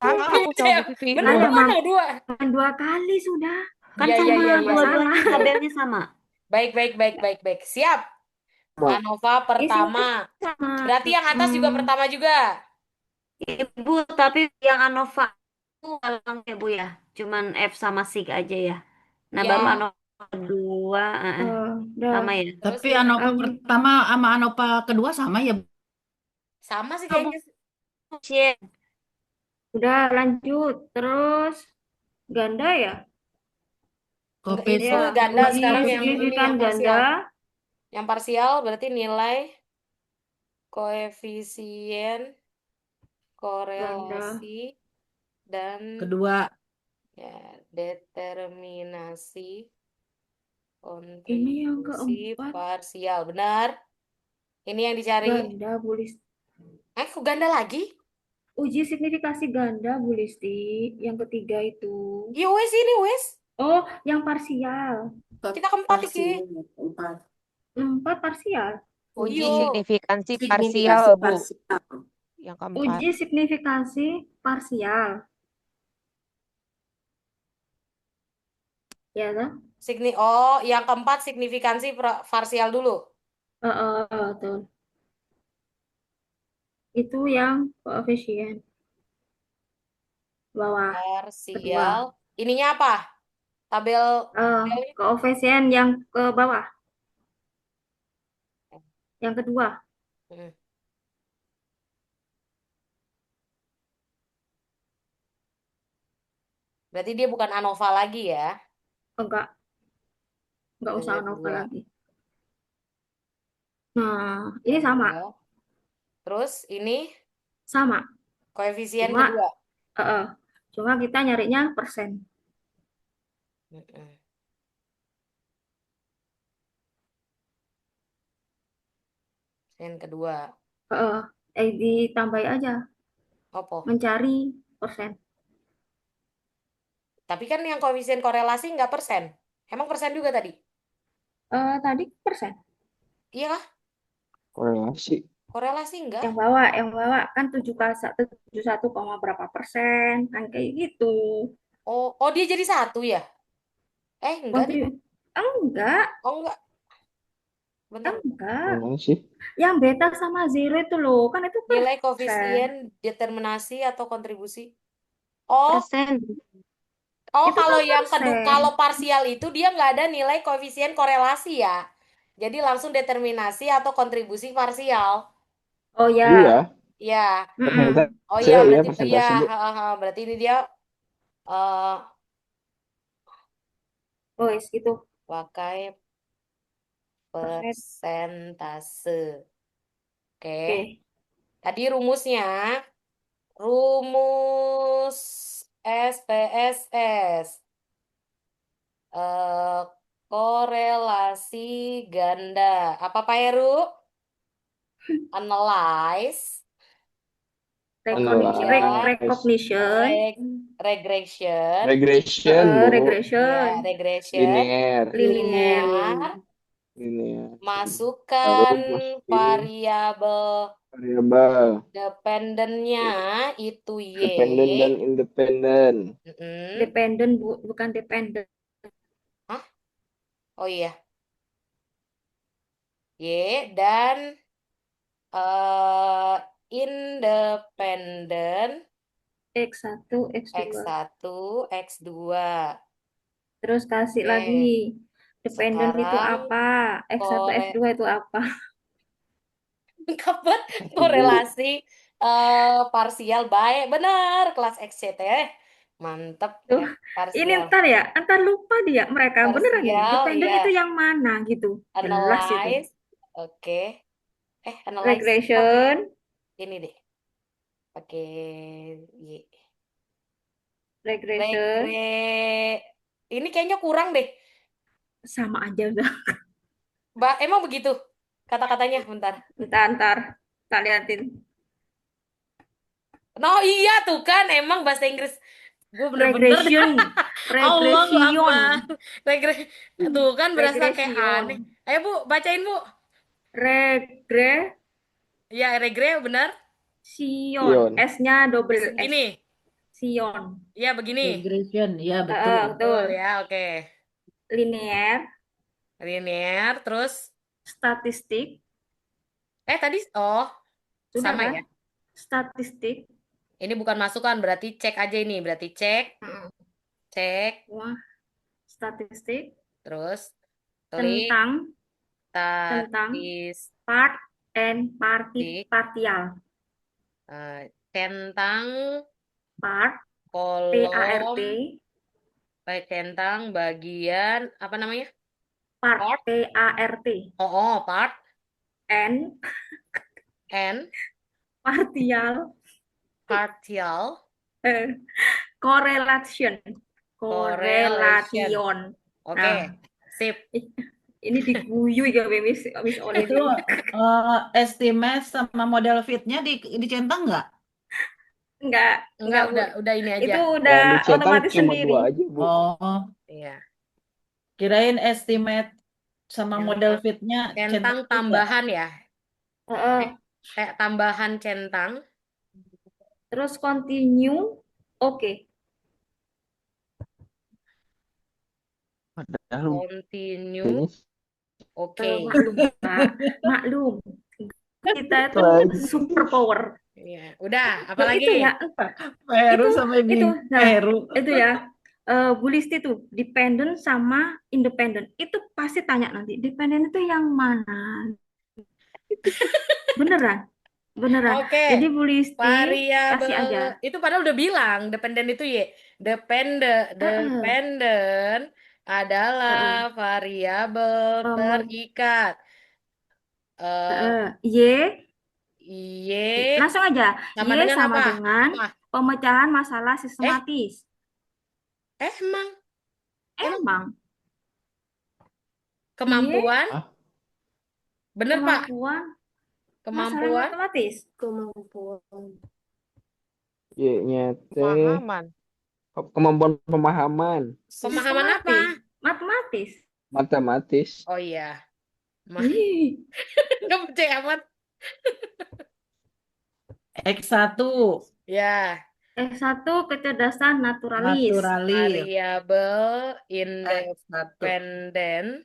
Speaker 10: Sama aku sama Bu Vivi.
Speaker 4: Bener,
Speaker 1: Ayo,
Speaker 4: mana dua?
Speaker 1: Dua kali sudah.
Speaker 8: Kan
Speaker 4: Iya, iya,
Speaker 8: sama,
Speaker 4: iya, iya.
Speaker 8: dua-duanya tabelnya sama.
Speaker 4: Baik. Siap. ANOVA pertama.
Speaker 1: Sama.
Speaker 4: Berarti yang atas juga pertama juga.
Speaker 8: Ibu, tapi yang ANOVA itu galang ya, Bu ya. Cuman F sama SIG aja ya. Nah,
Speaker 4: Ya.
Speaker 8: baru ANOVA kedua,
Speaker 1: Udah.
Speaker 8: sama ya.
Speaker 4: Terus
Speaker 3: Tapi
Speaker 4: ini
Speaker 3: ANOVA pertama sama ANOVA kedua sama ya, Bu?
Speaker 4: sama sih kayaknya.
Speaker 8: Koefisien.
Speaker 1: Udah lanjut. Terus ganda ya?
Speaker 4: Itu
Speaker 3: Koefisien.
Speaker 4: ganda sekarang yang ini
Speaker 1: signifikan
Speaker 4: yang
Speaker 1: ganda.
Speaker 4: parsial. Yang parsial berarti nilai koefisien korelasi dan
Speaker 3: Kedua.
Speaker 4: ya determinasi
Speaker 1: Ini yang
Speaker 4: kontribusi
Speaker 1: keempat.
Speaker 4: parsial. Benar. Ini yang dicari.
Speaker 1: Ganda, Bu Listi.
Speaker 4: Kok ganda lagi?
Speaker 1: Uji signifikasi ganda, Bu Listi. Yang ketiga itu.
Speaker 4: Iya wes ini wes.
Speaker 1: Oh, yang parsial.
Speaker 4: Kita keempat iki.
Speaker 1: Empat parsial.
Speaker 10: Uji
Speaker 4: Iya.
Speaker 10: signifikansi parsial, Bu. Yang keempat.
Speaker 1: Uji signifikasi parsial. Ya, kan?
Speaker 4: Yang keempat signifikansi parsial dulu.
Speaker 1: Betul. Itu yang koefisien. Bawah.
Speaker 4: Parsial. Ininya apa? Tabel
Speaker 1: Koefisien yang ke bawah. Yang kedua.
Speaker 4: Berarti dia bukan ANOVA lagi ya?
Speaker 1: Enggak usah ANOVA lagi. Nah, ini sama.
Speaker 4: Terus ini
Speaker 1: Sama.
Speaker 4: koefisien
Speaker 1: Cuma,
Speaker 4: kedua.
Speaker 1: Cuma kita nyarinya persen.
Speaker 4: Persen kedua.
Speaker 1: Ditambahin aja.
Speaker 4: Apa?
Speaker 1: Mencari persen.
Speaker 4: Tapi kan yang koefisien korelasi nggak persen. Emang persen juga tadi?
Speaker 1: Tadi persen.
Speaker 4: Iya kah?
Speaker 2: Korelasi.
Speaker 4: Korelasi enggak?
Speaker 1: Yang bawah kan 71, berapa persen. Kan kayak gitu.
Speaker 4: Oh dia jadi satu ya? Enggak deh.
Speaker 1: Enggak.
Speaker 4: Oh enggak. Benar.
Speaker 1: Enggak.
Speaker 2: Gimana sih?
Speaker 1: Yang beta sama zero itu loh. Kan itu
Speaker 4: Nilai
Speaker 1: persen.
Speaker 4: koefisien determinasi atau kontribusi. Oh,
Speaker 10: Persen.
Speaker 4: Oh,
Speaker 1: Itu
Speaker 4: kalau
Speaker 1: kan
Speaker 4: yang
Speaker 1: persen.
Speaker 4: kalau parsial itu dia nggak ada nilai koefisien korelasi ya. Jadi langsung determinasi atau kontribusi parsial.
Speaker 1: Oh ya.
Speaker 2: Iya.
Speaker 4: Ya.
Speaker 2: Persentase
Speaker 4: Oh iya,
Speaker 2: ya,
Speaker 4: berarti
Speaker 2: persentase, Bu.
Speaker 4: berarti ini dia
Speaker 1: Itu.
Speaker 4: pakai persentase. Oke. Tadi rumusnya rumus SPSS. Korelasi ganda. Apa Pak Heru? Analyze.
Speaker 1: Recognition.
Speaker 2: Regression, Bu.
Speaker 1: Regression.
Speaker 4: Ya, regression.
Speaker 2: Linear.
Speaker 1: Linear.
Speaker 2: linear.
Speaker 4: Masukkan
Speaker 2: Baru masukin
Speaker 4: variabel
Speaker 2: variabel
Speaker 4: dependennya itu Y.
Speaker 2: dependent dan independent.
Speaker 4: Mm-mm.
Speaker 1: Dependent bukan dependent.
Speaker 4: Hah? Oh iya. Y dan independent
Speaker 1: X1, X2.
Speaker 4: X1, X2.
Speaker 1: Terus kasih
Speaker 4: Oke.
Speaker 1: lagi. Dependent itu
Speaker 4: Sekarang
Speaker 1: apa? X1, X2 itu apa?
Speaker 4: lengkap banget
Speaker 2: Satu, Bu.
Speaker 4: korelasi parsial baik benar kelas XCT. Mantep
Speaker 1: Tuh, ini
Speaker 4: parsial.
Speaker 1: ntar ya, ntar lupa dia mereka beneran ini.
Speaker 4: Parsial
Speaker 1: Dependent
Speaker 4: ya.
Speaker 1: itu yang mana gitu. Jelas itu.
Speaker 4: Analyze. Oke. Analyze
Speaker 1: Regression,
Speaker 4: ini deh. Pakai Y.
Speaker 1: regression,
Speaker 4: Ini kayaknya kurang deh.
Speaker 1: sama aja udah.
Speaker 4: Mbak, emang begitu kata-katanya? Bentar.
Speaker 1: Ntar, tak liatin.
Speaker 4: No, iya tuh kan emang bahasa Inggris gue bener-bener
Speaker 1: Regression,
Speaker 4: Allahu
Speaker 1: regression,
Speaker 4: Akbar. Tuh kan berasa kayak aneh.
Speaker 1: regression,
Speaker 4: Ayo Bu, bacain Bu.
Speaker 1: regression,
Speaker 4: Ya, regre benar.
Speaker 2: Sion.
Speaker 1: S-nya double S.
Speaker 4: Segini.
Speaker 1: Sion.
Speaker 4: Ya, begini.
Speaker 3: Regression, ya betul.
Speaker 4: Betul ya, oke.
Speaker 1: Linear,
Speaker 4: Linear, terus
Speaker 1: statistik,
Speaker 4: tadi
Speaker 1: sudah
Speaker 4: sama
Speaker 1: kan?
Speaker 4: ya.
Speaker 1: Statistik,
Speaker 4: Ini bukan masukan, berarti cek aja ini. Berarti cek,
Speaker 1: wah, statistik
Speaker 4: terus klik
Speaker 1: tentang
Speaker 4: statistik,
Speaker 1: part and partial.
Speaker 4: Centang
Speaker 1: Part,
Speaker 4: kolom,
Speaker 1: PART,
Speaker 4: centang bagian, apa namanya?
Speaker 1: part,
Speaker 4: Part.
Speaker 1: PART,
Speaker 4: Part.
Speaker 1: and partial, correlation, correlation.
Speaker 4: Oke,
Speaker 1: Nah,
Speaker 4: sip.
Speaker 1: ini diguyu ya Miss Oli.
Speaker 3: Itu estimate sama model fitnya dicentang nggak?
Speaker 1: Enggak, Bu.
Speaker 4: Udah ini aja.
Speaker 1: Itu
Speaker 2: Yang
Speaker 1: udah
Speaker 2: dicetak
Speaker 1: otomatis
Speaker 2: cuma
Speaker 1: sendiri.
Speaker 2: 2 aja, Bu.
Speaker 3: Oh,
Speaker 4: Iya.
Speaker 3: kirain estimate sama
Speaker 4: Centang.
Speaker 3: model fitnya
Speaker 4: Centang
Speaker 3: juga.
Speaker 4: tambahan ya.
Speaker 1: Heeh.
Speaker 4: Kayak tambahan centang.
Speaker 1: Terus continue, oke.
Speaker 2: Padahal
Speaker 4: Continue, oke.
Speaker 1: Maklum, Pak. Maklum. Kita itu super power.
Speaker 4: Iya, udah.
Speaker 1: Loh,
Speaker 4: Apalagi?
Speaker 1: itu ya,
Speaker 3: Peru
Speaker 1: itu,
Speaker 3: sampai
Speaker 1: itu, nah,
Speaker 3: Peru.
Speaker 1: itu ya. Bu Listi tuh dependent sama independent itu pasti tanya nanti dependent itu yang mana, beneran
Speaker 4: Oke.
Speaker 1: Jadi Bu Listi
Speaker 4: Variabel
Speaker 1: kasih aja
Speaker 4: itu padahal udah bilang dependen itu ya. Dependen adalah variabel terikat.
Speaker 1: Y
Speaker 4: Y
Speaker 1: langsung aja
Speaker 4: sama
Speaker 1: Y
Speaker 4: dengan
Speaker 1: sama
Speaker 4: apa?
Speaker 1: dengan pemecahan masalah sistematis. Emang
Speaker 4: kemampuan? Bener Pak?
Speaker 1: Masalah matematis.
Speaker 2: Y-nya
Speaker 4: Pemahaman.
Speaker 2: kemampuan pemahaman.
Speaker 4: Pemahaman apa?
Speaker 1: Matematis.
Speaker 4: Oh iya.
Speaker 1: Nggak
Speaker 4: percaya amat.
Speaker 3: X1.
Speaker 4: Ya.
Speaker 1: X1 kecerdasan naturalis.
Speaker 4: Variabel independen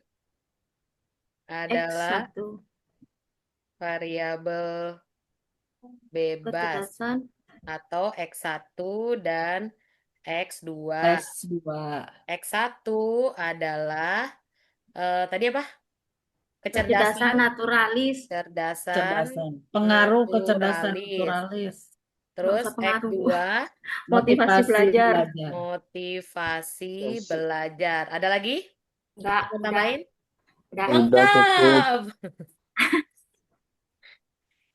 Speaker 4: adalah
Speaker 1: X1
Speaker 4: variabel bebas atau X1 dan X2. X1 adalah tadi apa?
Speaker 1: Kecerdasan naturalis.
Speaker 4: Kecerdasan
Speaker 3: pengaruh kecerdasan naturalis.
Speaker 4: Terus X2
Speaker 1: motivasi belajar.
Speaker 4: Motivasi belajar. Ada lagi?
Speaker 1: Enggak,
Speaker 4: mau tambahin?
Speaker 1: Udah
Speaker 4: Lengkap.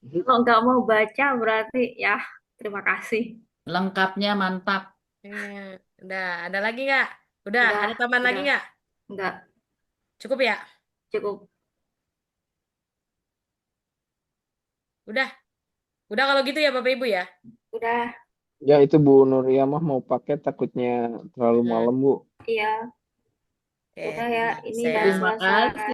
Speaker 1: Kalau nggak mau baca berarti ya terima kasih.
Speaker 3: Lengkapnya mantap.
Speaker 4: Udah, ada lagi nggak? Udah, ada tambahan lagi nggak?
Speaker 1: Enggak.
Speaker 4: Cukup ya?
Speaker 1: Cukup.
Speaker 4: Udah kalau gitu ya Bapak Ibu ya?
Speaker 1: Udah.
Speaker 2: Ya itu Bu Nuria mah mau pakai takutnya terlalu malam Bu.
Speaker 1: Iya. Udah ya, ini udah
Speaker 3: Terima
Speaker 1: selesai.
Speaker 3: kasih.